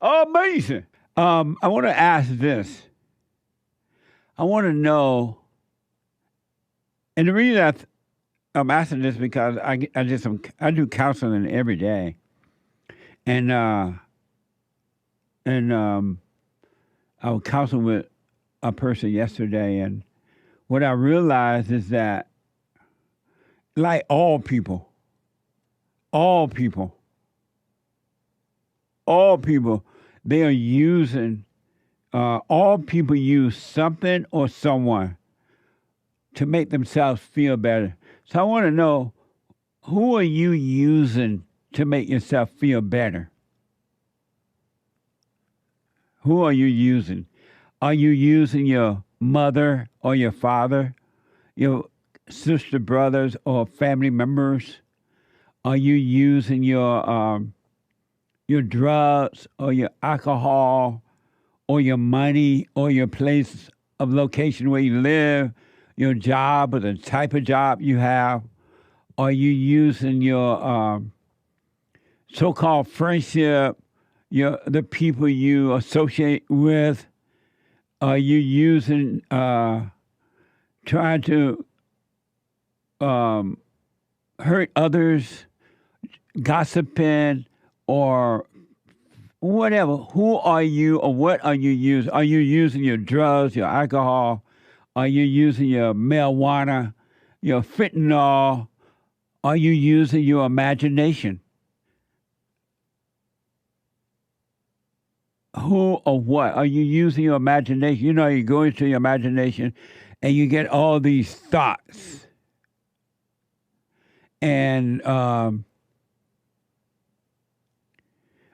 Amazing. I want to ask this. I want to know, and the reason I'm asking this because I do counseling every day, and I was counseling with a person yesterday, and what I realized is that, like all people, they are using. All people use something or someone to make themselves feel better. So I want to know, who are you using to make yourself feel better? Who are you using? Are you using your mother or your father, your sister, brothers, or family members? Are you using your drugs or your alcohol or your money or your place of location where you live, your job or the type of job you have? Are you using your so-called friendship, the people you associate with? Are you using, trying to hurt others, gossiping, or whatever? Who are you or what are you using? Are you using your drugs, your alcohol? Are you using your marijuana, your fentanyl? Are you using your imagination? Who or what? Are you using your imagination? You know, you go into your imagination and you get all these thoughts. And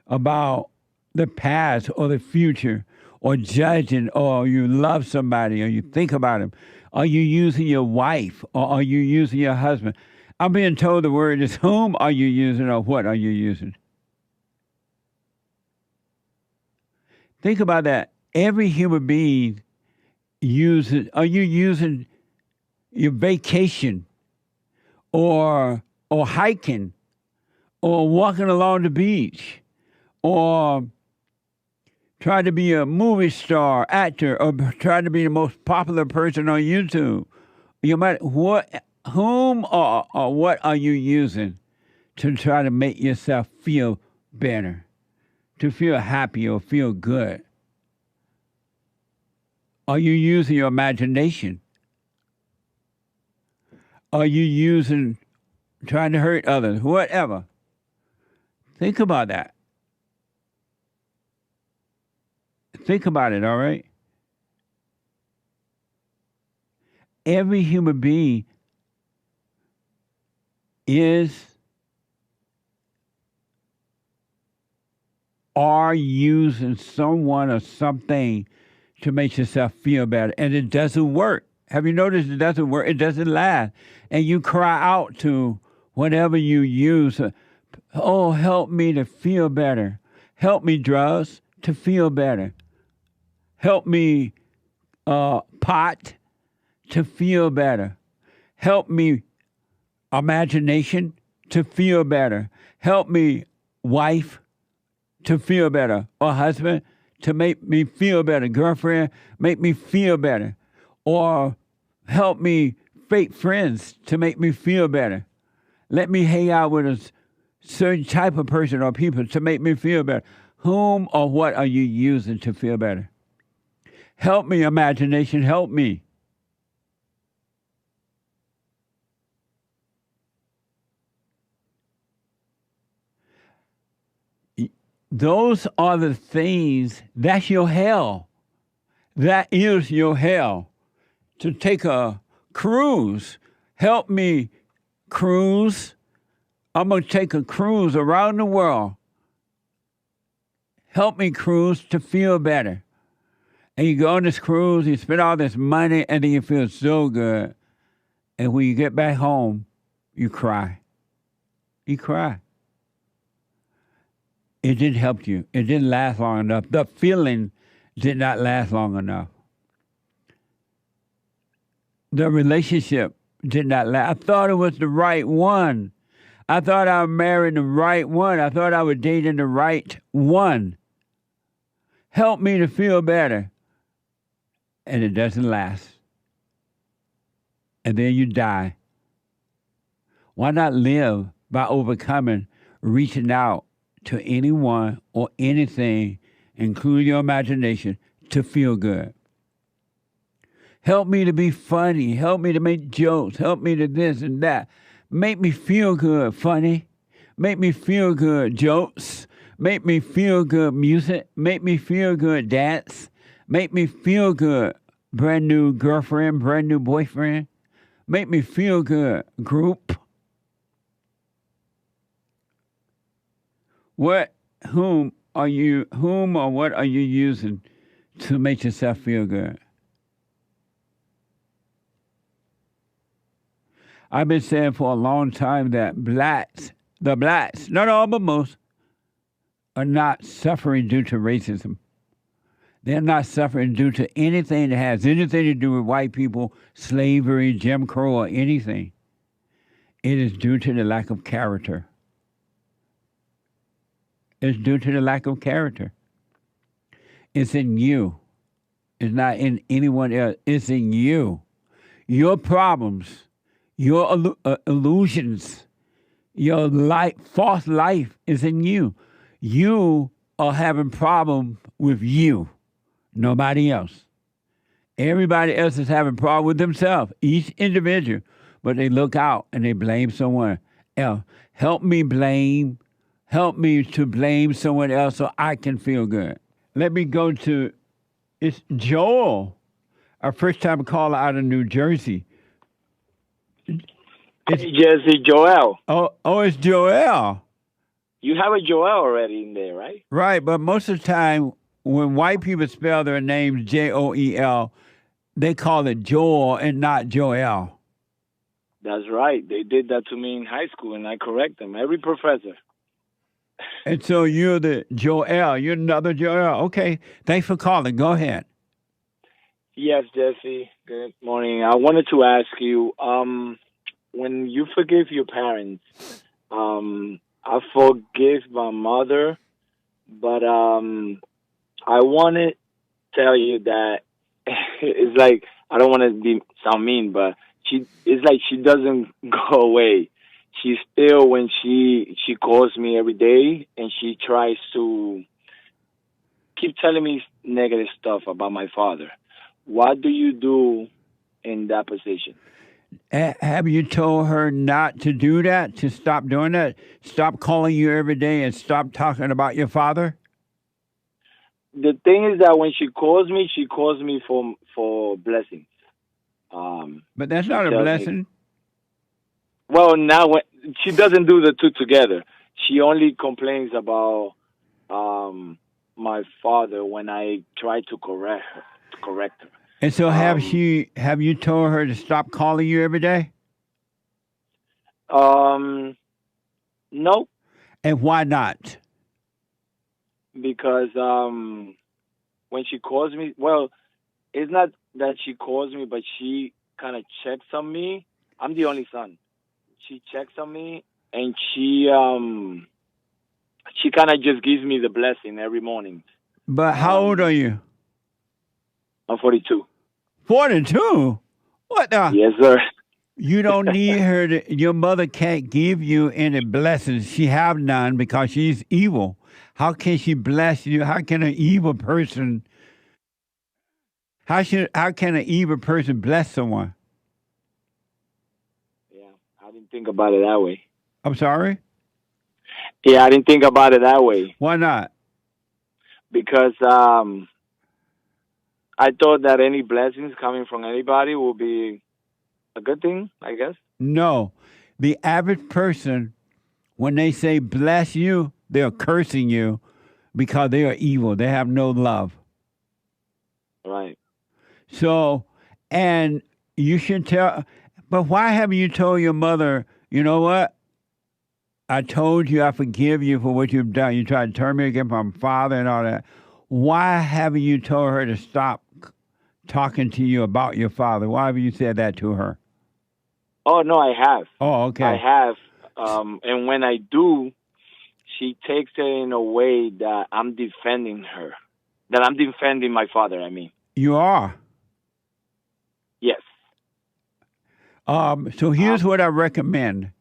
about the past or the future, or judging, or you love somebody, or you think about them. Are you using your wife, or are you using your husband? I'm being told the word is, whom are you using, or what are you using? Think about that. Every human being uses. Are you using your vacation, or hiking, or walking along the beach, or try to be a movie star, actor, or try to be the most popular person on YouTube? You might, whom or what are you using to try to make yourself feel better, to feel happy or feel good? Are you using your imagination? Are you using, trying to hurt others, whatever? Think about that. Think about it, all right? Every human being are using someone or something to make yourself feel better. And it doesn't work. Have you noticed it doesn't work? It doesn't last. And you cry out to whatever you use. Oh, help me to feel better. Help me, drugs, to feel better. Help me, pot, to feel better. Help me, imagination, to feel better. Help me, wife, to feel better. Or husband, to make me feel better. Girlfriend, make me feel better. Or help me, fake friends, to make me feel better. Let me hang out with a certain type of person or people to make me feel better. Whom or what are you using to feel better? Help me, imagination, help me. Those are the things, that's your hell. That is your hell. To take a cruise. Help me cruise. I'm going to take a cruise around the world. Help me cruise to feel better. And you go on this cruise, you spend all this money, and then you feel so good. And when you get back home, you cry. You cry. It didn't help you. It didn't last long enough. The feeling did not last long enough. The relationship did not last. I thought it was the right one. I thought I was marrying the right one. I thought I was dating the right one. help me to feel better. And it doesn't last. And then you die. Why not live by overcoming, reaching out to anyone or anything, including your imagination, to feel good? Help me to be funny. Help me to make jokes. Help me to this and that. Make me feel good, funny. Make me feel good, jokes. Make me feel good, music. Make me feel good, dance. Make me feel good, brand new girlfriend, brand new boyfriend. Make me feel good, group. Whom or what are you using to make yourself feel good? I've been saying for a long time that the blacks, not all but most, are not suffering due to racism. They're not suffering due to anything that has anything to do with white people, slavery, Jim Crow, or anything. It is due to the lack of character. It's due to the lack of character. It's in you. It's not in anyone else. It's in you. Your problems, your illusions, your false life is in you. You are having problems with you, nobody else. Everybody else is having problems with themselves, each individual, but they look out and they blame someone else. Help me to blame someone else so I can feel good. Let me go to, it's Joel, our first time caller out of New Jersey. Hey, Jesse, Joel. Oh, it's Joel. You have a Joel already in there, right? Right, but most of the time, when white people spell their names Joel, they call it Joel and not Joel. That's right. They did that to me in high school, and I correct them. Every professor. And so you're the Joel. You're another Joel. Okay, thanks for calling. Go ahead. Yes, Jesse. Good morning. I wanted to ask you, when you forgive your parents, I forgive my mother, but I want to tell you that it's like, I don't want to sound mean, but it's like she doesn't go away. She still, when she calls me every day, and she tries to keep telling me negative stuff about my father. What do you do in that position? Have you told her not to do that, to stop doing that? Stop calling you every day and stop talking about your father? The thing is that when she calls me for blessings. But that's not a blessing. Well, now she doesn't do the two together. She only complains about my father when I try to correct her. And so have you told her to stop calling you every day? No. And why not? Because when she calls me, well, it's not that she calls me, but she kind of checks on me. I'm the only son. She checks on me, and she kind of just gives me the blessing every morning. But how old are you? I'm 42. 42? What the? Yes, sir. You don't need her to, your mother can't give you any blessings. She have none because she's evil. How can she bless you? How can an evil person, how can an evil person bless someone? Yeah, I didn't think about it that way. I'm sorry? Yeah, I didn't think about it that way. Why not? Because I thought that any blessings coming from anybody will be a good thing, I guess. No. The average person, when they say bless you, they're cursing you because they are evil. They have no love. Right. So, and you should tell, but why haven't you told your mother, you know what? I told you I forgive you for what you've done. You tried to turn me against my father and all that. Why haven't you told her to stop talking to you about your father? Why haven't you said that to her? Oh, no, I have. Oh, okay. I have. And when I do, she takes it in a way that I'm defending her. That I'm defending my father, I mean. You are. Yes. So here's what I recommend.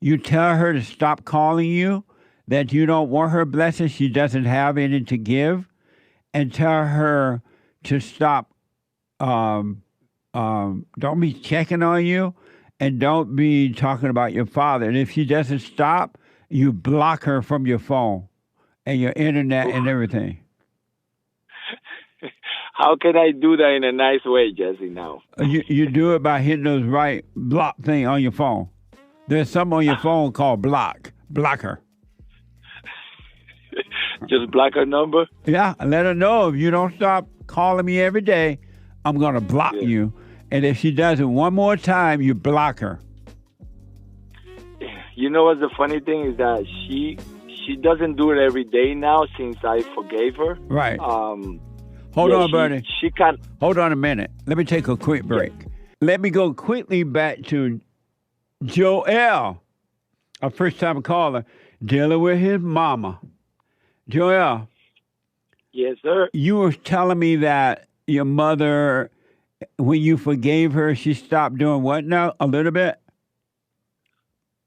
You tell her to stop calling you, that you don't want her blessing, she doesn't have any to give, and tell her to stop, don't be checking on you, and don't be talking about your father. And if she doesn't stop, you block her from your phone and your internet and everything. How can I do that in a nice way, Jesse, now? You do it by hitting those right block thing on your phone. There's something on your phone called block. Block her. Just block her number? Yeah, let her know if you don't stop calling me every day, I'm going to block you. And if she does it one more time, you block her. You know what's the funny thing is that she doesn't do it every day now since I forgave her. Right. Hold on, Bernie. She can't. Hold on a minute. Let me take a quick break. Let me go quickly back to Joel, a first-time caller, dealing with his mama. Joel. Yes, sir. You were telling me that your mother, when you forgave her, she stopped doing what now? A little bit?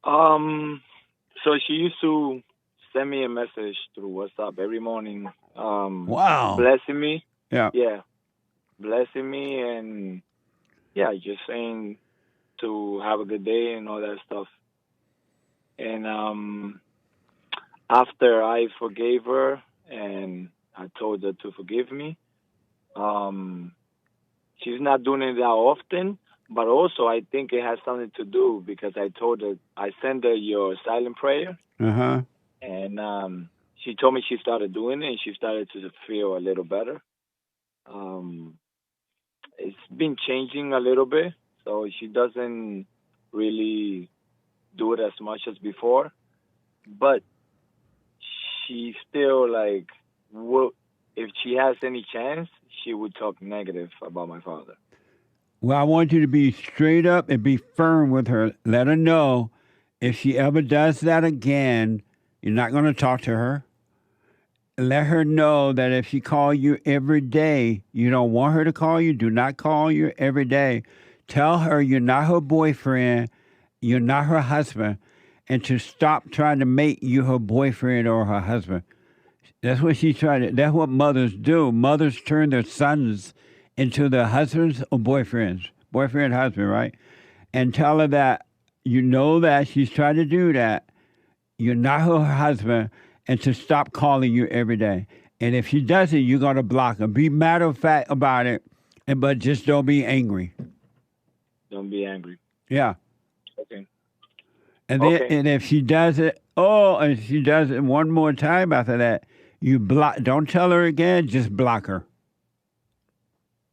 So she used to send me a message through WhatsApp every morning. Wow. Blessing me. Yeah. Yeah. Blessing me and, yeah, just saying to have a good day and all that stuff. And after I forgave her and I told her to forgive me, she's not doing it that often, but also I think it has something to do because I told her, I sent her your silent prayer. Uh-huh. And she told me she started doing it and she started to feel a little better. It's been changing a little bit, so she doesn't really do it as much as before. But she still, like, if she has any chance, she would talk negative about my father. Well, I want you to be straight up and be firm with her. Let her know if she ever does that again, you're not going to talk to her. Let her know that if she calls you every day, you don't want her to call you. Do not call you every day. Tell her you're not her boyfriend. You're not her husband. And to stop trying to make you her boyfriend or her husband. That's what she's trying to. That's what mothers do. Mothers turn their sons into their husbands or boyfriends. Boyfriend, husband, right? And tell her that you know that she's trying to do that. You're not her husband. And to stop calling you every day. And if she does it, you're going to block her. Be matter of fact about it, but just don't be angry. Don't be angry. Yeah. Okay. And then, and if she does it, and she does it one more time after that, you block. Don't tell her again. Just block her.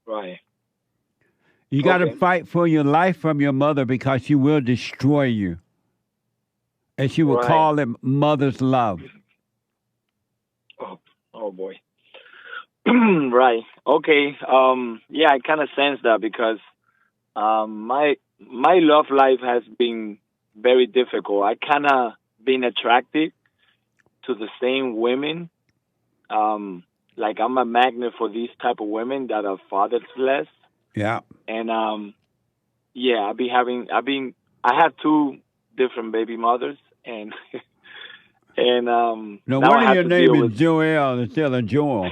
Right. You got to fight for your life from your mother because she will destroy you. And she will call it mother's love. Oh boy. Right. Okay. Yeah, I kind of sense that because my love life has been very difficult. I kind of been attracted to the same women. Like I'm a magnet for these type of women that are fatherless. Yeah. And yeah, I have two different baby mothers and and no now I wonder have your to name deal is with Joel instead of Joel.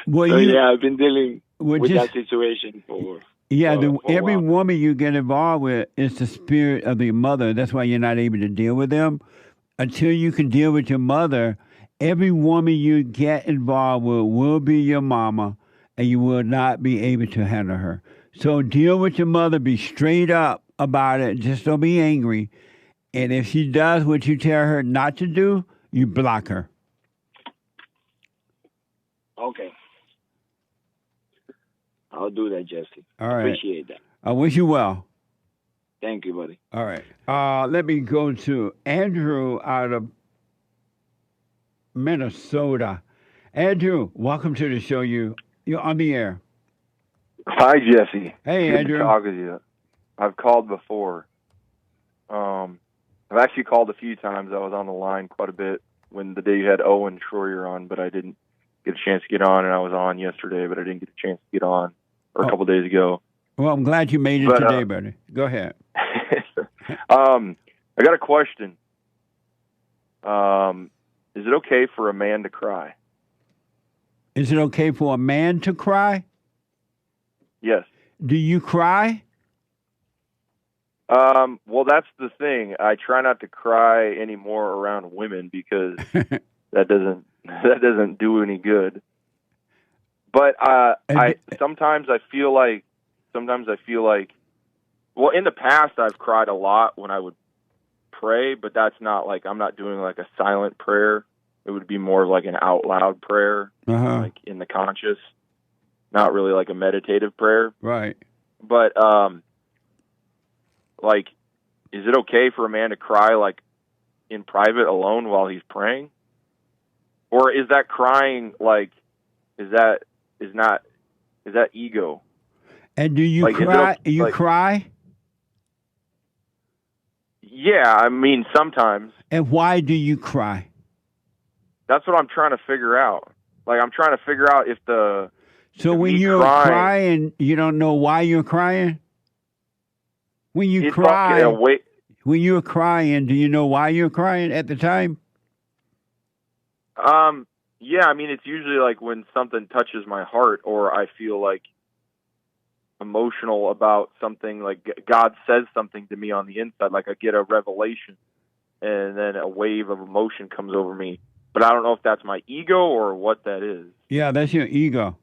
Well, so yeah, I've been dealing with that situation for every a while. woman you get involved with is the spirit of the mother. That's why you're not able to deal with them. Until you can deal with your mother, every woman you get involved with will be your mama, and you will not be able to handle her. So deal with your mother. Be straight up about it. Just don't be angry. And if she does what you tell her not to do, you block her. Okay. I'll do that, Jesse. All right. Appreciate that. I wish you well. Thank you, buddy. All right. Let me go to Andrew out of Minnesota. Andrew, welcome to the show. You're on the air. Hi, Jesse. Hey, Good Andrew. to talk with you. I've called before. I've actually called a few times. I was on the line quite a bit when the day you had Owen Schroyer on, but I didn't get a chance to get on, and I was on yesterday, but I didn't get a chance to get on, or a couple days ago. Well, I'm glad you made it today, buddy. Go ahead. I got a question. Is it okay for a man to cry? Is it okay for a man to cry? Yes. Do you cry? Well, that's the thing. I try not to cry anymore around women because that doesn't do any good. But sometimes I feel like, well, in the past I've cried a lot when I would pray, but that's not like, I'm not doing like a silent prayer. It would be more like an out loud prayer, like in the conscious, not really like a meditative prayer. Right. But, like, is it okay for a man to cry like in private alone while he's praying? Or is that crying like, is that ego? And do you cry? You cry? Yeah, I mean, sometimes. And why do you cry? That's what I'm trying to figure out. Like, I'm trying to figure out if the... So when you're crying, you don't know why you're crying? When you cry, when you're crying, do you know why you're crying at the time? Yeah, I mean, it's usually like when something touches my heart or I feel like emotional about something, like God says something to me on the inside, like I get a revelation and then a wave of emotion comes over me. But I don't know if that's my ego or what that is. Yeah, that's your ego.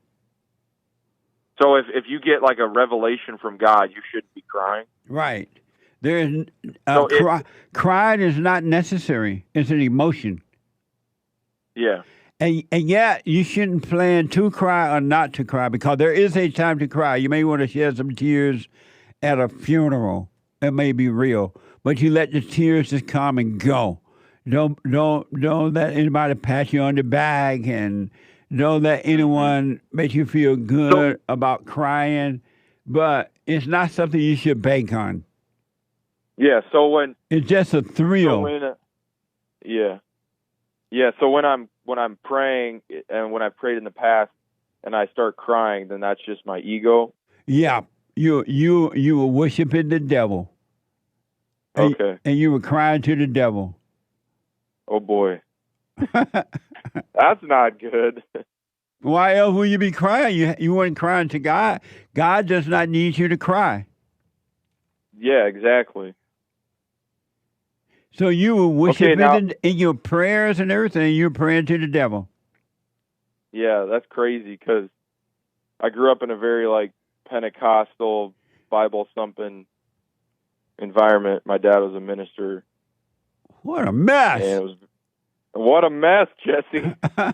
So if you get like a revelation from God, you shouldn't be crying? Right. Crying is not necessary. It's an emotion. Yeah. And yet, you shouldn't plan to cry or not to cry because there is a time to cry. You may want to shed some tears at a funeral. It may be real, but you let the tears just come and go. Don't let anybody pat you on the back, and don't let anyone make you feel good about crying. But it's not something you should bank on. Yeah. So when it's just a thrill. So when I'm praying, and when I've prayed in the past and I start crying, then that's just my ego. Yeah, you were worshiping the devil. Okay. And you were crying to the devil. Oh boy. That's not good. Why else would you be crying? You weren't crying to God. God does not need you to cry. Yeah, exactly. So you were worshiping in your prayers and everything. You were praying to the devil. Yeah, that's crazy because I grew up in a very like Pentecostal, Bible thumping environment. My dad was a minister. What a mess! And what a mess, Jesse. I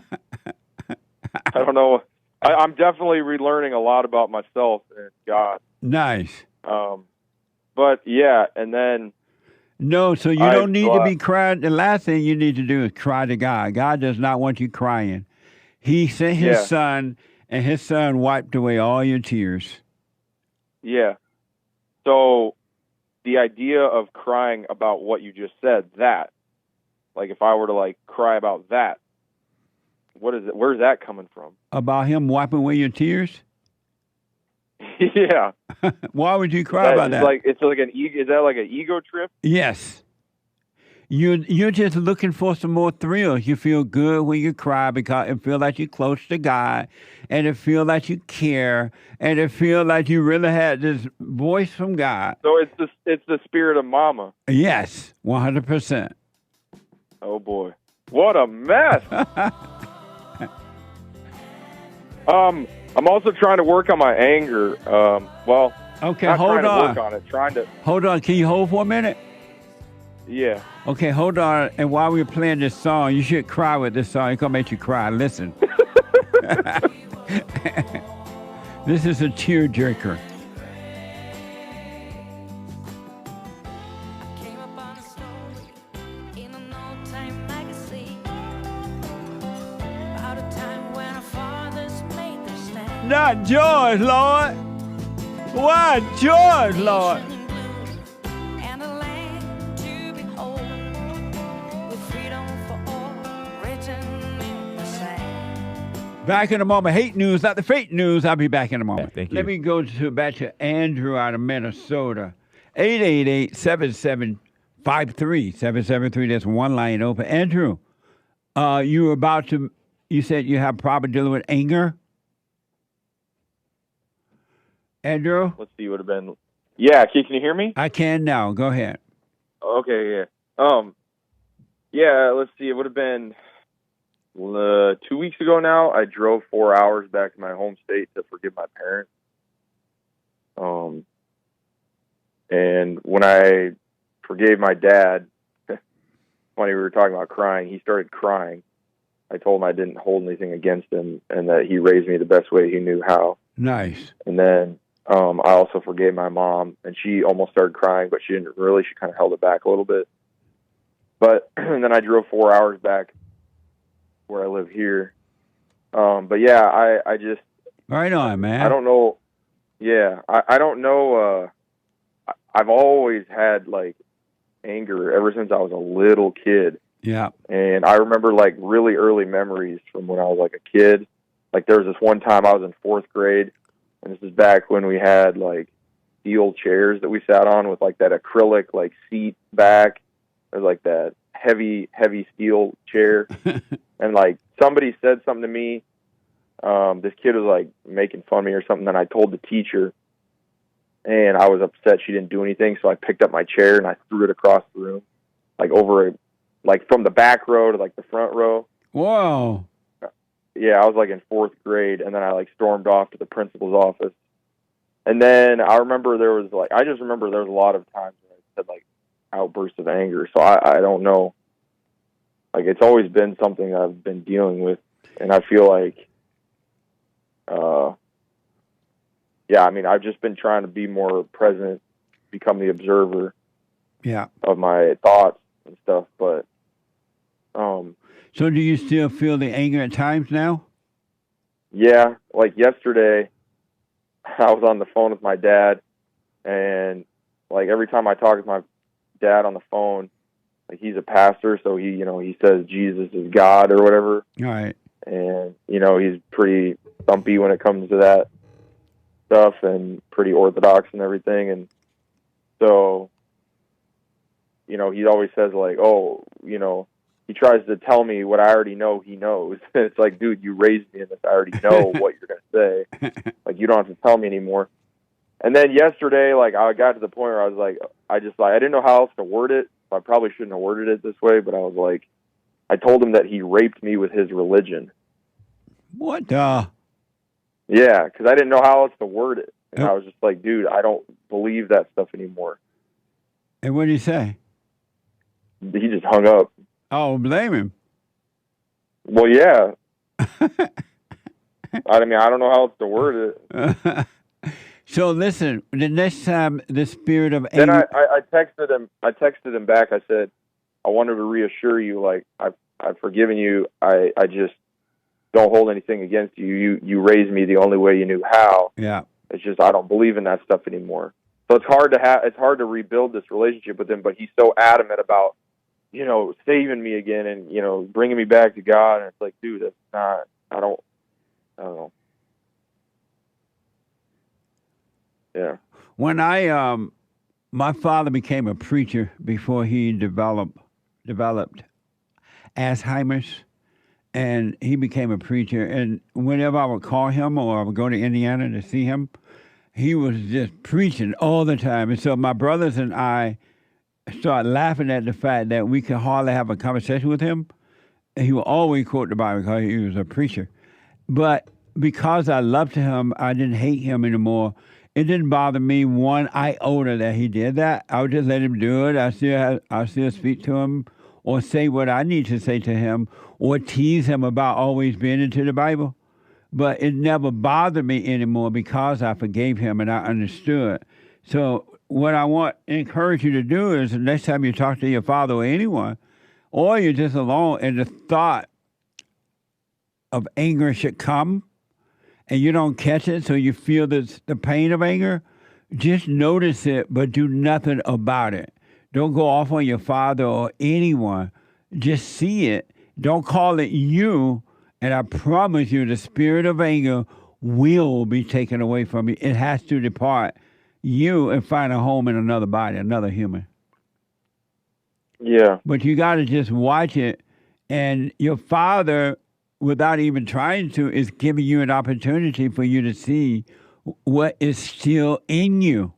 don't know. I'm definitely relearning a lot about myself and God. Nice. But yeah, and then. No, so you don't need to be crying. The last thing you need to do is cry to God. God does not want you crying. He sent his son, and his son wiped away all your tears. Yeah. So the idea of crying about what you just said, that, like if I were to like cry about that, what is it? Where's that coming from? About him wiping away your tears? Yeah. Why would you cry about that? It's like an ego. Is that like an ego trip? Yes. You're just looking for some more thrills. You feel good when you cry because it feels like you're close to God, and it feels like you care, and it feels like you really had this voice from God. So it's the spirit of Mama. Yes, 100%. Oh boy, what a mess. I'm also trying to work on my anger. Okay, hold on. Work on it. Hold on. Can you hold for a minute? Yeah. Okay, hold on. And while we're playing this song, you should cry with this song. It's gonna make you cry. Listen. This is a tearjerker. Not George, Lord. Why George, Lord? Back in a moment. Hate news, not the fake news. I'll be back in a moment. Thank you. Let me go back to Andrew out of Minnesota. 888-7753. There's one line open. Andrew, you said you have problem dealing with anger? Andrew? Let's see, would have been. Yeah, can you hear me? I can now. Go ahead. Okay, yeah. Yeah, let's see, it would have been 2 weeks ago now. I drove 4 hours back to my home state to forgive my parents. And when I forgave my dad, funny, we were talking about crying, he started crying. I told him I didn't hold anything against him and that he raised me the best way he knew how. Nice. And then I also forgave my mom, and she almost started crying, but she didn't really. She kind of held it back a little bit. But and then I drove 4 hours back where I live here. But yeah, I just... Right on, man. I don't know. Yeah, I don't know. I've always had, like, anger ever since I was a little kid. Yeah. And I remember, like, really early memories from when I was, like, a kid. Like, there was this one time I was in 4th grade, and this is back when we had, like, steel chairs that we sat on with, like, that acrylic, like, seat back. There's, like, that heavy steel chair. And, like, somebody said something to me. This kid was, like, making fun of me or something, and I told the teacher. And I was upset she didn't do anything, so I picked up my chair and I threw it across the room, like, like, from the back row to, like, the front row. Whoa. Yeah, I was, like, in 4th grade, and then I, like, stormed off to the principal's office. And then I remember I just remember there was a lot of times when I said, like, outbursts of anger. So I don't know. Like, it's always been something I've been dealing with, and I feel like, yeah, I mean, I've just been trying to be more present, become the observer of my thoughts and stuff, but... So do you still feel the anger at times now? Yeah, like yesterday, I was on the phone with my dad, and, like, every time I talk with my dad on the phone, like, he's a pastor, so he says Jesus is God or whatever. All right. And, he's pretty thumpy when it comes to that stuff and pretty orthodox and everything. And so, he always says, like, he tries to tell me what I already know he knows. It's like, dude, you raised me in this. I already know what you're going to say. Like, you don't have to tell me anymore. And then yesterday, like, I got to the point where I was like, I didn't know how else to word it. So I probably shouldn't have worded it this way, but I was like, I told him that he raped me with his religion. What the? Yeah, because I didn't know how else to word it. And I was just like, dude, I don't believe that stuff anymore. And what did he say? He just hung up. Oh, blame him. Well, yeah. I mean, I don't know how else to word it. So listen, the next time the spirit of anger... Then I texted him. I texted him back. I said, I wanted to reassure you, like, I've forgiven you. I just don't hold anything against you. You raised me the only way you knew how. Yeah. It's just I don't believe in that stuff anymore. So it's hard to rebuild this relationship with him. But he's so adamant about, saving me again and, bringing me back to God. And it's like, dude, that's not, I don't know. Yeah. When my father became a preacher before he developed Alzheimer's, and he became a preacher. And whenever I would call him or I would go to Indiana to see him, he was just preaching all the time. And so my brothers and I started laughing at the fact that we could hardly have a conversation with him. And he would always quote the Bible because he was a preacher. But because I loved him, I didn't hate him anymore. It didn't bother me one iota that he did that. I would just let him do it. I still speak to him or say what I need to say to him or tease him about always being into the Bible. But it never bothered me anymore because I forgave him and I understood. So what I want to encourage you to do is the next time you talk to your father or anyone, or you're just alone and the thought of anger should come, and you don't catch it, so you feel the pain of anger, just notice it, but do nothing about it. Don't go off on your father or anyone. Just see it. Don't call it you, And I promise you, the spirit of anger will be taken away from you. It has to depart you and find a home in another body, another human. Yeah. But you got to just watch it. And your father, without even trying to, is giving you an opportunity for you to see what is still in you,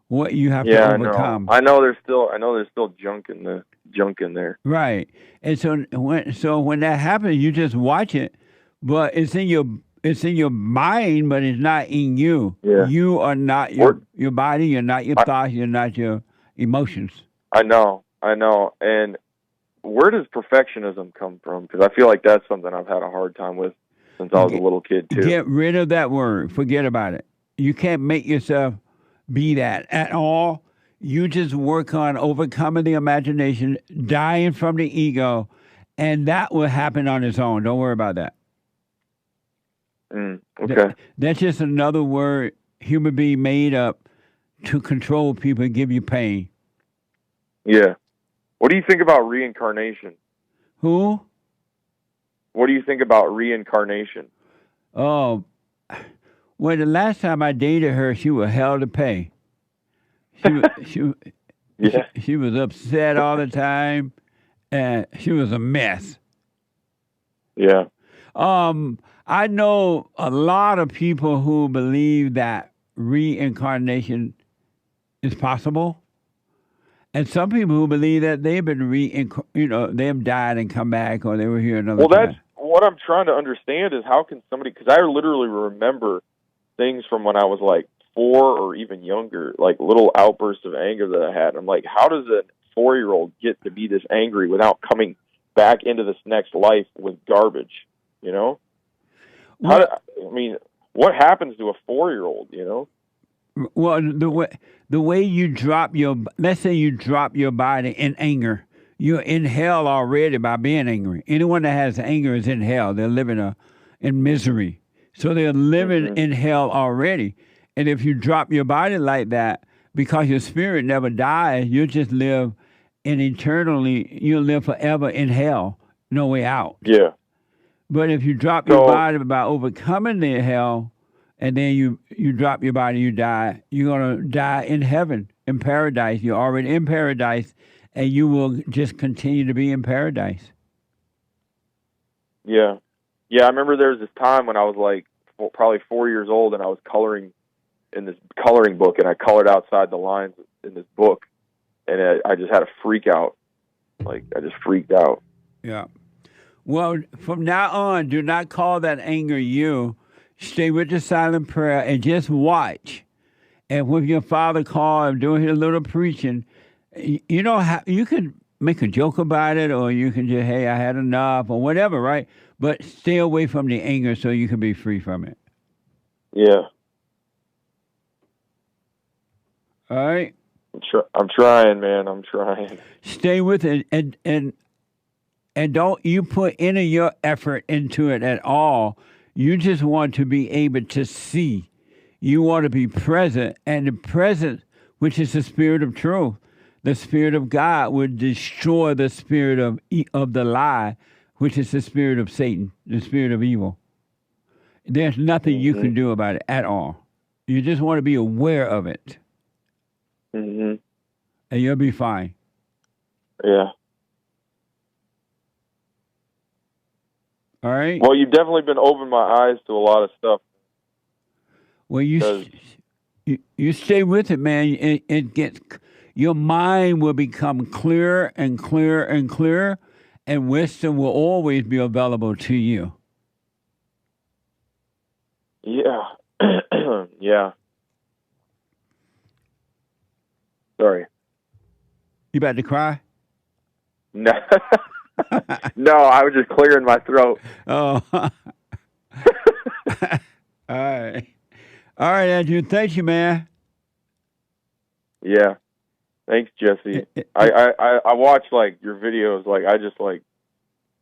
what you have to overcome. I know there's still junk in there. Right. And so when that happens, you just watch it, but it's in your mind, but it's not in you. Yeah. You are not your body, you're not your thoughts, you're not your emotions. I know. And where does perfectionism come from? Because I feel like that's something I've had a hard time with since I was a little kid, too. Get rid of that word. Forget about it. You can't make yourself be that at all. You just work on overcoming the imagination, dying from the ego, and that will happen on its own. Don't worry about that. Okay. That's just another word human being made up to control people and give you pain. Yeah. What do you think about reincarnation? Who? What do you think about reincarnation? Oh, well, the last time I dated her, she was hell to pay. She was upset all the time, and she was a mess. Yeah. I know a lot of people who believe that reincarnation is possible. And some people who believe that they've been they have died and come back, or they were here another time. Well, that's what I'm trying to understand is how can somebody, because I literally remember things from when I was like 4 or even younger, like little outbursts of anger that I had. I'm like, how does a 4-year-old get to be this angry without coming back into this next life with garbage, you know? What happens to a 4-year-old, you know? Well, the way you drop let's say you drop your body in anger, you're in hell already by being angry. Anyone that has anger is in hell. They're living in misery. So they're living in hell already. And if you drop your body like that, because your spirit never dies, you just live you'll live forever in hell, no way out. Yeah. But if you drop your body by overcoming the hell, and then you drop your body, you die, you're going to die in heaven, in paradise. You're already in paradise, and you will just continue to be in paradise. Yeah. Yeah, I remember there was this time when I was like probably 4 years old, and I was coloring in this coloring book, and I colored outside the lines in this book, and I just had a freak out. Like, I just freaked out. Yeah. Well, from now on, do not call that anger you. Stay with the silent prayer and just watch. And when your father called and doing his little preaching, you know how you can make a joke about it, or you can just, hey, I had enough, or whatever, right? But stay away from the anger so you can be free from it. Yeah. All right. I'm trying, man. I'm trying. Stay with it, and don't you put any of your effort into it at all. You just want to be able to see. You want to be present, and the presence, which is the spirit of truth, the spirit of God, would destroy the spirit of the lie, which is the spirit of Satan, the spirit of evil. There's nothing you can do about it at all. You just want to be aware of it. And you'll be fine. Yeah. All right. Well, you've definitely been opening my eyes to a lot of stuff. Well, you stay with it, man. It gets, your mind will become clearer and clearer and clearer, and wisdom will always be available to you. Yeah. Yeah. Sorry. You about to cry? No. No, I was just clearing my throat. Oh. All right. All right, Andrew. Thank you, man. Yeah. Thanks, Jesse. I watch like your videos. Like I just like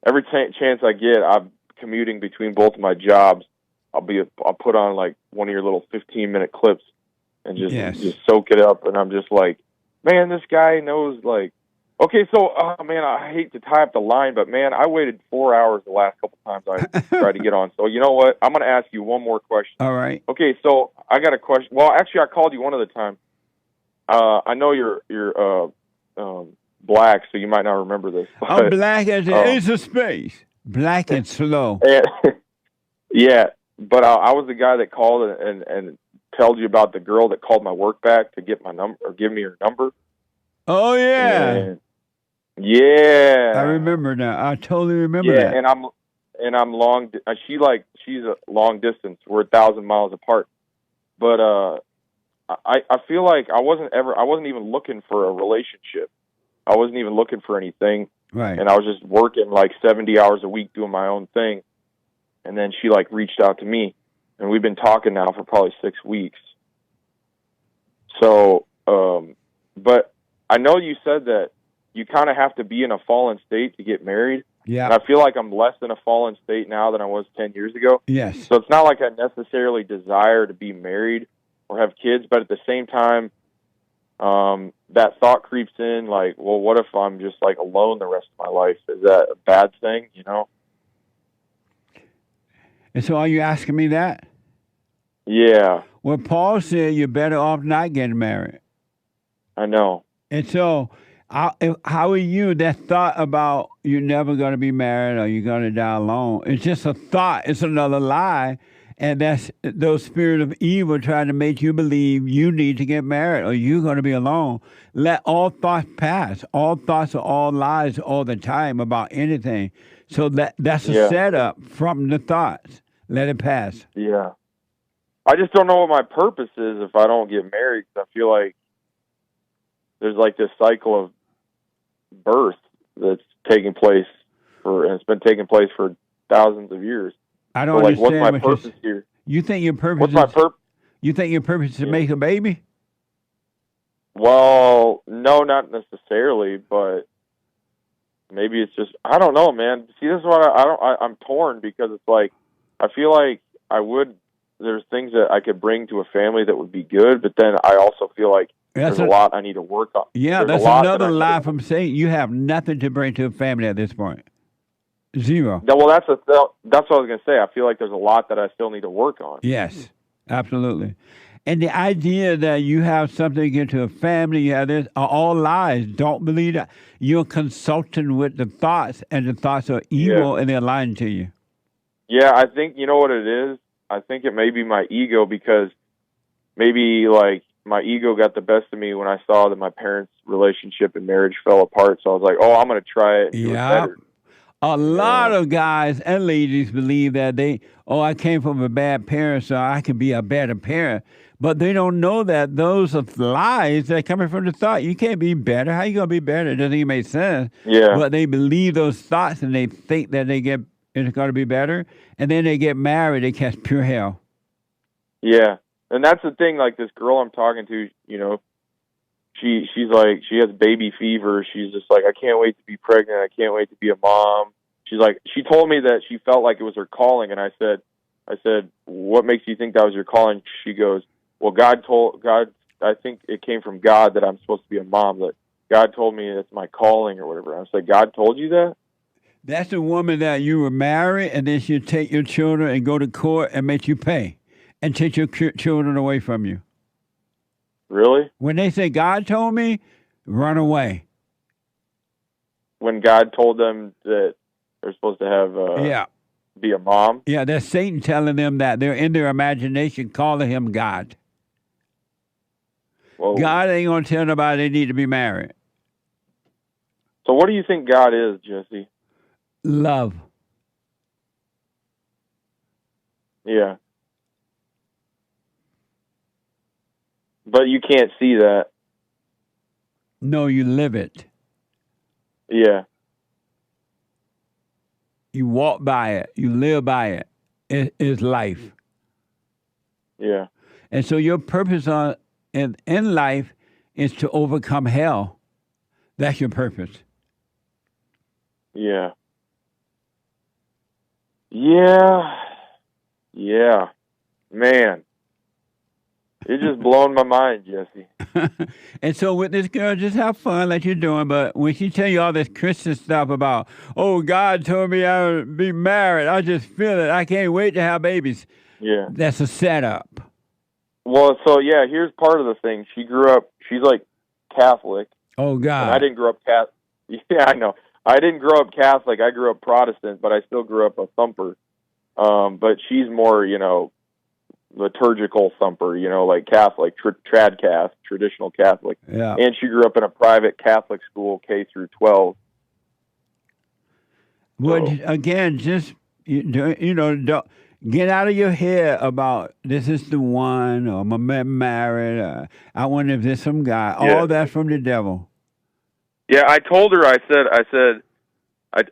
every chance I get, I'm commuting between both of my jobs. I'll put on like one of your little 15-minute clips and just soak it up. And I'm just like, man, this guy knows like Okay, so, man, I hate to tie up the line, but, man, I waited 4 hours the last couple times I tried to get on. So, you know what? I'm going to ask you one more question. All right. Okay, so I got a question. Well, actually, I called you one other time. I know you're black, so you might not remember this. But, I'm black as the ace of space. Black and slow. Yeah, but I was the guy that called and told you about the girl that called my work back to get my number or give me her number. Oh, yeah. And yeah, I remember now. I totally remember that. and I'm long. She's a long distance. We're 1,000 miles apart. But I feel like I wasn't even looking for a relationship. I wasn't even looking for anything. Right. And I was just working like 70 hours a week doing my own thing. And then she like reached out to me, and we've been talking now for probably 6 weeks. So, but I know you said that you kind of have to be in a fallen state to get married. Yeah. And I feel like I'm less in a fallen state now than I was 10 years ago. Yes. So it's not like I necessarily desire to be married or have kids, but at the same time, that thought creeps in like, well, what if I'm just like alone the rest of my life? Is that a bad thing, you know? And so are you asking me that? Yeah. Well, Paul said you're better off not getting married. I know. And so how are you, that thought about you're never going to be married or you're going to die alone, it's just a thought. It's another lie. And that's those spirits of evil trying to make you believe you need to get married or you're going to be alone. Let all thoughts pass. All thoughts are all lies all the time about anything. So that's a setup from the thoughts. Let it pass. Yeah. I just don't know what my purpose is if I don't get married. 'Cause I feel like there's like this cycle of birth that's taking place and it's been taking place for thousands of years. I don't understand. What's my purpose here? You think your purpose What's my purpose? You think your purpose is to make a baby? Well, no, not necessarily, but maybe it's just, I don't know, man. See, this is what I'm torn because it's like, I feel like there's things that I could bring to a family that would be good, but then I also feel like there's a lot I need to work on. Yeah, there's that's another lie from Satan. You have nothing to bring to a family at this point. Zero. No, well, that's what I was going to say. I feel like there's a lot that I still need to work on. Yes, absolutely. And the idea that you have something to get to a family, you have this, are all lies. Don't believe that. You're consulting with the thoughts, and the thoughts are evil, and they're lying to you. Yeah, I think, you know what it is? I think it may be my ego because maybe, like, my ego got the best of me when I saw that my parents' relationship and marriage fell apart. So I was like, oh, I'm going to try it and do it better. A lot of guys and ladies believe that I came from a bad parent, so I can be a better parent. But they don't know that those are lies that are coming from the thought. You can't be better. How you going to be better? It doesn't even make sense. Yeah. But they believe those thoughts, and they think that it's going to be better. And then they get married. They catch pure hell. Yeah. And that's the thing, like this girl I'm talking to, you know, she's like, she has baby fever. She's just like, I can't wait to be pregnant. I can't wait to be a mom. She's like, she told me that she felt like it was her calling. And I said, what makes you think that was your calling? She goes, well, I think it came from God that I'm supposed to be a mom, that God told me it's my calling or whatever. I was like, God told you that? That's the woman that you were married, and then she'll take your children and go to court and make you pay and take your children away from you. Really? When they say, God told me, run away. When God told them that they're supposed to have be a mom? Yeah, that's Satan telling them that. They're in their imagination calling him God. Whoa. God ain't going to tell nobody they need to be married. So what do you think God is, Jesse? Love. Yeah. But you can't see that. No, you live it. Yeah. You walk by it. You live by it. It is life. Yeah. And so your purpose in life is to overcome hell. That's your purpose. Yeah. Yeah. Yeah. Man. You're just blowing my mind, Jesse. And so with this girl, just have fun like you're doing. But when she tell you all this Christian stuff about, oh, God told me I would be married, I just feel it. I can't wait to have babies. Yeah. That's a setup. Well, so yeah, here's part of the thing. She grew up. She's like Catholic. Oh God. And I didn't grow up Catholic. Yeah, I know. I didn't grow up Catholic. I grew up Protestant, but I still grew up a thumper. But she's more, liturgical thumper, like Catholic, trad-cath, traditional Catholic. Yeah. And she grew up in a private Catholic school, K through 12. Well, again, just, don't get out of your head about this is the one, or I'm married, I wonder if there's some guy. Yeah. All that's from the devil. Yeah, I told her, I said, I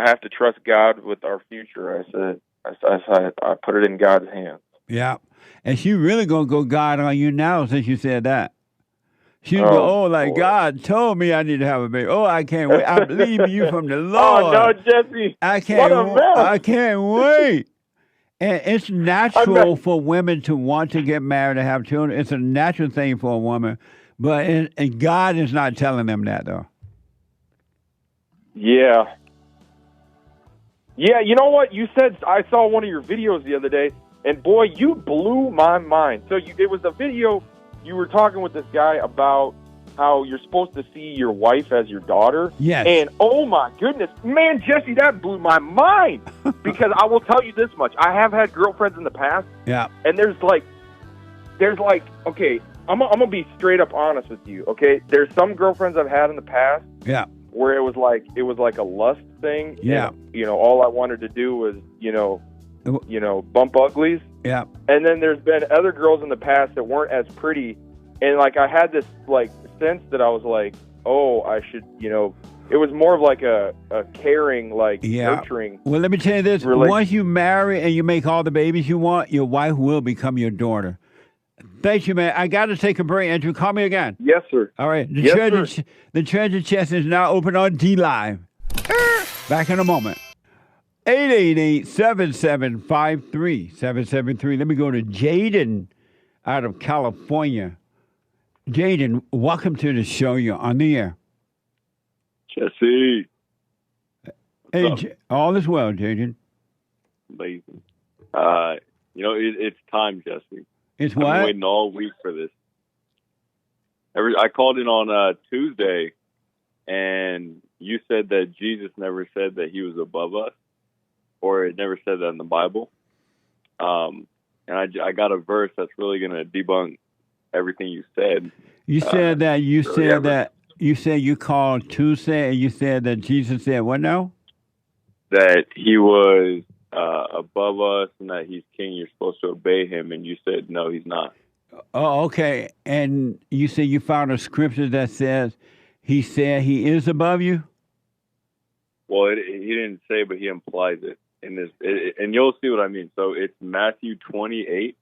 have to trust God with our future. I put it in God's hands. Yeah. And she really going to go God on you now since you said that. She'll go, God told me I need to have a baby. Oh, I can't wait. I believe you from the Lord. Oh, no, Jesse. I can't wait. And it's natural for women to want to get married and have children. It's a natural thing for a woman. But and God is not telling them that, though. Yeah. Yeah, you know what? You said, I saw one of your videos the other day, and boy, you blew my mind. So it was a video, you were talking with this guy about how you're supposed to see your wife as your daughter. Yes. And oh my goodness, man, Jesse, that blew my mind. Because I will tell you this much. I have had girlfriends in the past. Yeah. And there's like, okay, I'm going to be straight up honest with you, okay? There's some girlfriends I've had in the past. Yeah. Where it was like a lust thing. Yeah. And, all I wanted to do was, bump uglies. Yeah. And then there's been other girls in the past that weren't as pretty. And like I had this like sense that I was like, oh, I should, it was more of like a caring, like nurturing. Well, let me tell you this. Once you marry and you make all the babies you want, your wife will become your daughter. Thank you, man. I got to take a break. Andrew, call me again. Yes, sir. All right. Yes, the treasure chest is now open on D-Live. Back in a moment. 888-7753-773. Let me go to Jaden out of California. Jaden, welcome to the show. You're on the air. Jesse. Hey, all is well, Jaden. Amazing. It's time, Jesse. It's what? I've been waiting all week for this. I called in on Tuesday, and you said that Jesus never said that he was above us, or it never said that in the Bible. And I got a verse that's really going to debunk everything you said. You said you said you called Tuesday, and you said that Jesus said what now? That he was above us and that he's king. You're supposed to obey him, and you said no, he's not. Oh, okay. And you said you found a scripture that says he said he is above you? Well, he didn't say, but he implies it in this, and you'll see what I mean. So it's Matthew 28,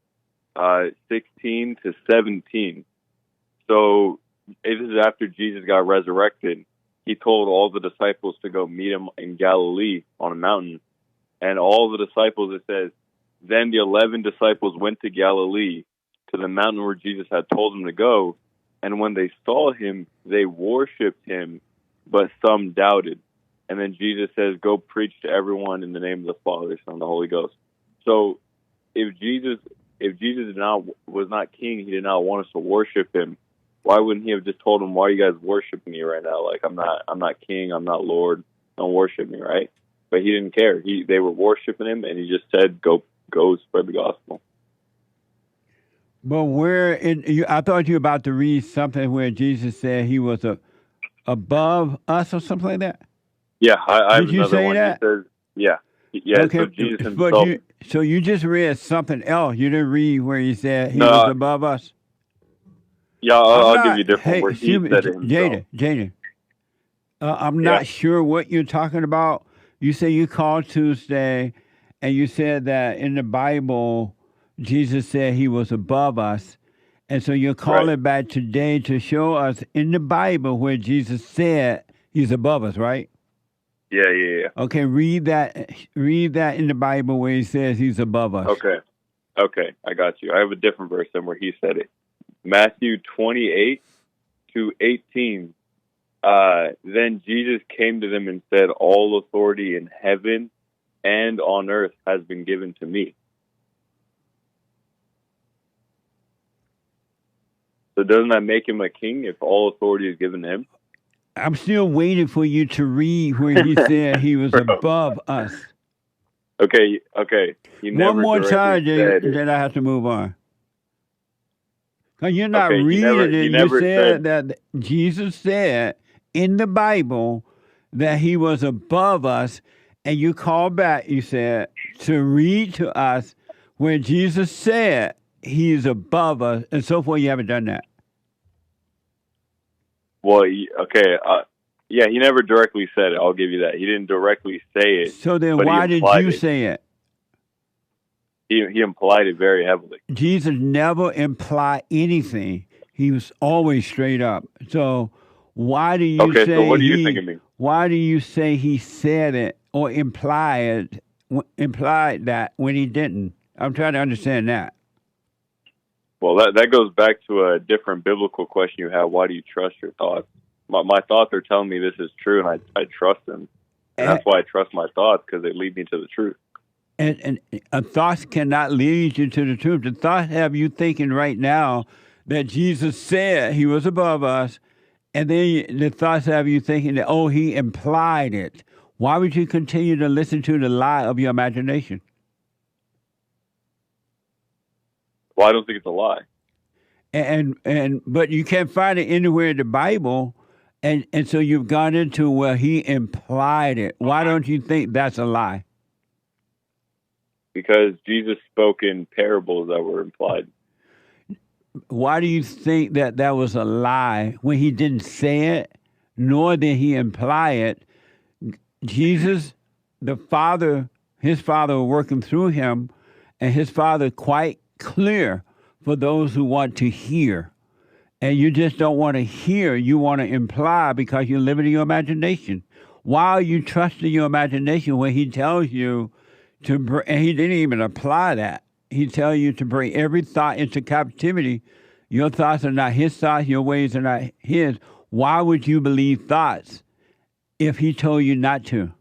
16 to 17. So this is after Jesus got resurrected. He told all the disciples to go meet him in Galilee on a mountain. And all the disciples, it says, then the 11 disciples went to Galilee, to the mountain where Jesus had told them to go. And when they saw him, they worshipped him, but some doubted. And then Jesus says, go preach to everyone in the name of the Father, Son, and the Holy Ghost. So if Jesus was not king, he did not want us to worship him. Why wouldn't he have just told them, why are you guys worshiping me right now? Like, I'm not king, I'm not Lord, don't worship me, right? But he didn't care. They were worshiping him, and he just said, go spread the gospel. But I thought you were about to read something where Jesus said he was above us or something like that. Yeah, I have Did you another say one. that? He says, yeah. Okay, So Jesus himself. So you just read something else. You didn't read where he said he was above us. Yeah, I'll give you a different word. He said it himself. Jaden. I'm not sure what you're talking about. You say you called Tuesday, and you said that in the Bible, Jesus said he was above us. And so you're calling back today to show us in the Bible where Jesus said he's above us, right? Yeah. Okay, read that in the Bible where he says he's above us. Okay. Okay, I got you. I have a different verse than where he said it. Matthew 28:18. Then Jesus came to them and said, "All authority in heaven and on earth has been given to me." So doesn't that make him a king if all authority is given to him? I'm still waiting for you to read where he said he was above us. Okay. He never One more time, said then I have to move on. Because you're not Okay, he reading it. never You said that Jesus said in the Bible that he was above us, and you called back, you said, to read to us where Jesus said he is above us, and so forth. You haven't done that. Well, yeah, he never directly said it. I'll give you that. He didn't directly say it. So then but why did you say it? He implied it very heavily. Jesus never implied anything. He was always straight up. So why do you say so what do you think of me? Why do you say he said it or implied that when he didn't? I'm trying to understand that. Well, that goes back to a different biblical question you have. Why do you trust your thoughts? My thoughts are telling me this is true, and I trust them. And that's why I trust my thoughts, because they lead me to the truth. And thoughts cannot lead you to the truth. The thoughts have you thinking right now that Jesus said he was above us, and then the thoughts have you thinking that, oh, he implied it. Why would you continue to listen to the lie of your imagination? Well, I don't think it's a lie. But you can't find it anywhere in the Bible, and so you've gone into where he implied it. Why don't you think that's a lie? Because Jesus spoke in parables that were implied. Why do you think that was a lie when he didn't say it, nor did he imply it? Jesus, the Father, his Father working through him, and his Father quite clear for those who want to hear. And you just don't want to hear, you want to imply because you're living in your imagination. Why are you trusting your imagination when he tells you to, and he didn't even apply that. He tells you to bring every thought into captivity. Your thoughts are not his thoughts, your ways are not his. Why would you believe thoughts if he told you not to?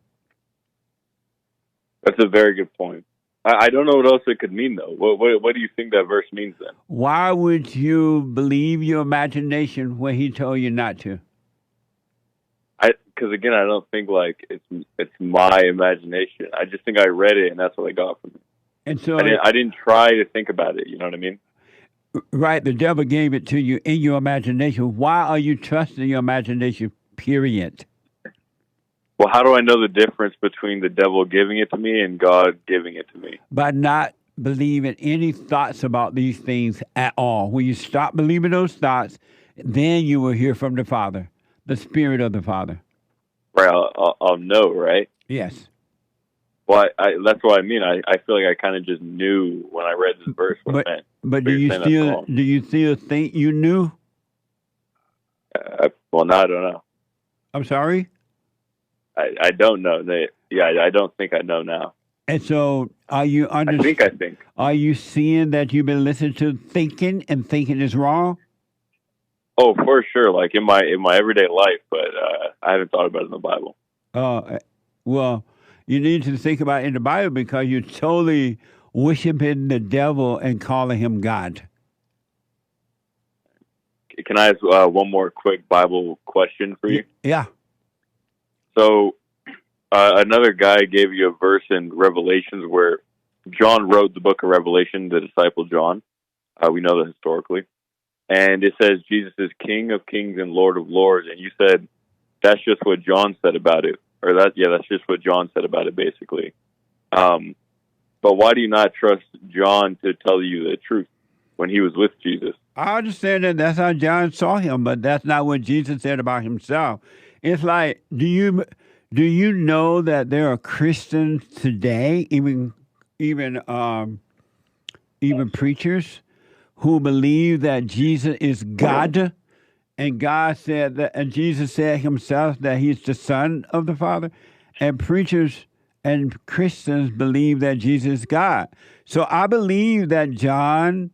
That's a very good point. I don't know what else it could mean, though. What do you think that verse means then? Why would you believe your imagination when he told you not to? Because again, I don't think like it's my imagination. I just think I read it, and that's what I got from it. And so I didn't try to think about it. You know what I mean? Right. The devil gave it to you in your imagination. Why are you trusting your imagination? Period. Well, how do I know the difference between the devil giving it to me and God giving it to me? By not believing any thoughts about these things at all. When you stop believing those thoughts, then you will hear from the Father, the Spirit of the Father. Right, I'll know, right? Yes. Well, that's what I mean. I feel like I kind of just knew when I read this verse what it meant. But do you still think you knew? Well, no, I don't know. I'm sorry? I don't know. I don't think I know now. And so, are you I think. Are you seeing that you've been listening to thinking and thinking is wrong? Oh, for sure. Like in my everyday life, but I haven't thought about it in the Bible. Well, you need to think about it in the Bible because you're totally worshiping the devil and calling him God. Can I ask one more quick Bible question for you? Yeah. So, another guy gave you a verse in Revelations where John wrote the book of Revelation, the disciple John. We know that historically. And it says Jesus is King of Kings and Lord of Lords. And you said that's just what John said about it. That's just what John said about it, basically. But why do you not trust John to tell you the truth when he was with Jesus? I understand that that's how John saw him, but that's not what Jesus said about himself. It's like, do you know that there are Christians today, even preachers, who believe that Jesus is God, and God said that, and Jesus said himself that he's the Son of the Father, and preachers and Christians believe that Jesus is God. So I believe that John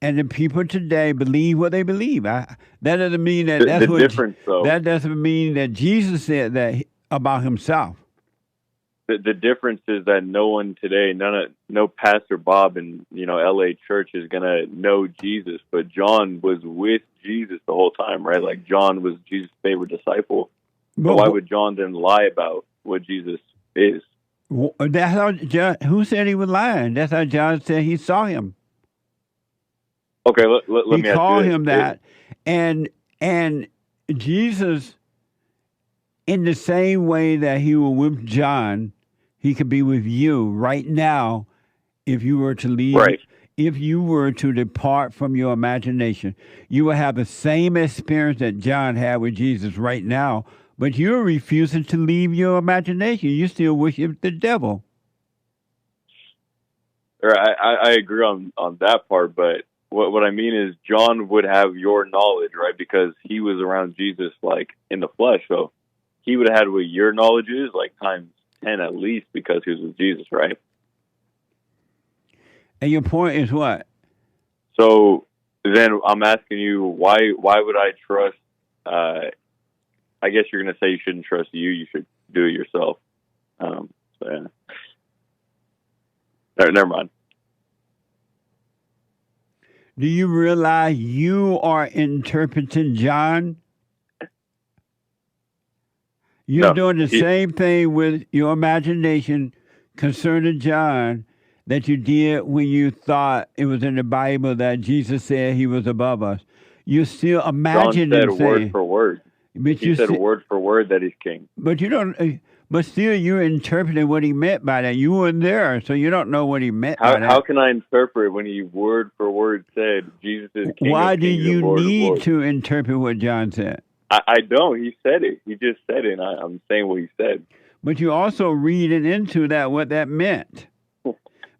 and the people today believe what they believe. That doesn't mean that that's the what difference, though. that doesn't mean that Jesus said that about himself. The difference is that no one today, no Pastor Bob in L.A. church is gonna know Jesus, but John was with Jesus the whole time, right? Like John was Jesus' favorite disciple. But why would John then lie about what Jesus is? That's how John, who said he was lying? That's how John said he saw him. Okay, let me ask you. He called him that, and Jesus, in the same way that he was with John, he could be with you right now. If you were to leave, if you were to depart from your imagination, you will have the same experience that John had with Jesus right now. But you're refusing to leave your imagination. You still worship the devil. I agree on that part, but what I mean is John would have your knowledge, right? Because he was around Jesus, like, in the flesh. So he would have had what your knowledge is, like, times 10 at least, because he was with Jesus, right? And your point is what? So then I'm asking you, why would I trust... I guess you're going to say you shouldn't trust you. You should do it yourself. So yeah. Never mind. Do you realize you are interpreting John? You're doing the same thing with your imagination concerning John that you did when you thought it was in the Bible that Jesus said he was above us. You still imagine John said him word saying, for word. But he said word for word that he's king. But you don't. But still, you're interpreting what he meant by that. You weren't there, so you don't know what he meant by that. How can I interpret when he word for word said Jesus is king? Why of do kings you and Lord of need lords? to interpret what John said? I don't. He said it. He just said it. And I'm saying what he said. But you also reading into that what that meant,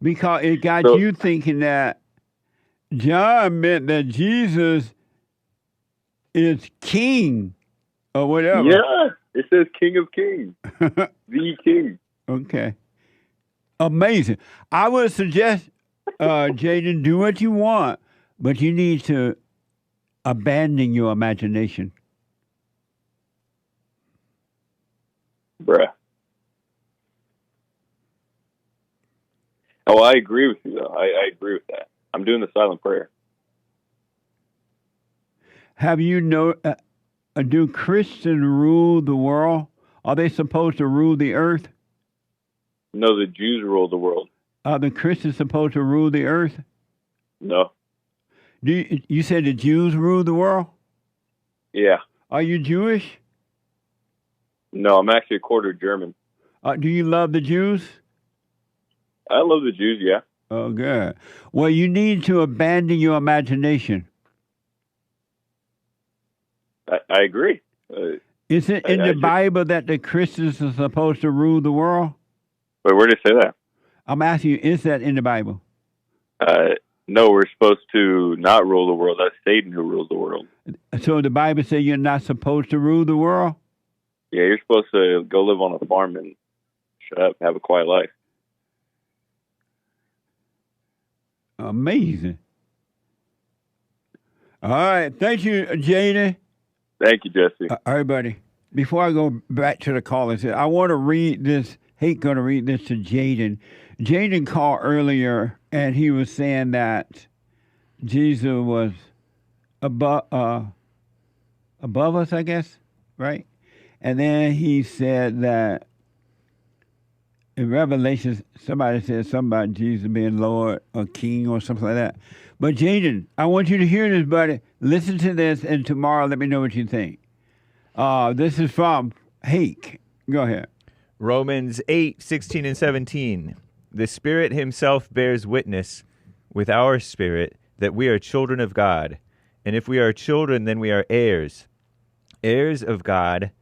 because it got you thinking that John meant that Jesus is king or whatever. Yeah, it says King of Kings, the King. Okay, amazing. I would suggest, Jaden, do what you want, but you need to abandon your imagination. Bruh. Oh, I agree with you, though. I agree with that. I'm doing the silent prayer. Have you do Christians rule the world? Are they supposed to rule the earth? No, the Jews rule the world. Are the Christians supposed to rule the earth? No. You said the Jews rule the world? Yeah. Are you Jewish? No, I'm actually a quarter German. Do you love the Jews? I love the Jews, yeah. Oh, good. Well, you need to abandon your imagination. I agree. Is it in the Bible that the Christians are supposed to rule the world? Wait, where did it say that? I'm asking you, is that in the Bible? No, we're supposed to not rule the world. That's Satan who rules the world. So the Bible says you're not supposed to rule the world? Yeah, you're supposed to go live on a farm and shut up, have a quiet life. Amazing. All right. Thank you, Jaden. Thank you, Jesse. All right, buddy. Before I go back to the callers, I want to read this. Hake going to read this to Jaden. Jaden called earlier, and he was saying that Jesus was above us, I guess, right? And then he said that in Revelation, somebody said something about Jesus being Lord or King or something like that. But Jaden, I want you to hear this, buddy. Listen to this, and tomorrow let me know what you think. This is from Hake. Go ahead. Romans 8:16 and 17. The Spirit himself bears witness with our spirit that we are children of God. And if we are children, then we are heirs, heirs of God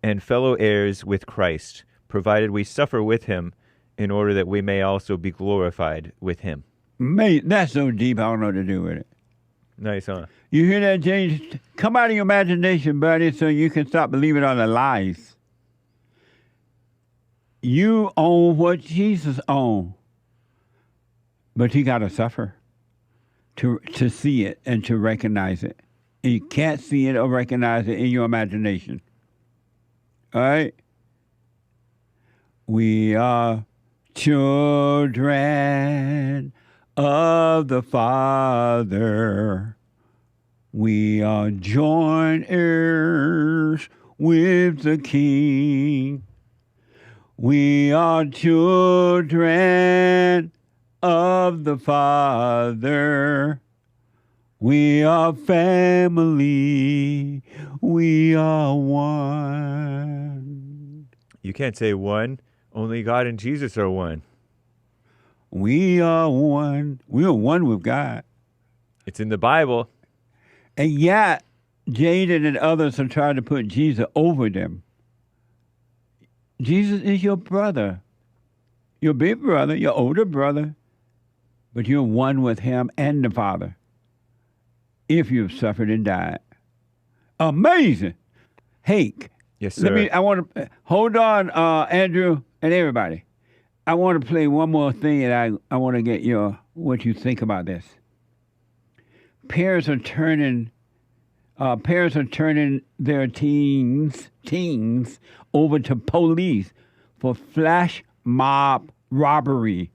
and fellow heirs with Christ, provided we suffer with him in order that we may also be glorified with him. Mate, that's so deep, I don't know what to do with it. Nice, huh? You hear that, James? Come out of your imagination, buddy, so you can stop believing on the lies. You own what Jesus owned. But you got to suffer to see it and to recognize it. And you can't see it or recognize it in your imagination. All right? We are children of the Father. We are joint heirs with the King. We are children of the Father. We are family. We are one. You can't say one. Only God and Jesus are one. We are one. We are one with God. It's in the Bible. And yet, Jaden and others are trying to put Jesus over them. Jesus is your brother, your big brother, your older brother, but you're one with him and the Father if you've suffered and died. Amazing. Hake. Yes, sir. I want to hold on, Andrew and everybody. I want to play one more thing, and I want to get what you think about this. Parents are turning their teens over to police for flash mob robbery.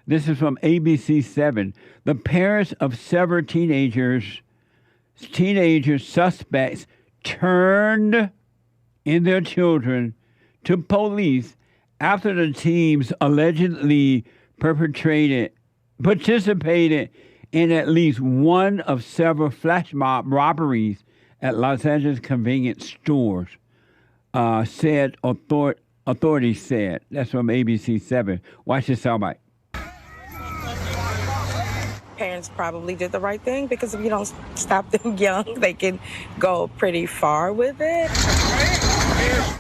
This is from ABC 7. The parents of several teenager suspects turned in their children to police after the teens allegedly participated in at least one of several flash mob robberies at Los Angeles convenience stores, authorities said. That's from ABC 7. Watch this soundbite. Parents probably did the right thing, because if you don't stop them young, they can go pretty far with it.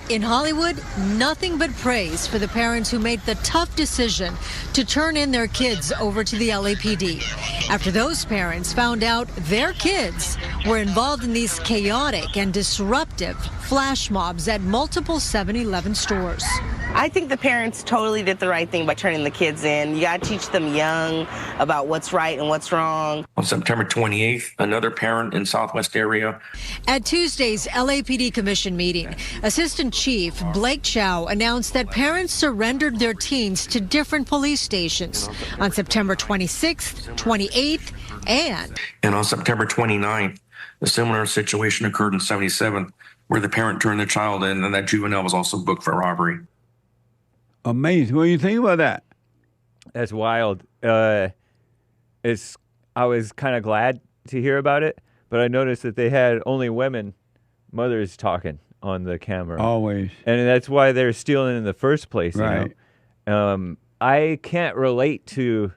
In Hollywood, nothing but praise for the parents who made the tough decision to turn in their kids over to the LAPD after those parents found out their kids were involved in these chaotic and disruptive flash mobs at multiple 7-Eleven stores. I think the parents totally did the right thing by turning the kids in. You got to teach them young about what's right and what's wrong. On September 28th, another parent in Southwest area. At Tuesday's LAPD Commission meeting, Assistant Chief Blake Chow announced that parents surrendered their teens to different police stations on September 26th, 28th, and on September 29th, a similar situation occurred in 77th, where the parent turned the child in, and that juvenile was also booked for robbery. Amazing. What do you think about that? That's wild. I was kind of glad to hear about it, but I noticed that they had only women, mothers, talking on the camera. Always. And that's why they're stealing in the first place. Right. You know? I can't relate to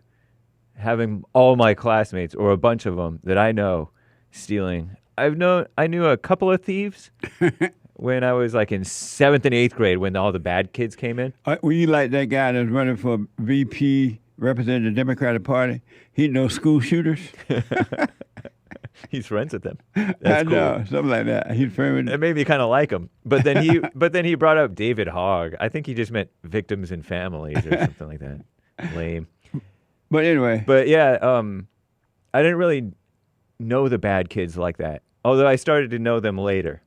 having all my classmates or a bunch of them that I know stealing. I knew a couple of thieves when I was like in 7th and 8th grade when all the bad kids came in. Were you like that guy that's running for VP, representing the Democratic Party? He knows school shooters. He's friends with them. That's cool. Something like that. He's friends. It made me kind of like him. But then he brought up David Hogg. I think he just meant victims and families or something like that. Lame. But anyway. But yeah, I didn't really know the bad kids like that, although I started to know them later.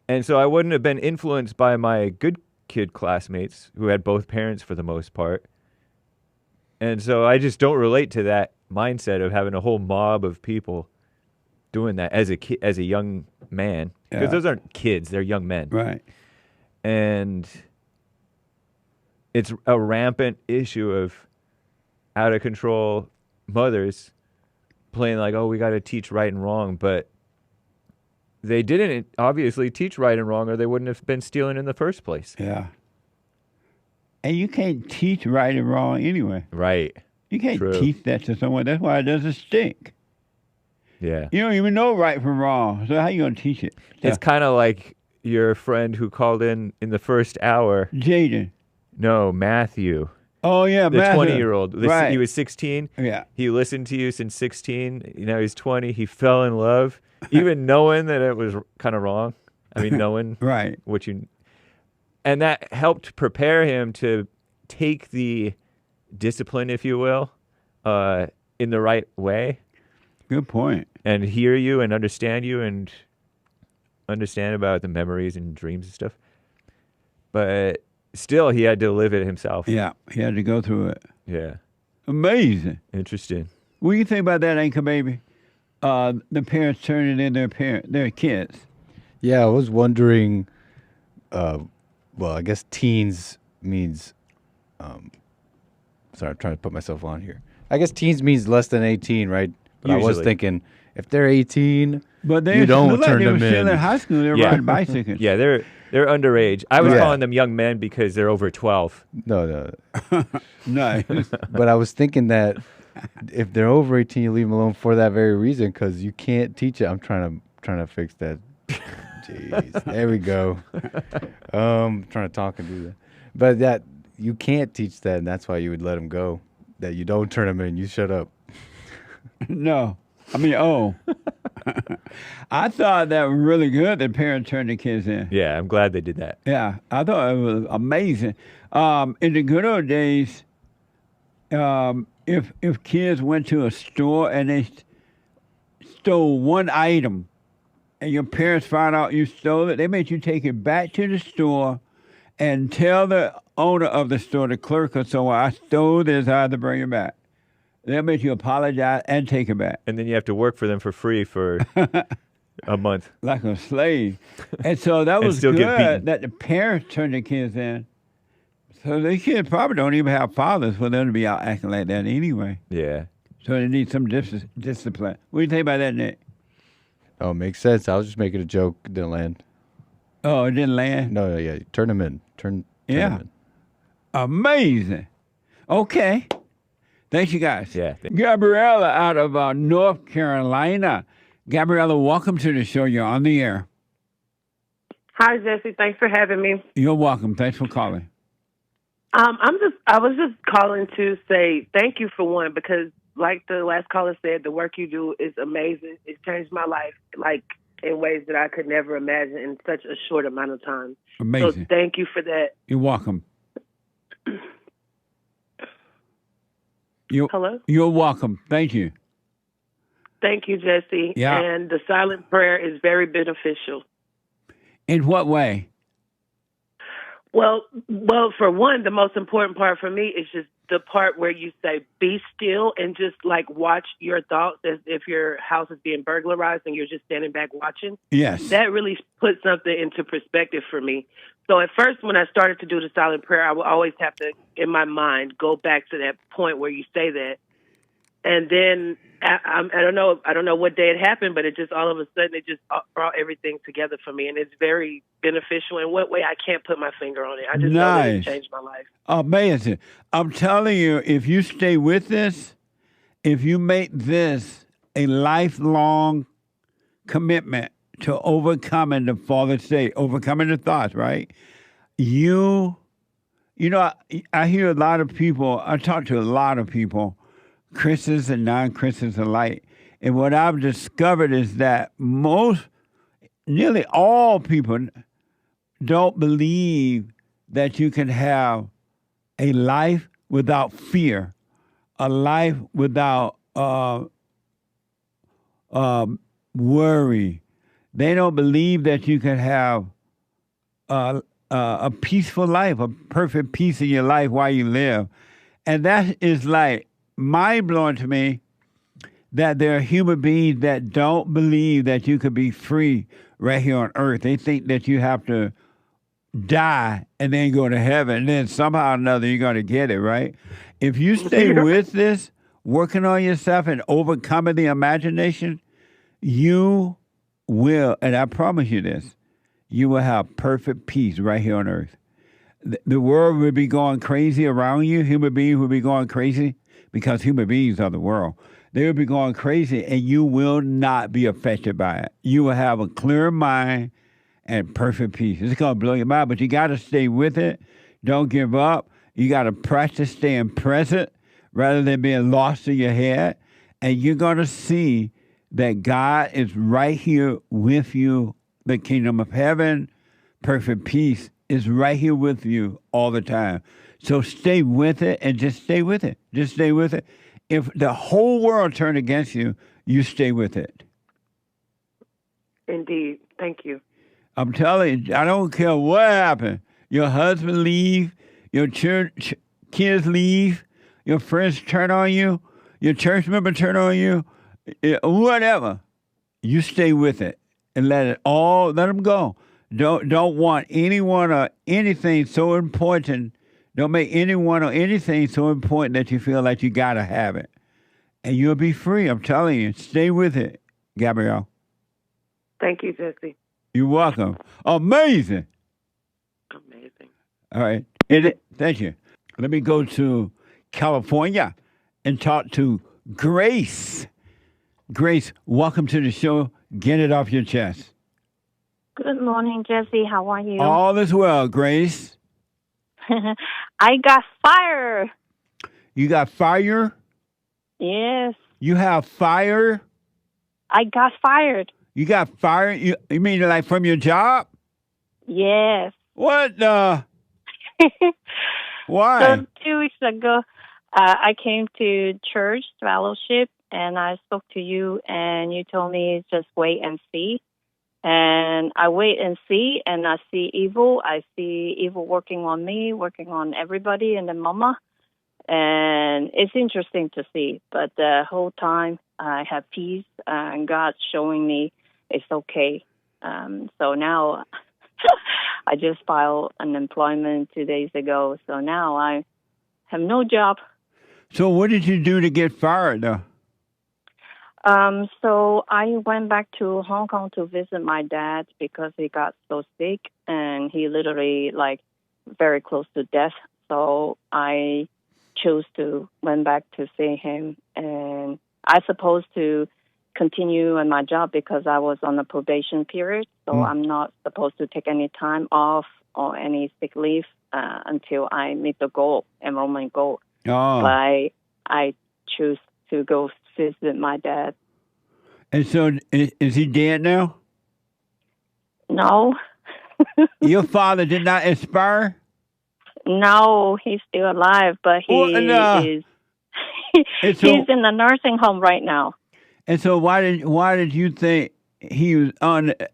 And so I wouldn't have been influenced by my good kid classmates who had both parents for the most part. And so I just don't relate to that mindset of having a whole mob of people doing that as a young man, because those aren't kids, they're young men. Right. And it's a rampant issue of out of control mothers playing like, oh, we got to teach right and wrong, but they didn't obviously teach right and wrong, or they wouldn't have been stealing in the first place. Yeah. And you can't teach right and wrong anyway. Right. You can't teach that to someone. That's why it doesn't stick. Yeah. You don't even know right from wrong. So how you going to teach it? It's kind of like your friend who called in the first hour. Jaden. No, Matthew. Oh, yeah, the Matthew. 20-year-old. Right. He was 16. Yeah. He listened to you since 16. Now he's 20. He fell in love, even knowing that it was kind of wrong. I mean, knowing right. what you... And that helped prepare him to take the discipline, if you will, in the right way. Good point. And hear you and understand you and understand about the memories and dreams and stuff. But still, he had to live it himself. Yeah, he had to go through it. Yeah. Amazing. Interesting. What do you think about that, Anchor Baby? The parents turning in their kids. Yeah, I was wondering. Well, I guess teens means. Sorry, I'm trying to put myself on here. I guess teens means less than 18, right? But I was thinking if they're 18, but you don't turn them still in. in high school. They're riding bicycles. Yeah, they're underage. I was calling them young men because they're over 12. No. Nice. But I was thinking that if they're over 18, you leave them alone for that very reason, because you can't teach it. I'm trying to fix that. Jeez, there we go. Trying to talk and do that, but that you can't teach that, and that's why you would let them go. That you don't turn them in. You shut up. No, I mean, I thought that was really good that parents turned the kids in. Yeah, I'm glad they did that. Yeah, I thought it was amazing. In the good old days, if kids went to a store and they stole one item, and your parents found out you stole it, they made you take it back to the store and tell the owner of the store, the clerk or someone, I stole this, I had to bring it back. They'll make you apologize and take it back. And then you have to work for them for free for a month. Like a slave. And so that was still get beaten. good that the parents turned the kids in. So the kids probably don't even have fathers for them to be out acting like that anyway. Yeah. So they need some discipline. What do you think about that, Nick? Oh, makes sense. I was just making a joke. It didn't land. Oh, it didn't land? No, yeah. Turn them in. Turn Yeah. them in. Amazing. Okay. Thank you, guys. Yeah. Gabriella out of North Carolina. Gabriella, welcome to the show. You're on the air. Hi, Jesse. Thanks for having me. You're welcome. Thanks for calling. I was just calling to say thank you for one, because like the last caller said, the work you do is amazing. It's changed my life, like in ways that I could never imagine in such a short amount of time. Amazing. So thank you for that. You're welcome. Hello? You're welcome. Thank you. Thank you, Jesse. Yeah. And the silent prayer is very beneficial. In what way? Well, for one, the most important part for me is just the part where you say, be still and just like watch your thoughts as if your house is being burglarized and you're just standing back watching. Yes. That really puts something into perspective for me. So at first, when I started to do the silent prayer, I would always have to, in my mind, go back to that point where you say that. And then I don't know what day it happened, but it just all of a sudden it just brought everything together for me, and it's very beneficial. In what way, I can't put my finger on it. I just know that it changed my life. Amazing. I'm telling you, if you stay with this, if you make this a lifelong commitment to overcoming the fallen state, overcoming the thoughts, right? You know, I hear a lot of people. I talk to a lot of people, Christians and non-Christians alike. And what I've discovered is that nearly all people don't believe that you can have a life without fear, a life without worry. They don't believe that you can have a peaceful life, a perfect peace in your life while you live. And that is like mind-blowing to me, that there are human beings that don't believe that you could be free right here on earth. They think that you have to die and then go to heaven, and then somehow or another you're going to get it, right? If you stay with this, working on yourself and overcoming the imagination, you will, and I promise you this, you will have perfect peace right here on earth. The world will be going crazy around you. Human beings will be going crazy because human beings are the world. They will be going crazy, and you will not be affected by it. You will have a clear mind and perfect peace. It's going to blow your mind, but you got to stay with it. Don't give up. You got to practice staying present rather than being lost in your head. And you're going to see that God is right here with you, the kingdom of heaven, perfect peace is right here with you all the time. So stay with it and just stay with it. Just stay with it. If the whole world turned against you, you stay with it. Indeed. Thank you. I'm telling you, I don't care what happened. Your husband leave, your church kids leave, your friends turn on you, your church member turn on you, whatever. You stay with it and let them go. Don't want anyone or anything so important. Don't make anyone or anything so important that you feel like you gotta have it. And you'll be free. I'm telling you. Stay with it, Gabrielle. Thank you, Jesse. You're welcome. Amazing. Amazing. All right. Thank you. Let me go to California and talk to Grace. Grace, welcome to the show. Get it off your chest. Good morning, Jesse. How are you? All is well, Grace. I got fired. You got fire? Yes. You have fire? I got fired. You got fired? You mean like from your job? Yes. What the? Why? So 2 weeks ago, I came to church fellowship, and I spoke to you, and you told me just wait and see. And I wait and see, and I see evil. I see evil working on me, working on everybody and the mama. And it's interesting to see. But the whole time I have peace, and God's showing me it's okay. So now I just filed unemployment 2 days ago. So now I have no job. So what did you do to get fired, though? So I went back to Hong Kong to visit my dad because he got so sick and he literally very close to death. So I chose to went back to see him, and I supposed to continue in my job because I was on a probation period. So I'm not supposed to take any time off or any sick leave until I meet the enrollment goal. Oh. But I choose to go visit my dad. And so, is he dead now? No. Your father did not expire? No, he's still alive, but he's in the nursing home right now. And so, why did you think he was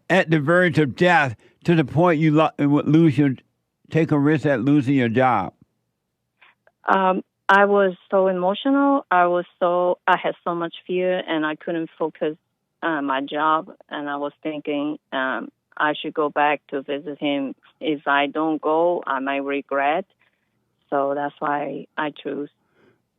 at the verge of death to the point you would take a risk at losing your job? I was so emotional. I had so much fear, and I couldn't focus on my job. And I was thinking I should go back to visit him. If I don't go, I might regret. So that's why I chose.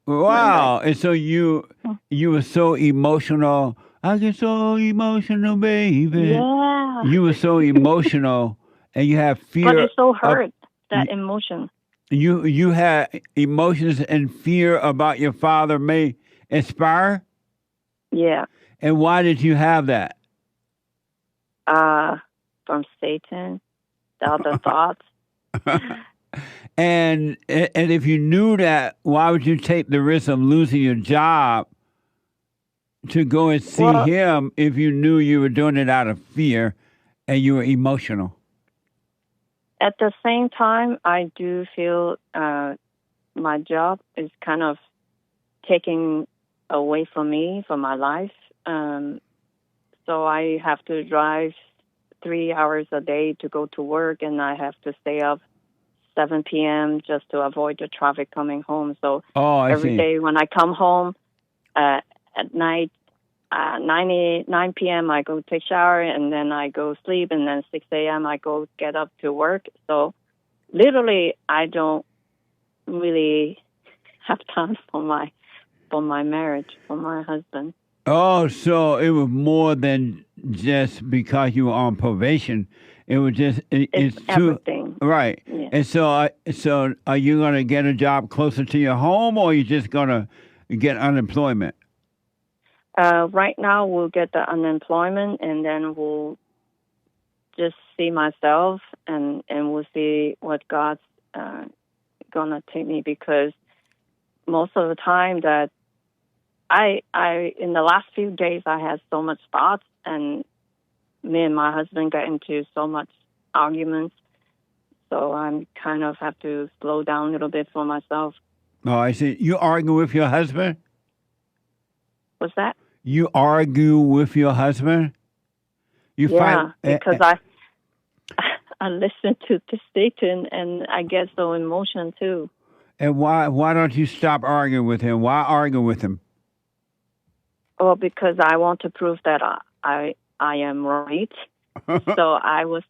Wow! And so you were so emotional. I get so emotional, baby. Yeah. You were so emotional, and you have fear. But it's so hurt, that emotion. You had emotions and fear about your father may expire? Yeah. And why did you have that? From Satan, the other thoughts. And if you knew that, why would you take the risk of losing your job to go and see him if you knew you were doing it out of fear and you were emotional? At the same time, I do feel my job is kind of taking away from me, from my life. So I have to drive 3 hours a day to go to work, and I have to stay up 7 p.m. just to avoid the traffic coming home. So every day when I come home at night, 9 p.m. I go take shower, and then I go sleep, and then 6 a.m. I go get up to work. So literally, I don't really have time for my marriage, for my husband. Oh, so it was more than just because you were on probation. It was just it's everything, right? Yeah. And so are you going to get a job closer to your home, or are you just going to get unemployment? Right now, we'll get the unemployment, and then we'll just see myself, and we'll see what God's gonna take me, because most of the time that I in the last few days I had so much thoughts, and me and my husband got into so much arguments. So I'm kind of have to slow down a little bit for myself. Oh, I see. You argue with your husband? What's that? You argue with your husband? You Yeah, fight because I listen to the Satan and I get so emotional too. And why don't you stop arguing with him? Why argue with him? Well, because I want to prove that I am right. So I was,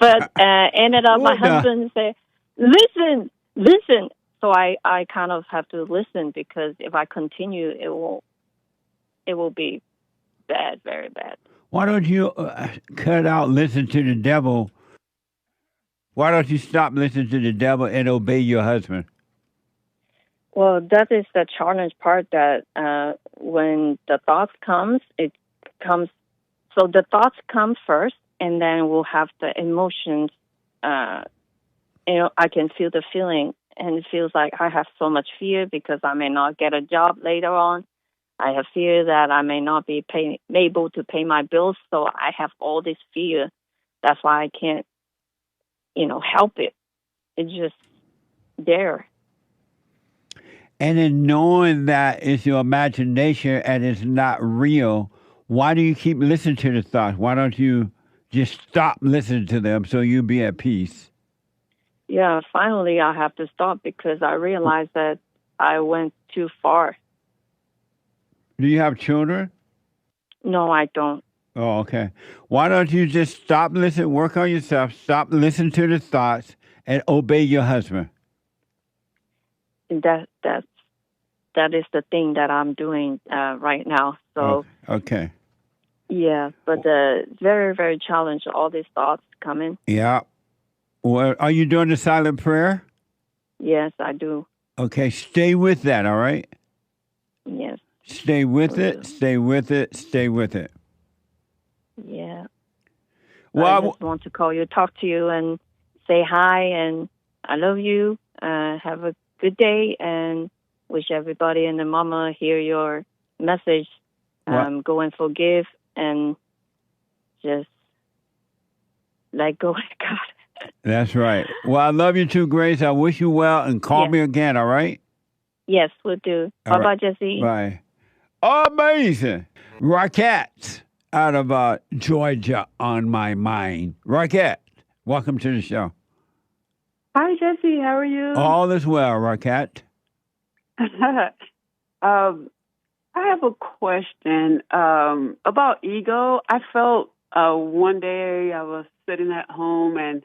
but ended up my husband said, listen. So I kind of have to listen, because if I continue, it will be bad, very bad. Why don't you cut out listen to the devil? Why don't you stop listening to the devil and obey your husband? Well, that is the challenge part, that when the thoughts comes, it comes. So the thoughts come first, and then we'll have the emotions. I can feel the feeling, and it feels like I have so much fear because I may not get a job later on. I have fear that I may not be able to pay my bills, so I have all this fear. That's why I can't, help it. It's just there. And in knowing that it's your imagination and it's not real, why do you keep listening to the thoughts? Why don't you just stop listening to them so you be at peace? Yeah, finally I have to stop, because I realized that I went too far. Do you have children? No, I don't. Oh, okay. Why don't you just stop listening, work on yourself, stop listening to the thoughts, and obey your husband? That is the thing that I'm doing right now. So okay. Yeah, but very, very challenged. All these thoughts coming. Yeah. Well, are you doing the silent prayer? Yes, I do. Okay, stay with that. All right. Yes. Stay with it. Stay with it. Stay with it. Yeah. Well, I just want to call you, talk to you, and say hi, and I love you. Have a good day, and wish everybody and the mama hear your message. Go and forgive, and just let go of God. That's right. Well, I love you too, Grace. I wish you well, and call me again, all right? Yes, we'll do. Bye-bye, Jesse. Bye. Amazing. Rockette out of Georgia on my mind. Rockette, welcome to the show. Hi, Jesse. How are you? All is well, Rockette. I have a question about ego. I felt one day I was sitting at home and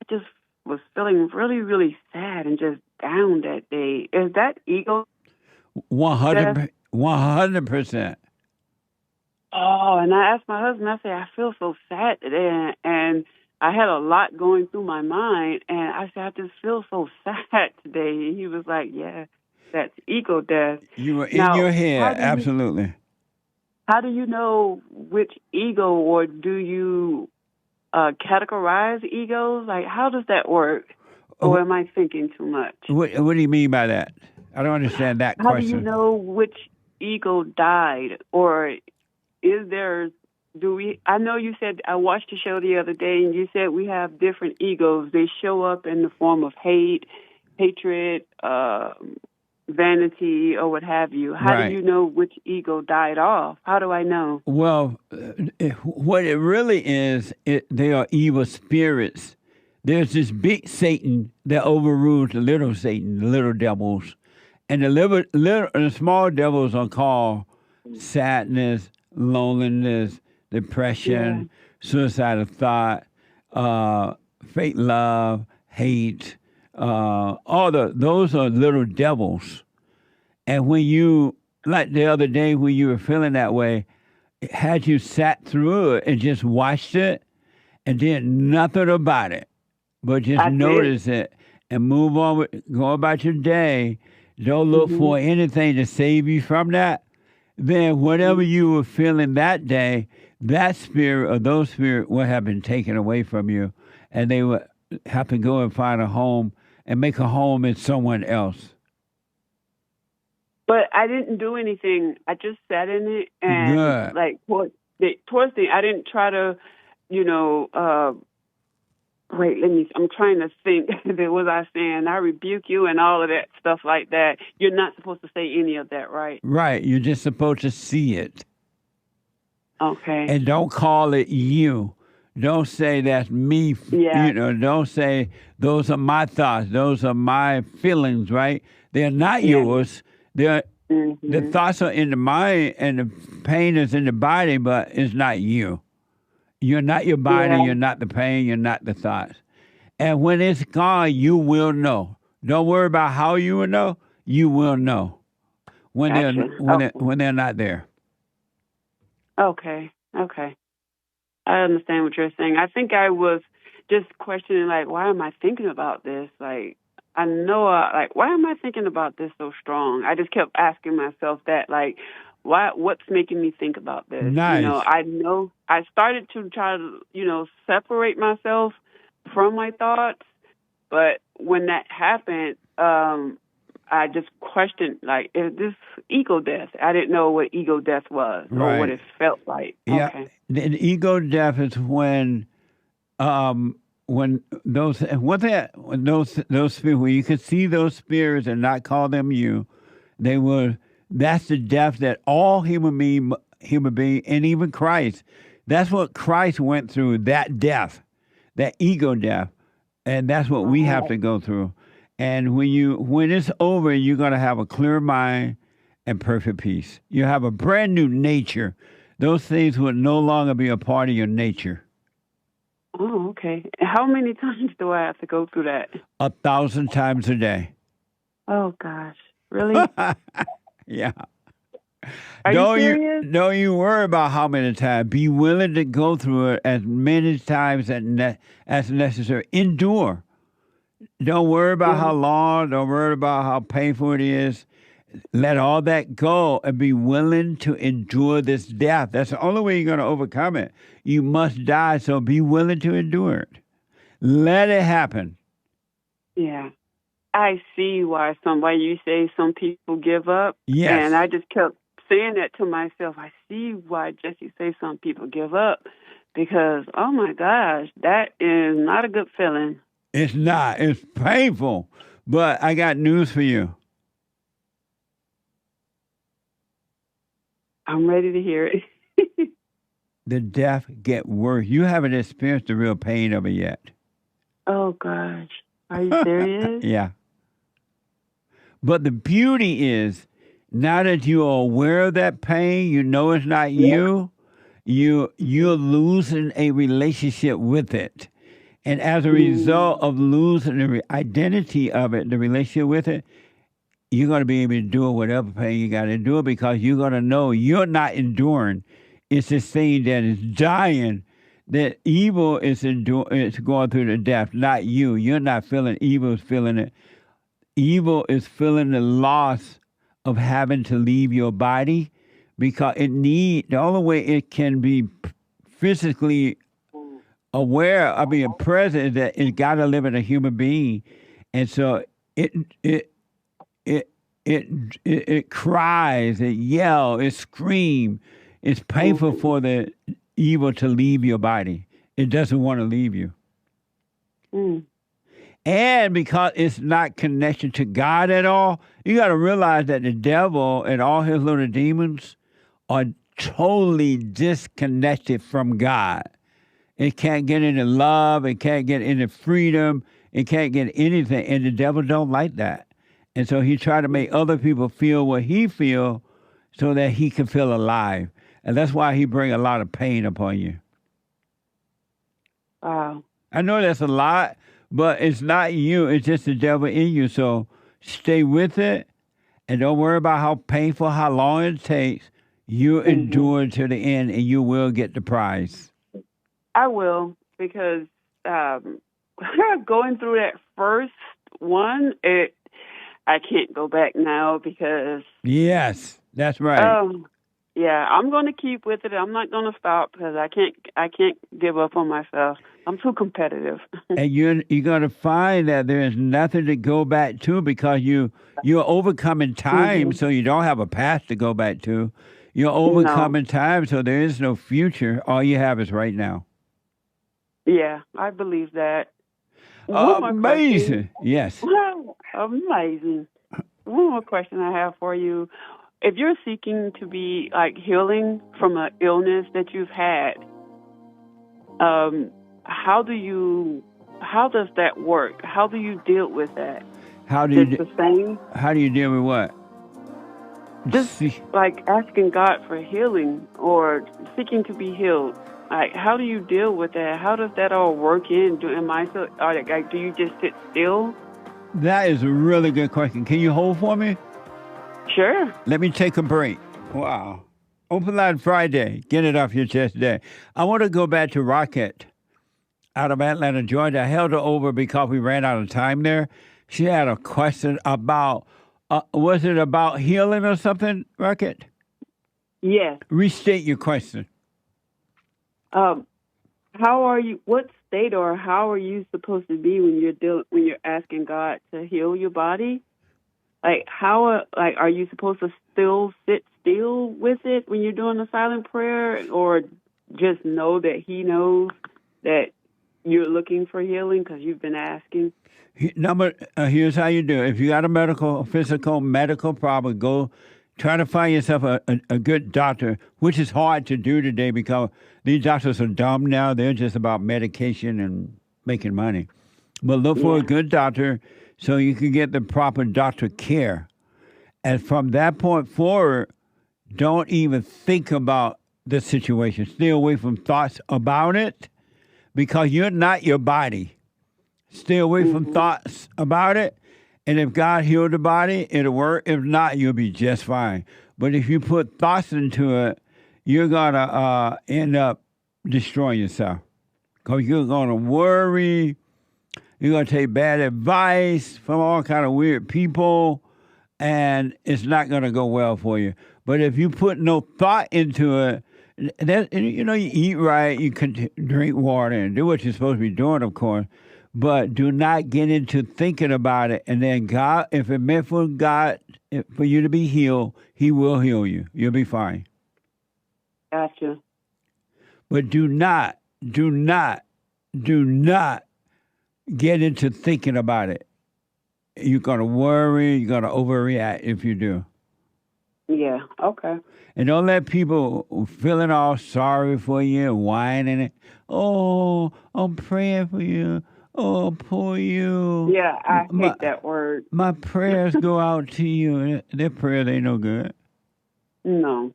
I just was feeling really, really sad and just down that day. Is that ego? 100%. Oh, and I asked my husband, I said, I feel so sad today. And I had a lot going through my mind. And I said, I just feel so sad today. And he was like, yeah, that's ego death. You were in your head, absolutely. How do you know which ego, or do you categorize egos? Like, how does that work? Or am I thinking too much? What do you mean by that? I don't understand that How question. do you know which ego died? Or is there, I know you said, I watched the show the other day, and you said we have different egos. They show up in the form of hate, hatred, vanity, or what have you. How do you know which ego died off? How do I know? Well, what it really is, they are evil spirits. There's this big Satan that overrules the little Satan, the little devils. And the small devils are called sadness, loneliness, depression, suicidal thought, fake love, hate. Those are little devils. And when you, like the other day when you were feeling that way, had you sat through it and just watched it and did nothing about it, but just notice it and move on, go about your day, don't look for anything to save you from that, then whatever you were feeling that day, that spirit or those spirits would have been taken away from you, and they would have to go and find a home and make a home in someone else. But I didn't do anything. I just sat in it, and like towards the, I didn't try to, wait, I'm trying to think. What was I saying? I rebuke you and all of that stuff like that. You're not supposed to say any of that, right? Right. You're just supposed to see it. Okay. And don't call it you. Don't say that's me. Yeah. You know, don't say those are my thoughts. Those are my feelings, right? They're not yours. They're the thoughts are in the mind and the pain is in the body, but it's not you. You're not your body. Yeah. You're not the pain. You're not the thoughts. And when it's gone, you will know. Don't worry about how you will know. You will know when when they're not there. Okay. Okay. I understand what you're saying. I think I was just questioning, like, why am I thinking about this? Like, I know, why am I thinking about this so strong? I just kept asking myself that, like, what's making me think about this? Nice. I know I started to try to, separate myself from my thoughts, but when that happened, I just questioned, like, is this ego death? I didn't know what ego death was or what it felt like. Yeah. Okay. The ego death is when those people, you could see those spirits and not call them you, that's the death that all human being, and even Christ, that's what Christ went through, that death, that ego death. And that's what we have to go through. And when it's over, you're going to have a clear mind and perfect peace. You have a brand new nature. Those things would no longer be a part of your nature. Oh, okay. How many times do I have to go through that? 1,000 times a day. Oh, gosh. Really? Yeah. Are you serious? Don't you worry about how many times. Be willing to go through it as many times as necessary. Endure. Don't worry about how long. Don't worry about how painful it is. Let all that go and be willing to endure this death. That's the only way you're going to overcome it. You must die, so be willing to endure it. Let it happen. Yeah. I see why you say some people give up. Yes. And I just kept saying that to myself. I see why Jesse say some people give up because, oh, my gosh, that is not a good feeling. It's not. It's painful. But I got news for you. I'm ready to hear it. The death get worse. You haven't experienced the real pain of it yet. Oh, gosh. Are you serious? Yeah. But the beauty is, now that you are aware of that pain, you know it's not you, you're losing a relationship with it. And as a result of losing the identity of it, the relationship with it, you're going to be able to do whatever pain you got to do because you're going to know you're not enduring. It's this thing that is dying, that evil is going through the death, not you. You're not feeling evil is feeling it. Evil is feeling the loss of having to leave your body because the only way it can be physically aware, present, is that it got to live in a human being. And so it cries, it yells, it screams. It's painful for the evil to leave your body. It doesn't want to leave you. And because it's not connected to God at all, you got to realize that the devil and all his little demons are totally disconnected from God. It can't get any love. It can't get any freedom. It can't get anything. And the devil don't like that. And so he tried to make other people feel what he feels so that he can feel alive. And that's why he brings a lot of pain upon you. Wow. I know that's a lot, but it's not you. It's just the devil in you. So stay with it and don't worry about how painful, how long it takes. You endure to the end and you will get the prize. I will, because going through that first one, I can't go back now because... Yes, that's right. Yeah, I'm going to keep with it. I'm not going to stop because I can't give up on myself. I'm too competitive. And you're going to find that there is nothing to go back to because you're overcoming time, so you don't have a past to go back to. You're overcoming time, so there is no future. All you have is right now. Yeah, I believe that. Amazing. Yes. Wow, amazing. One more question I have for you. If you're seeking to be like healing from an illness that you've had, how does that work? How do you deal with that? How do you the same? How do you deal with what? Just like asking God for healing or seeking to be healed. Like, how do you deal with that? How does that all work in? Do you just sit still? That is a really good question. Can you hold for me? Sure. Let me take a break. Wow. Open Line Friday. Get it off your chest today. I want to go back to Rocket out of Atlanta, Georgia. I held her over because we ran out of time there. She had a question about, was it about healing or something, Rocket? Yes. Restate your question. How are you? What state or how are you supposed to be when you're asking God to heal your body? Like are you supposed to still sit still with it when you're doing the silent prayer, or just know that He knows that you're looking for healing because you've been asking? Here's how you do it. If you got a physical medical problem, go try to find yourself a good doctor, which is hard to do today because these doctors are dumb now. They're just about medication and making money. But look for a good doctor so you can get the proper doctor care. And from that point forward, don't even think about the situation. Stay away from thoughts about it because you're not your body. Stay away from thoughts about it. And if God healed the body, it'll work. If not, you'll be just fine. But if you put thoughts into it, you're going to end up destroying yourself. Because you're going to worry. You're going to take bad advice from all kind of weird people. And it's not going to go well for you. But if you put no thought into it, you eat right, you can drink water and do what you're supposed to be doing, of course. But do not get into thinking about it. And then God, if it meant for God, for you to be healed, He will heal you. You'll be fine. Gotcha. But do not get into thinking about it. You're going to worry. You're going to overreact if you do. Yeah, okay. And don't let people feeling all sorry for you, whining it. Oh, I'm praying for you. Oh, poor you. Yeah, I hate that word. My prayers go out to you. Their prayers ain't no good. No.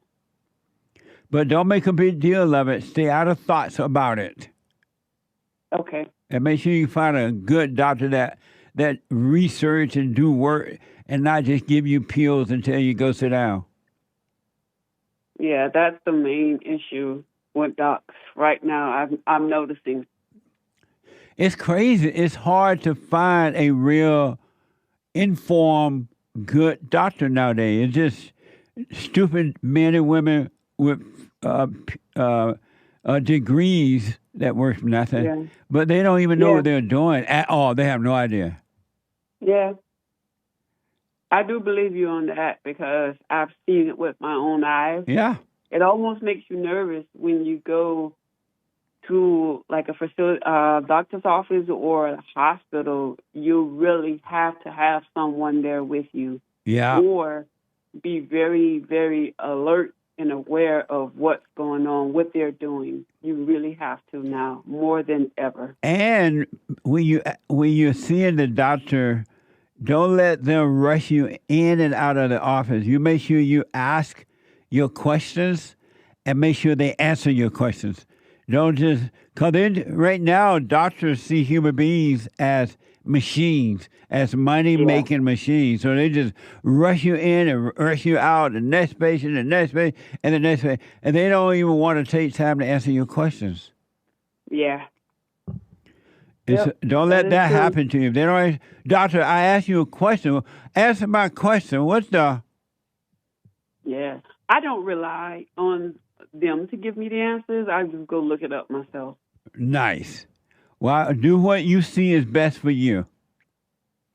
But don't make a big deal of it. Stay out of thoughts about it. Okay. And make sure you find a good doctor that research and do work and not just give you pills until you go sit down. Yeah, that's the main issue with docs right now. I'm noticing. It's crazy. It's hard to find a real informed, good doctor nowadays. It's just stupid men and women with degrees that work for nothing. Yeah. But they don't even know what they're doing at all. They have no idea. Yeah. I do believe you on that because I've seen it with my own eyes. Yeah. It almost makes you nervous when you go to like a facility, doctor's office or a hospital. You really have to have someone there with you. Yeah. Or be very, very alert and aware of what's going on, what they're doing. You really have to now, more than ever. And when you're seeing the doctor, don't let them rush you in and out of the office. You make sure you ask your questions and make sure they answer your questions. Don't just, because right now doctors see human beings as machines, as money-making machines. So they just rush you in and rush you out, the next patient, the next patient, and the next patient. And they don't even want to take time to answer your questions. Yeah. Don't let that happen to you. If they don't, doctor, I asked you a question. Answer my question. What's the... Yeah. I don't rely on them to give me the answers. I just go look it up myself. Nice. Well, do what you see is best for you.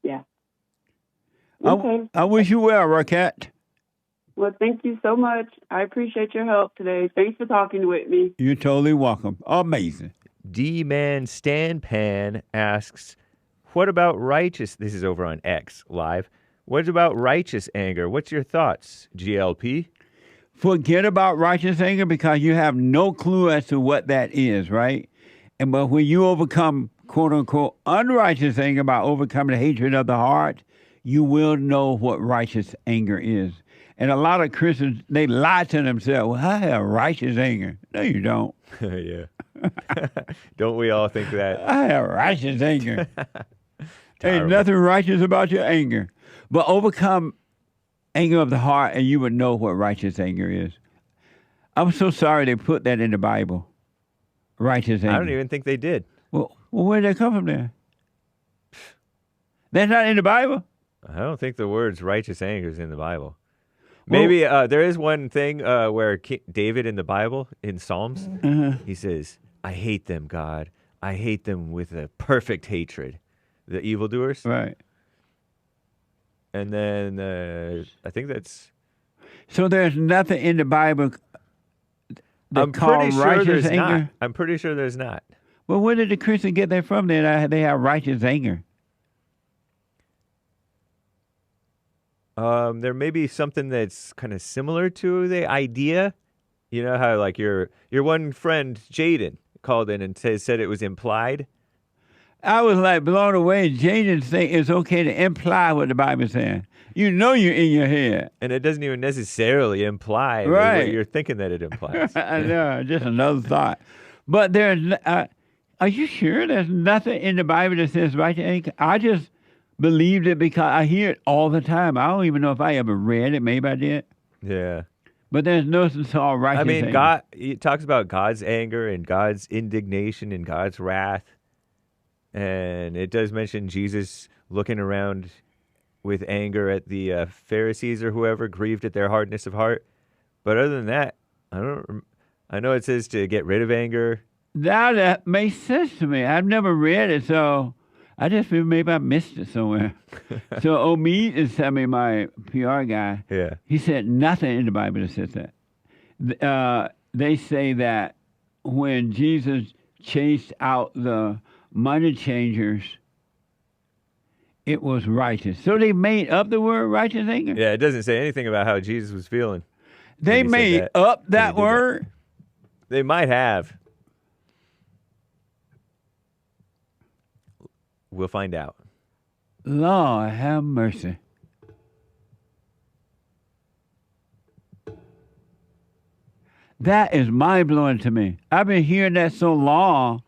Yeah. Okay. I wish you well, Raquette. Well, thank you so much. I appreciate your help today. Thanks for talking with me. You're totally welcome. Amazing. D-Man Stan Pan asks, What about righteous? This is over on X Live. What about righteous anger? What's your thoughts, GLP? Forget about righteous anger because you have no clue as to what that is, right? But when you overcome, quote unquote, unrighteous anger by overcoming the hatred of the heart, you will know what righteous anger is. And a lot of Christians, they lie to themselves. Well, I have righteous anger. No, you don't. Yeah. Don't we all think that? I have righteous anger. Ain't nothing righteous about your anger. But overcome anger of the heart, and you would know what righteous anger is. I'm so sorry they put that in the Bible. Righteous anger. I don't even think they did. Well, where did that come from then? That's not in the Bible? I don't think the words righteous anger is in the Bible. Maybe there is one thing where David in the Bible, in Psalms, he says, I hate them, God. I hate them with a perfect hatred. The evildoers. Right. And then I think that's... So there's nothing in the Bible that I'm pretty sure righteous there's anger? not. I'm pretty sure there's not. Well, where did the Christians get that from then? They have righteous anger. There may be something that's kind of similar to the idea. You know how like your one friend, JADEN, called in and said it was implied? I was like blown away. Jaden think it's okay to imply what the Bible is saying. You know you're in your head. And it doesn't even necessarily imply right. what you're thinking that it implies. I know, just another thought. But there's, are you sure there's nothing in the Bible that says righteous anger? I just believed it because I hear it all the time. I don't even know if I ever read it. Maybe I did. Yeah. But there's no so righteous anger. I mean, God, it talks about God's anger and God's indignation and God's wrath. And it does mention Jesus looking around with anger at the Pharisees or whoever grieved at their hardness of heart. But other than that, I know it says to get rid of anger. That makes sense to me. I've never read it, so I just feel maybe I missed it somewhere. So Omid is telling me, my PR guy, yeah, he said nothing in the Bible that says that. They say that when Jesus chased out the money changers, it was righteous. So they made up the word righteous anger? Yeah, it doesn't say anything about how Jesus was feeling. They made up that word? They might have. We'll find out. Lord have mercy. That is mind-blowing to me. I've been hearing that so long,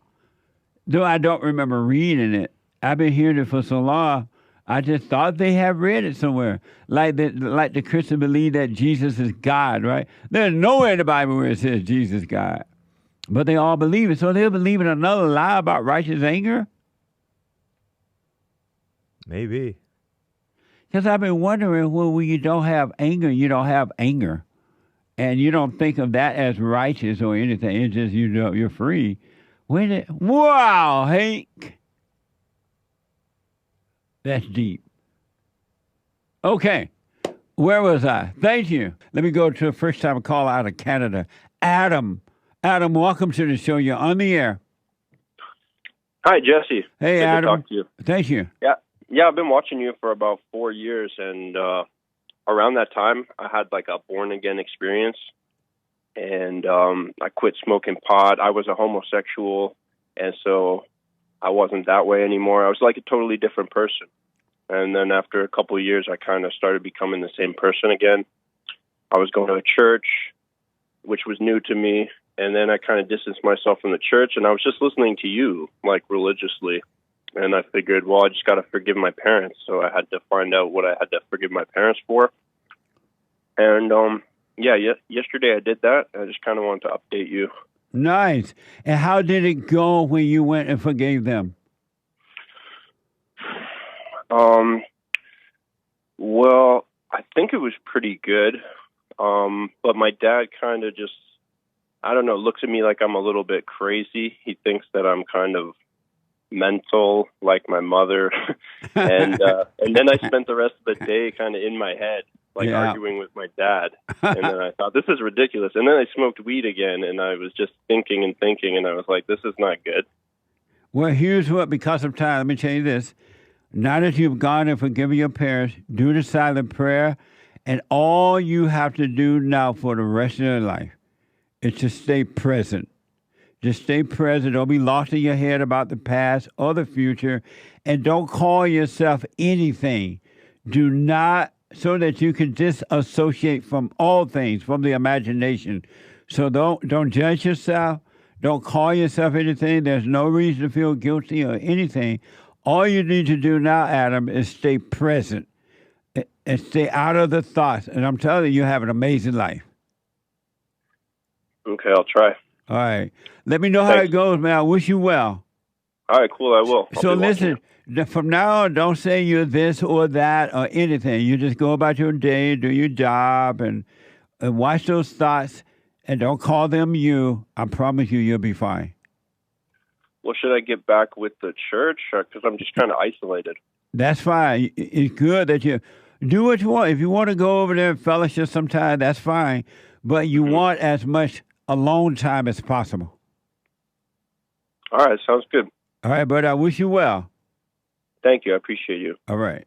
though I don't remember reading it. I've been hearing it for so long, I just thought they have read it somewhere. Like the Christians believe that Jesus is God, right? There's nowhere in the Bible where it says Jesus is God. But they all believe it. So they'll believe in another lie about righteous anger? Maybe. Because I've been wondering, well, when you don't have anger, you don't have anger. And you don't think of that as righteous or anything. It's just, you know, you're free. Wow, Hake. That's deep. Okay. Where was I? Thank you. Let me go to a first-time call out of Canada. Adam. Adam, welcome to the show. You're on the air. Hi, Jesse. Hey, Good Adam. to talk to you. Thank you. Yeah, I've been watching you for about 4 years, and around that time, I had like a born-again experience, and I quit smoking pot. I was a homosexual, and so I wasn't that way anymore. I was like a totally different person. And then after a couple of years, I kind of started becoming the same person again. I was going to a church, which was new to me, and then I kind of distanced myself from the church, and I was just listening to you, like, religiously. And I figured, well, I just got to forgive my parents. So I had to find out what I had to forgive my parents for. And, yesterday I did that. I just kind of wanted to update you. Nice. And how did it go when you went and forgave them? Well, I think it was pretty good. But my dad kind of just, I don't know, looks at me like I'm a little bit crazy. He thinks that I'm kind of mental, like my mother. and then I spent the rest of the day kind of in my head, arguing with my dad. And then I thought, this is ridiculous. And then I smoked weed again, and I was just thinking, and I was like, this is not good. Well, here's what, because of time, let me tell you this. Now that you've gone and forgiven your parents, do the silent prayer. And all you have to do now for the rest of your life is to stay present. Just stay present. Don't be lost in your head about the past or the future. And don't call yourself anything. Do not, so that you can disassociate from all things, from the imagination. So don't judge yourself. Don't call yourself anything. There's no reason to feel guilty or anything. All you need to do now, Adam, is stay present and stay out of the thoughts. And I'm telling you, you have an amazing life. Okay, I'll try. All right. Let me know how it goes, man. I wish you well. All right, cool. I will. So listen, from now on, don't say you're this or that or anything. You just go about your day, do your job, and watch those thoughts, and don't call them you. I promise you, you'll be fine. Well, should I get back with the church? Because I'm just trying to isolate it. That's fine. It's good that you do what you want. If you want to go over there and fellowship sometime, that's fine. But you want as much alone time as possible. All right, sounds good. All right, but I wish you well. Thank you. I appreciate you. All right.